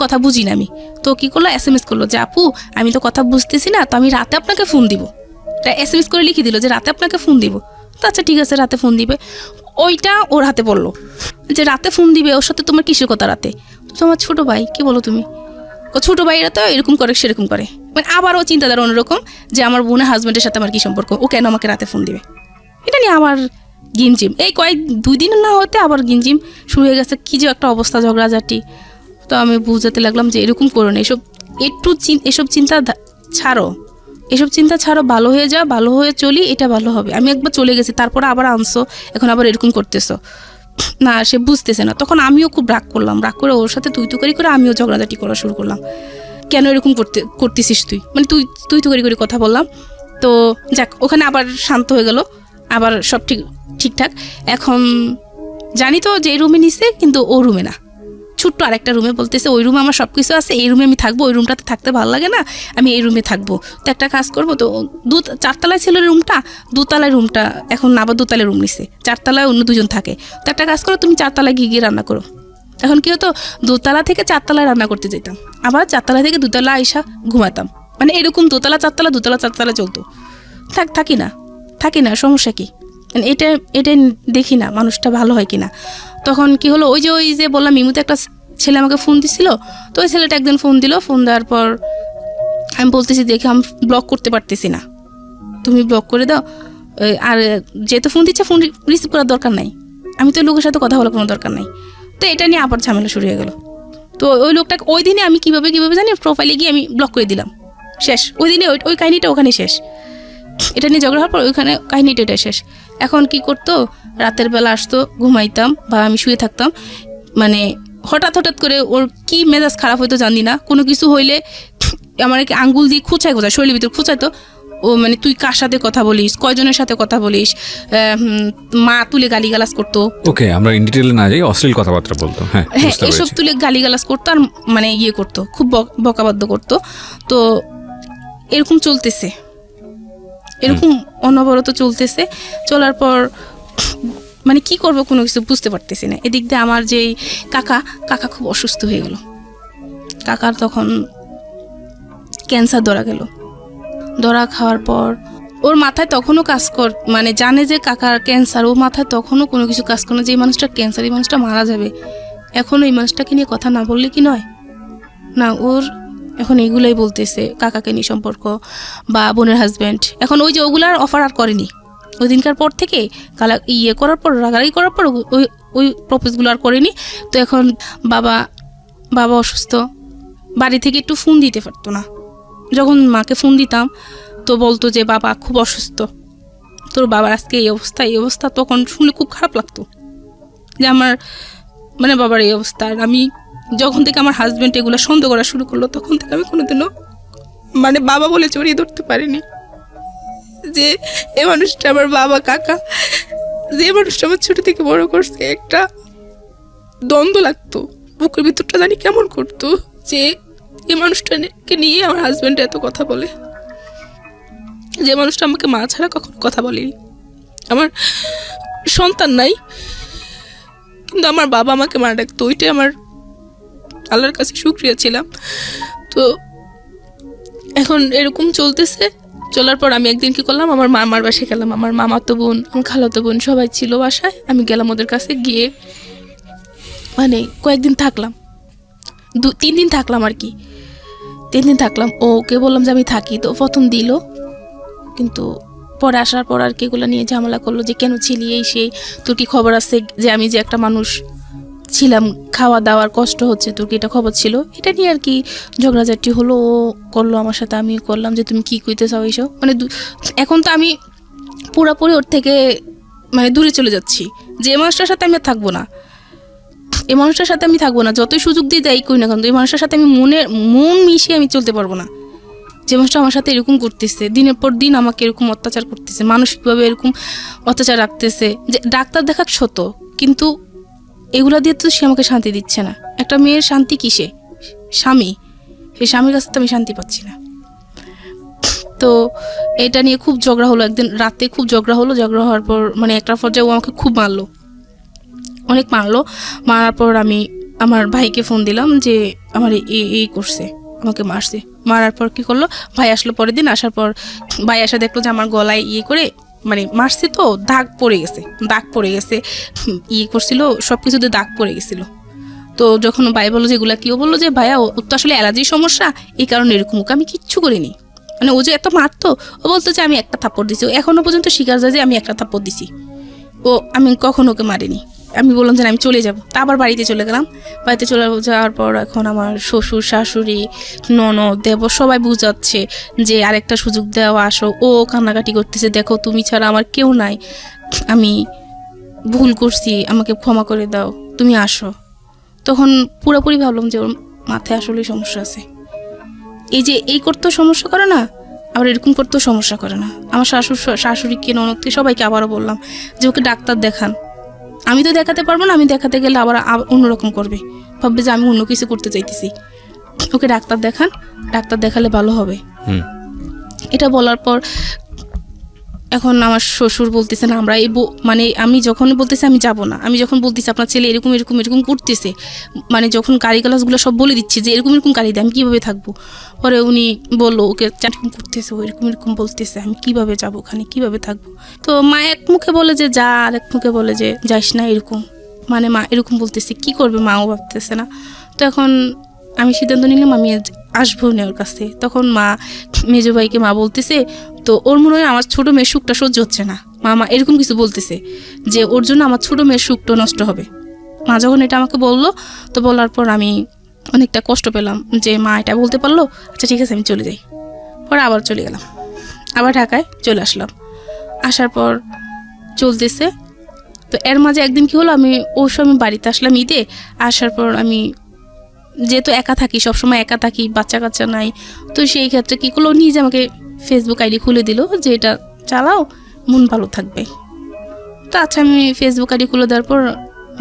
কথা বুঝি না আমি। তো কী করলো, SMS করলো যে আপু আমি তো কথা বুঝতেছি না, তো আমি রাতে আপনাকে ফোন দিব। SMS করে লিখে দিল যে রাতে আপনাকে ফোন দিব। তো আচ্ছা ঠিক আছে রাতে ফোন দিবে, ওইটা ওর হাতে পড়লো যে রাতে ফোন দিবে, ওর সাথে তোমার কিসের কথা রাতে? তো তোমার ছোটো ভাই, কি বলো তুমি? ছোটো ভাইয়েরা তো এরকম করে সেরকম করে, মানে আবারও চিন্তাধারা অন্যরকম যে আমার বোনের হাজব্যান্ডের সাথে আমার কী সম্পর্ক, ও কেন আমাকে রাতে ফোন দিবে। এটা নিয়ে আমার গিমজিম, এই 2 দিন না হতে আবার গিমজিম শুরু হয়ে গেছে, কী যে একটা অবস্থা, ঝগড়াঝাটি। তো আমি বুঝাতে লাগলাম যে এরকম করো না, এসব চিন্তা ছাড়ো, এসব চিন্তা ছাড়ো, ভালো হয়ে যাও, ভালো হয়ে চলি, এটা ভালো হবে। আমি একবার চলে গেছি, তারপরে আবার আনছো, এখন আবার এরকম করতেছো না, সে বুঝতেছে না। তখন আমিও খুব রাগ করলাম, রাগ করে ওর সাথে তুই করে আমিও ঝগড়াঝাটি করা শুরু করলাম, কেন এরকম করতেছিস তুই, মানে তুই করে কথা বললাম। তো যাক, ওখানে আবার শান্ত হয়ে গেল, আবার সব ঠিকঠাক। এখন জানি তো যে এই রুমে নিছে, কিন্তু ও রুমে না, ছোট্ট আরেকটা রুমে, বলতেছে ওই রুমে আমার সব কিছু আছে, এই রুমে আমি থাকবো, ওই রুমটাতে থাকতে ভালো লাগে না, আমি এই রুমে থাকবো। তো একটা কাজ করবো, তো 4তলায় ছিল রুমটা, 2তলায় রুমটা এখন আবার 2তলায় রুম নিছে, 4তলায় অন্য 2জন থাকে। তো একটা কাজ করো, তুমি 4তলায় গিয়ে রান্না করো। এখন কি হতো, 2তলা থেকে 4তলায় রান্না করতে যেতাম, আবার 4তলা থেকে 2তলা আইসা ঘুমাতাম, মানে এরকম 2তলা 4তলা 2তলা 4তলা চলতো। থাকি না সমস্যা কি, মানে এটা দেখি না মানুষটা ভালো হয় কিনা। তখন কি হলো, ওই যে বললাম মিমুতে একটা ছেলে আমাকে ফোন দিছিল, তো ওই ছেলেটা একদিন ফোন দিল, ফোন দেওয়ার পর আমি বলতেছি দেখি আমি ব্লক করতে পারতেছি না, তুমি ব্লক করে দাও। আর যেহেতু ফোন দিচ্ছে, ফোন রিসিভ করার দরকার নাই, আমি তো লোকের সাথে কথা বলার কোনো দরকার নাই। তো এটা নিয়ে আবার ঝামেলা শুরু হয়ে গেল। তো ওই লোকটাকে ওই দিনে আমি কিভাবে জানি প্রোফাইলে গিয়ে আমি ব্লক করে দিলাম, শেষ। ওই দিনে ওই কাহিনিটা ওখানে শেষ, এটা নিয়ে ঝগড়া হওয়ার পর ওইখানে কাহিনিটা এটা শেষ। এখন কি করতো, রাতের বেলা আসতো, ঘুমাইতাম বা আমি শুয়ে থাকতাম, মানে হঠাৎ করে ওর কি মেজাজ খারাপ হইতো জানি না, কোনো কিছু হইলে আমার আঙ্গুল দিয়ে খোঁচায় শরীরের ভিতর খোঁচাইতো। ও মানে তুই কার সাথে কথা বলিস, কয়জনের সাথে কথা বলিস, মা তুলে গালিগালাজ করতো। ওকে, আমরা ইন ডিটেইলে না যাই, অশ্লীল কথাবার্তা বলতো। হ্যাঁ, এসব তুলে গালিগালাজ করতো, আর মানে করতো, খুব বকাবাদ্য করতো। তো এরকম চলতেছে, এরকম অনবরত চলতেছে। চলার পর মানে কি করবো কোনো কিছু বুঝতে পারতেছি না। এদিক দিয়ে আমার যে কাকা খুব অসুস্থ হয়ে গেল। কাকার তখন ক্যান্সার ধরা খাওয়ার পর ওর মাথায় তখনও মানে জানে যে কাকার ক্যান্সার, ওর মাথায় তখনও কোনো কিছু কাজ করে না যে এই মানুষটা ক্যান্সার, এই মানুষটা মারা যাবে। এখন এই মানুষটাকে নিয়ে কথা না বললে কি নয় না, ওর এখন এইগুলাই বলতেছে, কাকাকে নিয়ে সম্পর্ক বা বোনের হাজব্যান্ড। এখন ওই যে ওগুলার অফার আর করেনি, ওই দিনকার পর থেকে করার পর, রাগারাগি করার পর ওই প্রপোজগুলো আর করেনি। তো এখন বাবা অসুস্থ, বাড়ি থেকে একটু ফোন দিতে পারতো না। যখন মাকে ফোন দিতাম তো বলতো যে বাবা খুব অসুস্থ, তোর বাবার আজকে এই অবস্থা। তখন শুনলে খুব খারাপ লাগতো যে আমার মানে বাবার এই অবস্থা। আর আমি যখন থেকে আমার হাজব্যান্ড এগুলো সন্দেহ করা শুরু করলো, তখন থেকে আমি কোনোদিনও মানে বাবা বলে জড়িয়ে ধরতে পারিনি যে এ মানুষটা আমার বাবা, কাকা, যে মানুষটা আমার ছোট থেকে বড় করছে। একটা দ্বন্দ্ব লাগতো, বুকের ভিতরটা জানি কেমন করতো যে এই মানুষটাকে নিয়ে আমার হাজব্যান্ড এত কথা বলে, যে মানুষটা আমাকে মা ছাড়া কখনো কথা বলেনি। আমার সন্তান নাই, কিন্তু আমার বাবা আমাকে মা ডাকতো, ওইটাই আমার আল্লাহর কাছে শুকরিয়া ছিলাম। তো এখন এরকম চলতেছে। চলার পর আমি একদিন কি করলাম, আমার মামার বাসায় গেলাম। আমার মামাতো বোন, আমার খালাতো বোন সবাই ছিল বাসায়। আমি গেলাম ওদের কাছে, গিয়ে মানে কয়েকদিন থাকলাম, 3 দিন থাকলাম আর কি। 3 দিন থাকলাম, ওকে বললাম যে আমি থাকি। তো প্রথম দিল, কিন্তু পরে আসার পর আর কি এগুলো নিয়ে ঝামেলা করলো যে কেন ছিলি, এই সেই, তোর কি খবর আছে যে আমি যে একটা মানুষ ছিলাম, খাওয়া দাওয়ার কষ্ট হচ্ছে, তোর কি এটা খবর ছিল? এটা নিয়ে আর কি ঝগড়াঝাটি হলো। ও করলো আমার সাথে, আমি করলাম যে তুমি কি কইতে চাও এইসব। মানে এখন তো আমি পুরোপুরি ওর থেকে মানে দূরে চলে যাচ্ছি, যে মানুষটার সাথে আমি আর থাকবো না। এই মানুষটার সাথে আমি থাকবো না, যতই সুযোগ দিয়ে দেয় করি না কেন, এই মানুষটার সাথে আমি মন মিশিয়ে আমি চলতে পারবো না। যে মানুষটা আমার সাথে এরকম করতেছে, দিনের পর দিন আমাকে এরকম অত্যাচার করতেছে, মানসিকভাবে এরকম অত্যাচার রাখতেছে, যে ডাক্তার দেখাক শত, কিন্তু এগুলা দিয়ে তো সে আমাকে শান্তি দিচ্ছে না। একটা মেয়ের শান্তি কিসে? স্বামী, সেই স্বামীর কাছে তো আমি শান্তি পাচ্ছি না। তো এটা নিয়ে খুব ঝগড়া হলো, একদিন রাতে খুব ঝগড়া হলো। ঝগড়া হওয়ার পর মানে একটা পর্যায়ে ও আমাকে খুব মারলো, অনেক মারলো। মারার পর আমি আমার ভাইকে ফোন দিলাম যে আমার এই করছে, আমাকে মারছে। মারার পর কি করলো, ভাই আসলো পরের দিন। আসার পর ভাই আসা দেখলো যে আমার গলায় করে মানে মারছে, তো দাগ পড়ে গেছে, করছিল, সব কিছুতে দাগ পড়ে গেছিল। তো যখন ভাই বললো যে এগুলা কি, ও বললো যে ভাইয়া ওর তো আসলে অ্যালার্জির সমস্যা, এই কারণে এরকম। ওকে আমি কিচ্ছু করিনি, মানে ও যে এত মারতো। ও বলতো যে আমি একটা থাপ্পড় দিছি, এখনো পর্যন্ত স্বীকার যায় যে আমি একটা থাপ্পড় দিছি, আমি কখনো ওকে মারিনি। আমি বললাম যে আমি চলে যাব, তা আবার বাড়িতে চলে গেলাম। বাড়িতে চলে যাওয়ার পর এখন আমার শ্বশুর, শাশুড়ি, ননদ, দেবর সবাই বুঝাচ্ছে যে আরেকটা সুযোগ দেওয়া, আসো। ও কান্নাকাটি করতেছে, দেখো তুমি ছাড়া আমার কেউ নাই, আমি ভুল করছি, আমাকে ক্ষমা করে দাও, তুমি আসো। তখন পুরোপুরি ভাবলাম যে ওর মাথায় আসলে সমস্যা আছে। এই যে এই করতেও সমস্যা করে না, আবার এরকম করতেও সমস্যা করে না। আমার শাশুড়িকে, ননদকে সবাইকে আবারও বললাম যে ওকে ডাক্তার দেখান। আমি তো দেখাতে পারবো না, আমি দেখাতে গেলে আবার অন্যরকম করবে, ভাববে যে আমি অন্য কিছু করতে চাইতেছি। ওকে ডাক্তার দেখান, ডাক্তার দেখালে ভালো হবে। এটা বলার পর এখন আমার শ্বশুর বলতেছে না, আমরা মানে আমি যখন বলতেছি আমি যাব না, আমি যখন বলতেছি আপনার ছেলে এরকম এরকম এরকম করতেছে, মানে যখন গালিগালাজগুলো সব বলে দিচ্ছি যে এরকম এরকম গালি দেয়, আমি কীভাবে থাকবো। পরে উনি বললো ওকে এরকম করতেছে, ও এরকম এরকম বলতেছে, আমি কিভাবে যাবো ওখানে, কিভাবে থাকবো। তো মা এক মুখে বলে যে যা, আর এক মুখে বলে যে যাইস না, এরকম মানে মা এরকম বলতেছে, কি করবে মাও ভাবতেছে না। তো এখন আমি সিদ্ধান্ত নিলাম আমি আসবো না ওর কাছে। তখন মা, মেজো ভাইকে মা বলতেছে, তো ওর মনে হয় আমার ছোটো মেয়ের সুখটা সহ্য হচ্ছে না, মা এরকম কিছু বলতেছে যে ওর জন্য আমার ছোটো মেয়ের সুখটা নষ্ট হবে। মা যখন এটা আমাকে বললো, তো বলার পর আমি অনেকটা কষ্ট পেলাম যে মা এটা বলতে পারলো, আচ্ছা ঠিক আছে আমি চলে যাই। পরে আবার চলে গেলাম, আবার ঢাকায় চলে আসলাম। আসার পর চলতেছে, তো এর মাঝে একদিন কি হলো, আমি ওই সময় বাড়িতে আসলাম ঈদে। আসার পর আমি যেহেতু একা থাকি, সবসময় একা থাকি, বাচ্চা কাচ্চা নাই, তো সেই ক্ষেত্রে কী করলো, নিজে আমাকে ফেসবুক আইডি খুলে দিল যে এটা চালাও, মন ভালো থাকবে। তো আচ্ছা আমি ফেসবুক আইডি খুলে দেওয়ার পর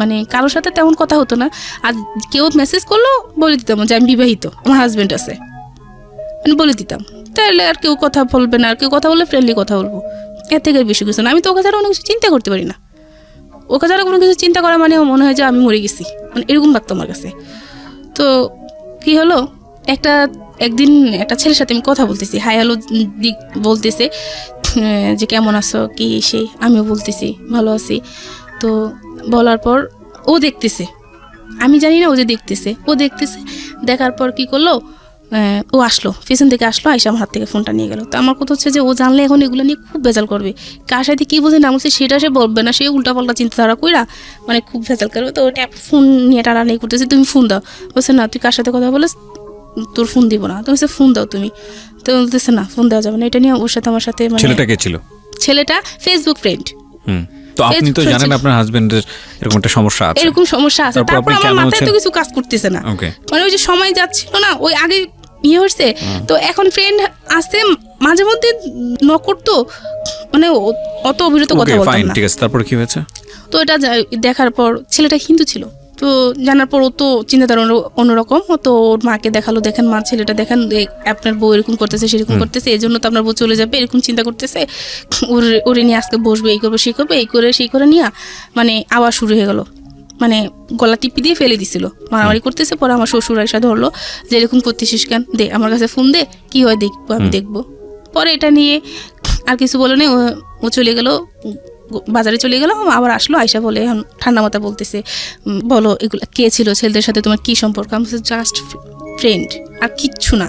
মানে কারোর সাথে তেমন কথা হতো না, আর কেউ মেসেজ করলো বলে দিতাম যে আমি বিবাহিত, আমার হাজব্যান্ড আছে, মানে বলে দিতাম। তাহলে আর কেউ কথা বলবে না, আর কেউ কথা বললে ফ্রেন্ডলি কথা বলবো, এর থেকে বেশি কিছু না। আমি তো ওকে ছাড়া অনেক কিছু চিন্তা করতে পারি না, ওকে ছাড়া কোনো কিছু চিন্তা করা মানে মনে হয় যে আমি মরে গেছি, মানে এরকম লাগতো আমার কাছে। তো কি হলো, একদিন একটা ছেলের সাথে আমি কথা বলতেছি, হাই হ্যালো বলতেছে যে কেমন আছো কি সেই, আমিও বলতেছি ভালো আছি। তো বলার পর ও দেখতেছে, আমি জানি না ও যে দেখতেছে, দেখার পর কি করলো, ও আসলো, পেছন থেকে আসলো, আইসা আমার হাত থেকে ফোনটা নিয়ে গেল। তো আমার কথা হচ্ছে যে ও জানলে এখন এগুলো নিয়ে খুব ভেজাল করবে, কার সাথে কী বোঝে না বলছে সেটা সে বলবে না, সে উল্টাপাল্টা চিন্তাধারা কইরা মানে খুব ভেজাল করবে। তো ওটা ফোন নিয়ে টানাটানি করতেছে, তুমি ফোন দাও। বলছে না তুই কার সাথে কথা বলে, তোর ফোন দিব না। তো বলছে ফোন দাও তুমি। তো বলতেছে না ফোন দেওয়া যাবে না। এটা নিয়ে ওর সাথে আমার সাথে ছেলেটা কে ছিল? ছেলেটা ফেসবুক ফ্রেন্ড। তো আপনি তো জানেন আপনার হাজবেন্ডের এরকম একটা সমস্যা আছে, এরকম সমস্যা আছে, তারপর আমার মাথায় তো কিছু কাজ করতেছে না, মানে ওই যে সময় যাচ্ছিল না, ওই আগে ইয়ে হচ্ছে। তো এখন ফ্রেন্ড আসতে মাঝে মধ্যে নক করতো, মানে অত অবিরত কথা বলতো না। ঠিক আছে, তারপর কি হয়েছে? তো এটা দেখার পর ছেলেটা হিন্দু ছিল, তো জানার পর ও তো চিন্তাধারা অন্যরকম। তো ওর মাকে দেখালো, দেখেন মা ছেলেটা দেখেন আপনার বউ এরকম করতেছে সেরকম করতেছে, এই জন্য তো আপনার বউ চলে যাবে, এরকম চিন্তা করতেছে, ওরে নিয়ে আজকে বসবে, এই করবো সেই করবে, এই করে সেই করে নিয়ে মানে আবার শুরু হয়ে গেল, মানে গলা টিপি দিয়ে ফেলে দিছিল, মারামারি করতেছে। পরে আমার শ্বশুর এসে ধরলো যে এরকম করতেছিস কেন, দে আমার কাছে ফোন দে, কি হয় দেখবো, আমি দেখবো। পরে এটা নিয়ে আর কিছু বলে নেই, ও চলে গেল, বাজারে চলে গেল, আবার আসলো, আয়সা বলে এখন ঠান্ডা মাথা বলতেছে, বলো এগুলো কে ছিল, ছেলেদের সাথে তোমার কী সম্পর্ক? আমি জাস্ট ফ্রেন্ড, আর কিচ্ছু না,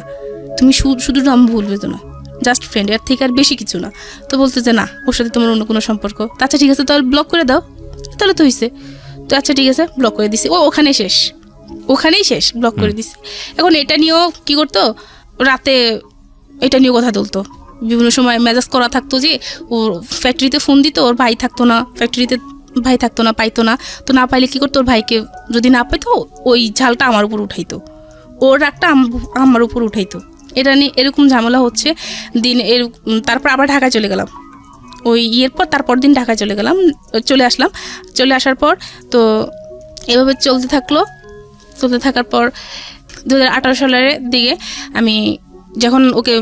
তুমি শুধু নাম ভুলবে তো না, জাস্ট ফ্রেন্ড, এর থেকে আর বেশি কিছু না। তো বলতে যে না ওর সাথে তোমার অন্য কোনো সম্পর্ক। তো আচ্ছা ঠিক আছে, তাহলে ব্লক করে দাও। তাহলে তো হয়েছে, তো আচ্ছা ঠিক আছে ব্লক করে দিছি। ওখানেই শেষ, ব্লক করে দিছি। এখন এটা নিয়েও কী করতো, রাতে এটা নিয়েও কথা তুলতো, বিভিন্ন সময় মেজাজ করা থাকতো যে ওর ফ্যাক্টরিতে ফোন দিত, ওর ভাই থাকতো না ফ্যাক্টরিতে, ভাই থাকতো না, পাইতো না। তো না পাইলে কী করতো, ওর ভাইকে যদি না পাইতো ওই ঝালটা আমার উপর উঠাইতো, ওর রাগটা আমার উপর উঠাইতো। এটা নিয়ে এরকম ঝামেলা হচ্ছে দিন তারপর আবার ঢাকায় চলে গেলাম। ওই ইয়ের পর তারপর দিন ঢাকায় চলে আসলাম। চলে আসার পর তো এভাবে চলতে থাকার পর 2018 সালের দিকে আমি যখন ওকে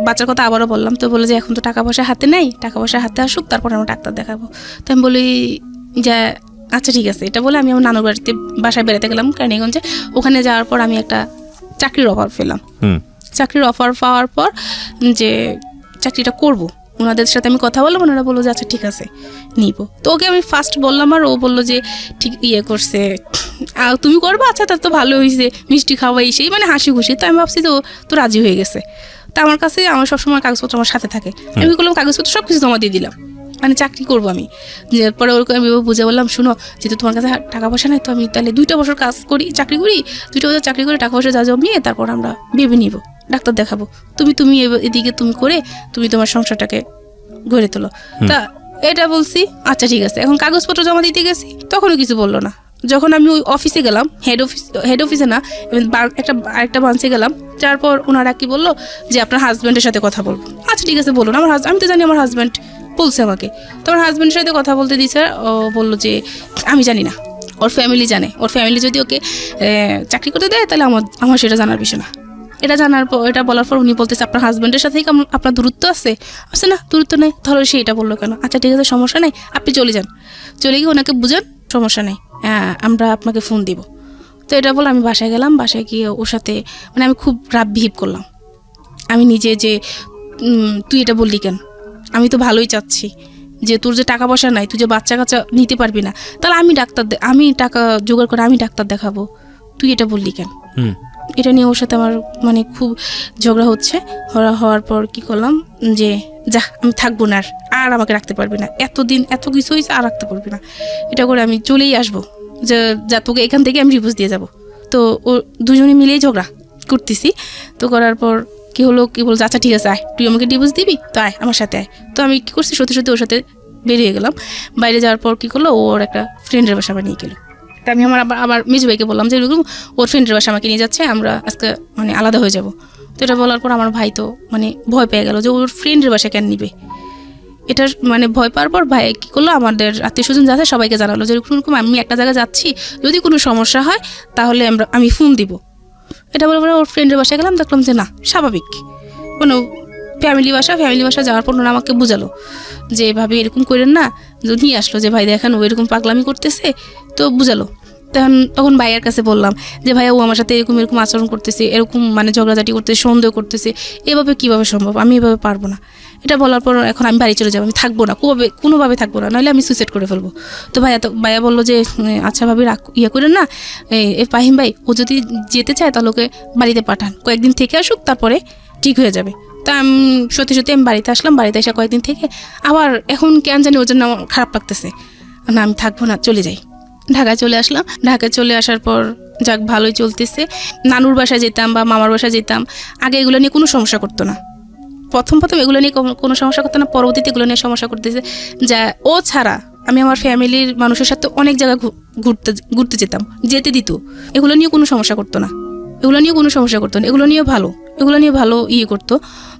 বাচ্চার কথা আবারও বললাম, তো বলে যে এখন তো টাকা পয়সা হাতে নেই, টাকা পয়সা হাতে আসুক তারপর আমরা ডাক্তার দেখাবো। তো আমি বলি যে আচ্ছা ঠিক আছে। এটা বলে আমি আমার নানুর বাড়িতে বাসায় বেড়াতে গেলাম কেরানীগঞ্জে। ওখানে যাওয়ার পর আমি একটা চাকরির অফার পেলাম। চাকরির অফার পাওয়ার পর যে চাকরিটা করব, ওনাদের সাথে আমি কথা বললাম, ওনারা বললো যে আচ্ছা ঠিক আছে নিব। তো ওকে আমি ফার্স্ট বললাম, আর ও বললো যে ঠিক করছে, তুমি করবো, আচ্ছা তার তো ভালো হয়েছে, মিষ্টি খাওয়াই সেই মানে হাসি খুশি। তো আমি ভাবছি তো রাজি হয়ে গেছে। তো আমার কাছে আমার সবসময় কাগজপত্র আমার সাথে থাকে। আমি করলাম কাগজপত্র সব কিছু জমা দিয়ে দিলাম, মানে চাকরি করবো আমি। পরে ওরকম আমি বুঝে বললাম, শুনো যেহেতু তোমার কাছে টাকা পয়সা নেই, তো আমি তাহলে 2 বছর চাকরি করি 2 বছর চাকরি করে টাকা পয়সা যা জমিয়ে তারপর আমরা ভেবে নিব, ডাক্তার দেখাবো। তুমি এদিকে তুমি করে তুমি তোমার সংসারটাকে গড়ে তোলো। তা এটা বলছি, আচ্ছা ঠিক আছে। এখন কাগজপত্র জমা দিতে গেছি, তখনও কিছু বললো না। যখন আমি ওই অফিসে গেলাম, হেড অফিসে না, আরেকটা ব্রাঞ্চে গেলাম, তারপর ওনারা কি বললো যে আপনার হাজব্যান্ডের সাথে কথা বলবো। আচ্ছা ঠিক আছে বলুন। আমি তো জানি আমার হাজব্যান্ড বলছে আমাকে। তো আমার হাজব্যান্ডের সাথে কথা বলতে দিয়েছে। ও বললো যে আমি জানি না, ওর ফ্যামিলি জানে। ওর ফ্যামিলি যদি ওকে চাকরি করতে দেয় তাহলে আমার সেটা জানার বিষয় না। এটা বলার পর উনি বলতেছে আপনার হাজব্যান্ডের সাথে আপনার দূরত্ব আছে? না, দূরত্ব নেই। তাহলে সে এটা বললো কেন? আচ্ছা ঠিক আছে, সমস্যা নেই, আপনি চলে যান, চলে গিয়ে ওনাকে বুঝান, সমস্যা নেই, আমরা আপনাকে ফোন দিব। তো এটা বলে আমি বাসায় গেলাম। বাসায় গিয়ে ওর সাথে মানে আমি খুব রাব বিহেভ করলাম। আমি নিজে যে তুই এটা বললি কেন, আমি তো ভালোই চাচ্ছি, যে তোর যে টাকা পয়সা নাই, তুই যে বাচ্চা কাচ্চা নিতে পারবি না, তাহলে আমি টাকা জোগাড় করে আমি ডাক্তার দেখাবো, তুই এটা বললি কেন? এটা নিয়ে ওর সাথে আমার মানে খুব ঝগড়া হওয়ার পর কি করলাম যে যা আমি থাকবো না, আর আমাকে রাখতে পারবি না, এতদিন এত কিছু হয়েছে, আর রাখতে পারবি না। এটা করে আমি চলেই আসবো, যে যা তোকে এখান থেকে আমি ডিভোর্স দিয়ে যাব। তো ও দুজনে মিলেই ঝগড়া করতেছি। তো করার পর কি বলছে আচ্ছা ঠিক আছে, আয় তুই আমাকে ডিভোর্স দিবি, তো আয় আমার সাথে আয়। তো আমি কি করছি, সত্যি সত্যি ওর সাথে বেরিয়ে গেলাম। বাইরে যাওয়ার পর কি করলো, ওর একটা ফ্রেন্ডের বাসা আমার নিয়ে গেলো। তা আমি আবার মেজু ভাইকে বললাম যে এরকম ওর ফ্রেন্ডের বাসা আমাকে নিয়ে যাচ্ছে, আমরা আজকে মানে আলাদা হয়ে যাব। তো এটা বলার পর আমার ভাই তো মানে ভয় পেয়ে গেল যে ওর ফ্রেন্ডের বাসা কেন নিবে। এটা মানে ভয় পাওয়ার পর ভাই কী করলো, আমাদের আত্মীয় স্বজন যাচ্ছে সবাইকে জানালো যে এরকম আমি একটা জায়গায় যাচ্ছি, যদি কোনো সমস্যা হয় তাহলে আমি ফোন দিব। এটা বলার পরে ওর ফ্রেন্ডের বাসায় গেলাম, দেখলাম যে না স্বাভাবিক, কোনো ফ্যামিলি বাসা যাওয়ার পর ওরা আমাকে বোঝালো যে এভাবে এরকম করেন না, নিয়ে আসলো যে ভাই দেখেন ও এরকম পাগলামি করতেছে, তো বুঝালো। তখন ভাইয়ের কাছে বললাম যে ভাইয়া ও আমার সাথে এরকম আচরণ করতেছে, এরকম মানে ঝগড়াঝাটি করতেছে, সন্দেহ করতেছে, এভাবে কীভাবে সম্ভব, আমি এভাবে পারবো না। এটা বলার পর এখন আমি বাড়ি চলে যাবো, আমি থাকবো না, কোনোভাবে থাকবো না, নাহলে আমি সুইসাইড করে ফেলবো। তো ভাইয়া বললো যে আচ্ছা ভাবি করেন না, ফাহিম ভাই ও যদি যেতে চায় তাহলে ওকে বাড়িতে পাঠান, কয়েকদিন থেকে আসুক, তারপরে ঠিক হয়ে যাবে। তা সত্যি আমি বাড়িতে আসলাম। বাড়িতে এসে কয়েকদিন থেকে আবার এখন কেন জানি ওর জন্য আমার খারাপ লাগতেছে, না আমি থাকবো না, চলে যাই। ঢাকায় চলে আসলাম। ঢাকায় চলে আসার পর যাক ভালোই চলতেছে। নানুর বাসায় যেতাম বা মামার বাসায় যেতাম, আগে এগুলো নিয়ে কোনো সমস্যা করতো না। প্রথম এগুলো নিয়ে কোনো সমস্যা করতো না, পরবর্তীতে এগুলো নিয়ে সমস্যা করতেছে। যা ও ছাড়া আমি আমার ফ্যামিলির মানুষের সাথে অনেক জায়গায় ঘুরতে যেতাম, যেতে দিত। এগুলো নিয়ে কোনো সমস্যা করতো না, এগুলো নিয়ে ভালো করতো।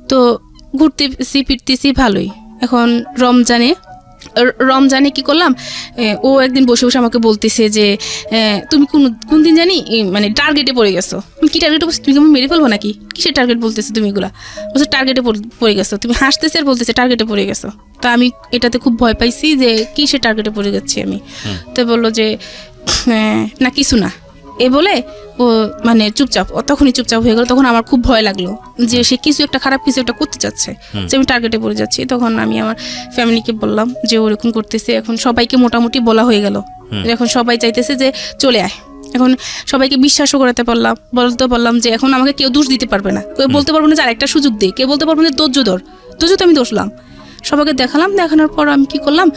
তো ঘুরতেছি ফিরতেছি ভালোই। এখন রমজানে কি করলাম, ও একদিন বসে আমাকে বলতেছে যে তুমি কোন দিন জানি মানে টার্গেটে পড়ে গেছো। কি টার্গেটে বলছো, তুমি আমি মেরে ফেলবো নাকি, কিসের টার্গেট বলতেছো তুমি? এগুলা বলছো টার্গেটে পড়ে গেছো, তুমি হাসতেছে আর বলতেছে টার্গেটে পড়ে গেছো। তা আমি এটাতে খুব ভয় পাইছি যে কিসের টার্গেটে পড়ে যাচ্ছি আমি। তো বললো যে না কিছু না, এ বলে ও মানে তখনই চুপচাপ হয়ে গেল। তখন আমার খুব ভয় লাগলো যে সে খারাপ কিছু একটা করতে চাচ্ছে, যে আমি টার্গেটে পড়ে যাচ্ছি। তখন আমি আমার ফ্যামিলিকে বললাম যে ওরকম করতেছে। এখন সবাইকে মোটামুটি বলা হয়ে গেল, এখন সবাই চাইতেছে যে চলে আয়। এখন সবাইকে বিশ্বাসও বলতে পারলাম যে এখন আমাকে কেউ দোষ দিতে পারবে না, কেউ বলতে পারবো না যে আরেকটা সুযোগ দে, কেউ বলতে পারবো না ধৈর্য ধর, তো আমি দোষলাম। সবাইকে দেখানোর পর আমি কি করলাম,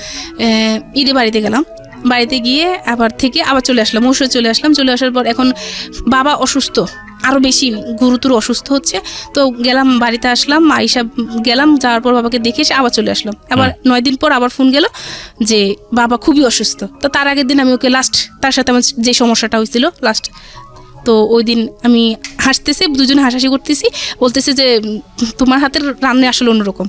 ঈদে বাড়িতে গেলাম। বাড়িতে গিয়ে আবার চলে আসলাম, চলে আসার পর এখন বাবা অসুস্থ, আরও বেশি গুরুতর অসুস্থ হচ্ছে। তো গেলাম, বাড়িতে আসলাম, আইসা গেলাম, যাওয়ার পর বাবাকে দেখে এসে আবার চলে আসলাম। আবার 9 দিন পর আবার ফোন গেল যে বাবা খুবই অসুস্থ। তো তার আগের দিন আমি ওকে লাস্ট, তার সাথে আমার যে সমস্যাটা হয়েছিল লাস্ট, তো ওই দিন আমি হাসতেছে, দুজনে হাসাহাসি করতেছি, বলতেছে যে তোমার হাতের রান্না আসলে অন্যরকম,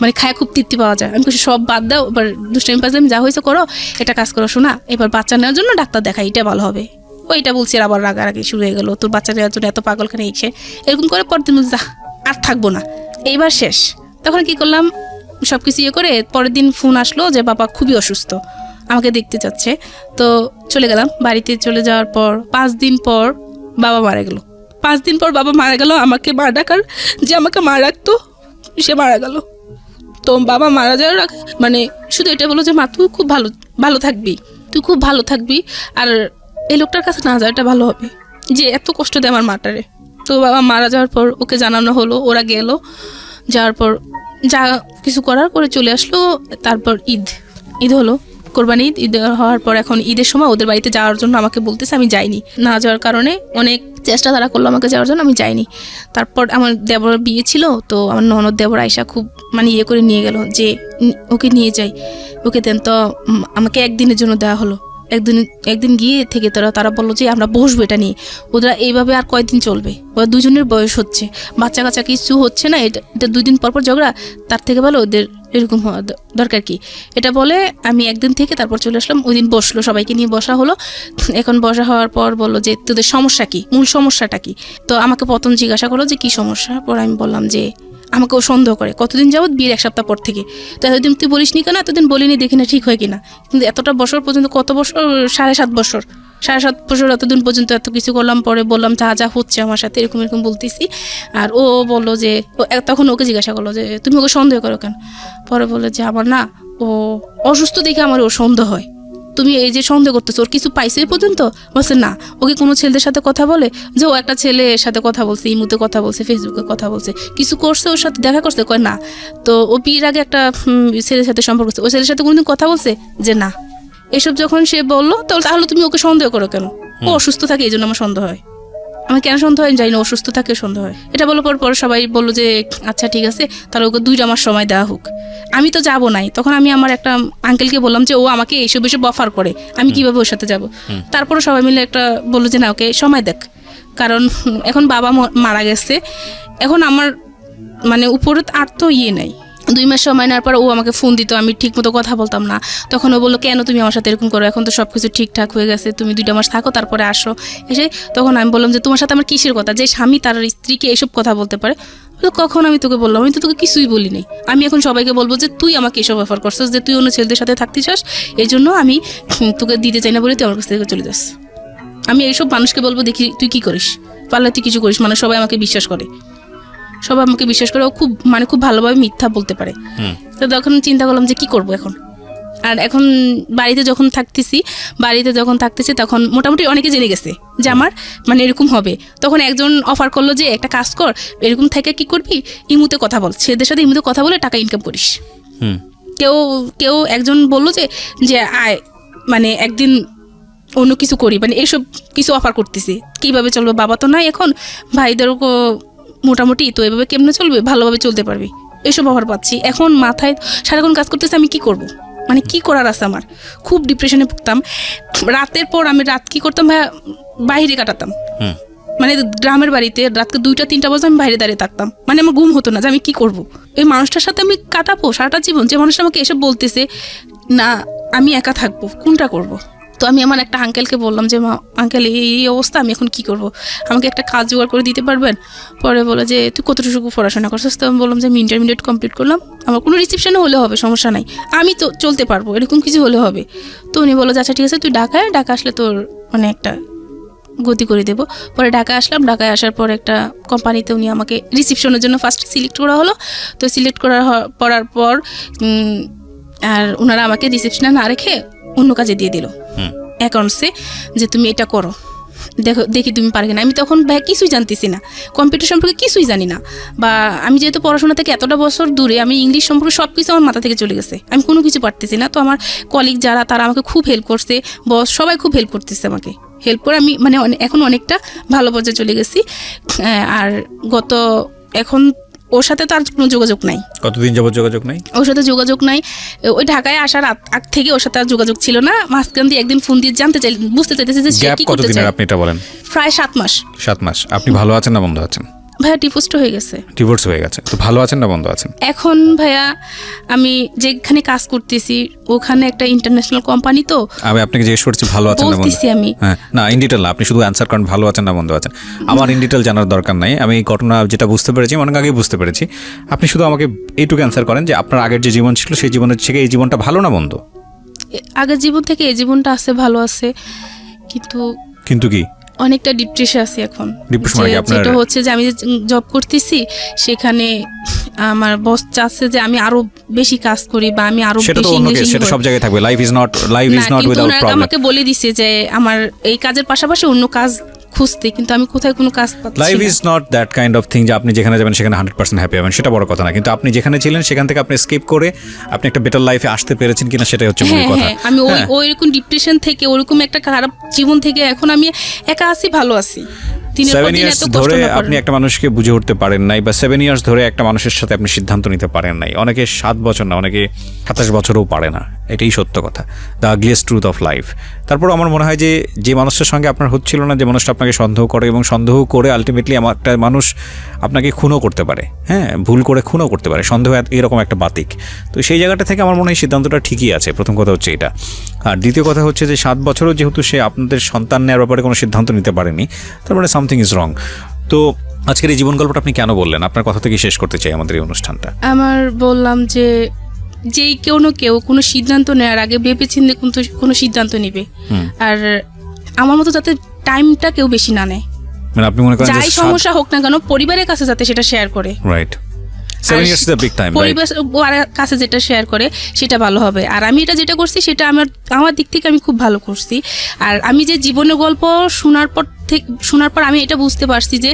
মানে খায় খুব তৃপ্তি পাওয়া যায়। আমি কিছু সব বাদ দাও, এবার দুষ্টাইম পাজলাম যা হয়েছে করো, এটা কাজ করো শোনা, এবার বাচ্চা নেওয়ার জন্য ডাক্তার দেখাই, এটা ভালো হবে। ওইটা বলছি, আর আবার রাগারাগি শুরু হয়ে গেল, তোর বাচ্চা নেওয়ার জন্য এত পাগলখানে এসে এরকম করে। পরের দিন যা আর থাকবো না, এইবার শেষ। তখন কি করলাম, সব কিছু ইয়ে করে পরের দিন ফোন আসলো যে বাবা খুবই অসুস্থ, আমাকে দেখতে চাচ্ছে। তো চলে গেলাম, বাড়িতে চলে যাওয়ার পর 5 দিন পর বাবা মারা গেল। 5 দিন পর বাবা মারা গেল, আমাকে মা ডাকার যে আমাকে মা রাখতো সে মারা গেল। তো বাবা মারা যাওয়ার আগে মানে শুধু এটা বলো যে মা তুই খুব ভালো ভালো থাকবি, তুই খুব ভালো থাকবি, আর এই লোকটার কাছে না যাওয়াটা ভালো হবে, যে এত কষ্ট দেয় আমার মাটারে। তো বাবা মারা যাওয়ার পর ওকে জানানো হলো, ওরা গেল, যাওয়ার পর যা কিছু করার করে চলে আসলো। তারপর ঈদ হলো, কোরবানি ঈদ হওয়ার পর এখন ঈদের সময় ওদের বাড়িতে যাওয়ার জন্য আমাকে বলতেছে, আমি যাইনি। না যাওয়ার কারণে অনেক চেষ্টা তারা করলো আমাকে যাওয়ার জন্য, আমি যাইনি। তারপর আমার দেবর বিয়ে ছিল, তো আমার ননদ দেবর আয়সা খুব মানে ইয়ে করে নিয়ে গেল যে ওকে নিয়ে যাই, ওকে দেন। তো আমাকে একদিনের জন্য দেওয়া হলো। একদিন গিয়ে থেকে তারা বললো যে আমরা বসবো এটা নিয়ে। ওরা এইভাবে আর কয়দিন চলবে, ওরা দুজনের বয়স হচ্ছে, বাচ্চা কাচ্চা কিছু হচ্ছে না, এটা 2 দিন পর ঝগড়া, তার থেকে ভালো ওদের এরকম হওয়া দরকার কি, এটা বলে আমি একদিন থেকে তারপর চলে আসলাম। ওই দিন বসলো, সবাইকে নিয়ে বসা হলো। এখন বসা হওয়ার পর বললো যে তোদের সমস্যা কি, মূল সমস্যাটা কি। তো আমাকে প্রথম জিজ্ঞাসা করলো যে কি সমস্যা। পর আমি বললাম যে আমাকে ও সন্দেহ করে কতদিন যাবত, বিয়ের 1 সপ্তাহ পর থেকে। তো এতদিন তুই বলিস নি কেন, এতদিন বলিনি, দেখি না ঠিক হয় কিনা। কিন্তু এতটা বছর পর্যন্ত, কত বছর, 7.5 বছর, 7.5 বছর এতদিন পর্যন্ত এত কিছু করলাম। পরে বললাম যা যা হচ্ছে আমার সাথে এরকম এরকম বলতেছি। আর ও বললো যে তখন ওকে জিজ্ঞাসা করলো যে তুমি ওকে সন্দেহ করো কেন। পরে বলে যে আমার না ও অসুস্থ দেখে আমার ওর সন্দেহ হয়। তুমি এই যে সন্দেহ করতেছো, ওর কিছু পাইছে এই পর্যন্ত? বলছে না। ওকে কোনো ছেলেদের সাথে কথা বলে, যে ও একটা ছেলের সাথে কথা বলছে, ইমুতে কথা বলছে, ফেসবুকে কথা বলছে, কিছু করছে, ওর সাথে দেখা করছে? কয় না। তো ও বিয়ের আগে একটা ছেলের সাথে সম্পর্ক করছে, ওই ছেলের সাথে কোনোদিন কথা বলছে? যে না। এসব যখন সে বললো, তো তাহলে তুমি ওকে সন্দেহ করো কেন? ও অসুস্থ থাকে এই জন্য আমার সন্দেহ হয়। আমি কেন সন্দেহ হয় জানি না, অসুস্থ থাকে সন্দেহ হয়। এটা বলার পর সবাই বললো যে আচ্ছা ঠিক আছে, তাহলে ওকে 2 মাস সময় দেওয়া হোক। আমি তো যাবো নাই। তখন আমি আমার একটা আঙ্কেলকে বললাম যে ও আমাকে এইসব অফার করে, আমি কিভাবে ওর সাথে যাব। তারপরে সবাই মিলে একটা বললো যে না, ওকে সময় দেখ, কারণ এখন বাবা মারা গেছে, এখন আমার মানে উপরে আর তো ইয়ে নাই। 2 মাস সময় নেওয়ার পর ও আমাকে ফোন দিত, আমি ঠিক মতো কথা বলতাম না। তখন ও বললো কেন তুমি আমার সাথে এরকম করো, এখন তো সব কিছু ঠিকঠাক হয়ে গেছে, তুমি 2 মাস থাকো তারপরে আসো এসে। তখন আমি বললাম যে তোমার সাথে আমার কিসের কথা, যে স্বামী তার স্ত্রীকে এসব কথা বলতে পারে? কখন আমি তোকে বললাম, আমি তো তোকে কিছুই বলি নাই। আমি এখন সবাইকে বলবো যে তুই আমাকে এসব অফার করছিস, যে তুই অন্য ছেলেদের সাথে থাকতে চাস, এই জন্য আমি তোকে দিতে চাই না বলে তুই আমার কাছ থেকে চলে যাস। আমি এইসব মানুষকে বলবো দেখি তুই কি করিস, পারলে তুই কিছু করিস। মানে সবাই আমাকে বিশ্বাস করে, সবাই আমাকে বিশ্বাস করে। ও খুব মানে খুব ভালোভাবে মিথ্যা বলতে পারে। তো তখন চিন্তা করলাম যে কি করব এখন। আর এখন বাড়িতে যখন থাকতেছি তখন মোটামুটি অনেকে জেনে গেছে যে আমার মানে এরকম হবে। তখন একজন অফার করলো যে একটা কাজ কর, এরকম থেকে কি করবি, ইমুতে কথা বল, ছেলেদের সাথে ইমুতে কথা বলে টাকা ইনকাম করিস। কেউ একজন বললো যে আয় মানে একদিন অন্য কিছু করি, মানে এইসব কিছু অফার করতেছি। কিভাবে চলবে, বাবা তো নাই এখন, ভাইদেরও মোটামুটি, তো এভাবে কেমনে চলবে, ভালোভাবে চলতে পারবি, এইসব অফার পাচ্ছি। এখন মাথায় সারাক্ষণ কাজ করতেছে, আমি কি করব, মানে কি করার আছে আমার। খুব ডিপ্রেশনে ভুগতাম। রাতের পর আমি রাত কি করতাম, বাইরে কাটাতাম। মানে গ্রামের বাড়িতে রাতকে 2টা-3টা বাজে আমি বাইরে দাঁড়িয়ে থাকতাম। মানে আমার ঘুম হতো না যে আমি কি করব, এই মানুষটার সাথে আমি কাটাবো সারাটা জীবন, যে মানুষটা আমাকে এসব বলতেছে না আমি একা থাকবো, কোনটা করব। তো আমি আমার একটা আঙ্কেলকে বললাম যে আঙ্কেল এই অবস্থা, আমি এখন কি করব, আমাকে একটা কাজ জোগাড় করে দিতে পারবেন? পরে বলে যে তুই কতটুকু পড়াশোনা করছিস? তো আমি বললাম যে আমি ইন্টারমিডিয়েট কমপ্লিট করলাম, আমার কোনো রিসেপশনে হলে হবে, সমস্যা নাই, আমি তো চলতে পারবো, এরকম কিছু হলে হবে। তো উনি বললো যে আচ্ছা ঠিক আছে, তুই ঢাকা আসলে তোর মানে একটা গতি করে দেবো। পরে ঢাকা আসলাম, ঢাকায় আসার পর একটা কোম্পানিতে উনি আমাকে রিসেপশনের জন্য ফার্স্ট সিলেক্ট করা হলো। তো সিলেক্ট করার পর আর ওনারা আমাকে রিসেপশনে না রেখে অন্য কাজে দিয়ে দিল অ্যাকাউন্টসে, যে তুমি এটা করো, দেখি তুমি পারবে কিনা। আমি তখন কিছুই জানতেছি না, কম্পিউটার সম্পর্কে কিছুই জানি না, বা আমি যেহেতু পড়াশোনা থেকে এতটা বছর দূরে, আমি ইংলিশ সম্পর্কে সব কিছু আমার মাথা থেকে চলে গেছে, আমি কোনো কিছু পারতেছি না। তো আমার কলিগ যারা, তারা আমাকে খুব হেল্প করছে, বস সবাই খুব হেল্প করতেছে আমাকে, হেল্প করে আমি মানে এখন অনেকটা ভালো পর্যায়ে চলে গেছি। আর এখন ওর সাথে তো আর কোনো যোগাযোগ নাই। কতদিন যাবত যোগাযোগ নাই? ওর সাথে যোগাযোগ নাই, ওই ঢাকায় আসার আগ থেকে ওর সাথে আর যোগাযোগ ছিল না। মাঝখান দিয়ে একদিন ফোন দিয়ে বুঝতে চাইতেছে যে সে কি করতে চায়। আপনি এটা বলেন। প্রায় 7 মাস। 7 মাস। আপনি ভালো আছেন না বন্ধ আছেন? ভাইয়া ডিভোর্সড হয়ে গেছে। ডিভোর্স হয়ে গেছে, তো ভালো আছেন না বন্ধ আছেন? এখন ভাইয়া আমি যেখানে কাজ করতেছি ওখানে একটা ইন্টারন্যাশনাল কোম্পানি, তো আমি আপনাকে জিজ্ঞেস করছি ভালো আছেন না বন্ধ? বলতেছি আমি। হ্যাঁ, না ইন ডিটেল না, আপনি শুধু অ্যান্সার করেন ভালো আছেন না বন্ধ আছেন। আমার ইন ডিটেল জানার দরকার নাই, আমি এই ঘটনা যেটা বুঝতে পেরেছি অনেক আগেই বুঝতে পেরেছি। আপনি শুধু আমাকে এইটুকু অ্যান্সার করেন যে আপনার আগের যে জীবন ছিল সেই জীবনের থেকে এই জীবনটা ভালো না বন্ধ? আগের জীবন থেকে এই জীবনটা আছে, ভালো আছে, কিন্তু কি অনেকটা ডিপ্রেশন আছে এখন। ডিপ্রেশন মানে আপনার যেটা হচ্ছে যে আমি জব করতেছি সেখানে আমার বস চাচ্ছে যে আমি আরো বেশি কাজ করি বা আমি আরো সেটা তো বেশি অন্য কেস, engaging সেটা হই। সব জায়গায় থাকবে। Life is not without problem. আমাকে বলে দিছে যে আমার এই কাজের পাশাপাশি অন্য কাজ খুঁজতে, কিন্তু আমি কোথায় কোনো কাজ পাচ্ছি না। Life is not that kind of thing যে আপনি যেখানে যাবেন সেখানে 100% হ্যাপি হবেন, সেটা বড় কথা না। কিন্তু আপনি যেখানে ছিলেন সেখান থেকে আপনি স্কিপ করে আপনি একটা বেটার লাইফে আসতে পেরেছেন কিনা সেটাই হচ্ছে মূল কথা। হ্যাঁ, আমি ওইরকম ডিপ্রেশন থেকে, ওইরকম একটা খারাপ জীবন থেকে এখন আমি একা আছি, ভালো আছি। 7 ইয়ার্স ধরে আপনি একটা মানুষকে বুঝে উঠতে পারেন নাই, বা 7 ইয়ার্স ধরে একটা মানুষের সাথে আপনি সিদ্ধান্ত নিতে পারেন নাই। অনেকে 7 বছর না, অনেকে 27 বছরও পারে না, এটাই সত্য কথা, the ugliest truth of life. তারপর আমার মনে হয় যে মানুষটার সঙ্গে আপনার হচ্ছিল না, যে মানুষটা আপনাকে সন্দেহ করে এবং সন্দেহ করে আলটিমেটলি একটা মানুষ আপনাকে খুনও করতে পারে, হ্যাঁ, ভুল করে খুনও করতে পারে। সন্দেহ এরকম একটা বাতিক। তো সেই জায়গাটা থেকে আমার মনে হয় সিদ্ধান্তটা ঠিকই আছে, প্রথম কথা হচ্ছে এটা। আর দ্বিতীয় কথা হচ্ছে যে 7 বছরও যেহেতু সে আপনাদের সন্তান নেওয়ার ব্যাপারে কোনো সিদ্ধান্ত নিতে পারেনি, তার মানে সামথিং ইজ রং। তো আজকের এই জীবন গল্পটা আপনি কেন বললেন? আপনার কথা থেকে শেষ করতে চাই আমাদের এই অনুষ্ঠানটা। আমার বললাম যে যেই কেউ কোনো সিদ্ধান্ত নেওয়ার আগে ভেবেচিন্তে কোনো সিদ্ধান্ত নেবে, আর আমার মতো যাতে টাইমটা কেউ বেশি না নেয়। মানে আপনি মনে করেন যাই সমস্যা হোক না কেন পরিবারের কাছে যাতে সেটা শেয়ার করে। Right, 7 years is a big time, পরিবার কাছে যেটা শেয়ার করে সেটা ভালো হবে। আর আমি যেটা করছি সেটা আমার দিক থেকে আমি খুব ভালো করছি। আর আমি যে জীবনের গল্প শোনার পর আমি এটা বুঝতে পারছি যে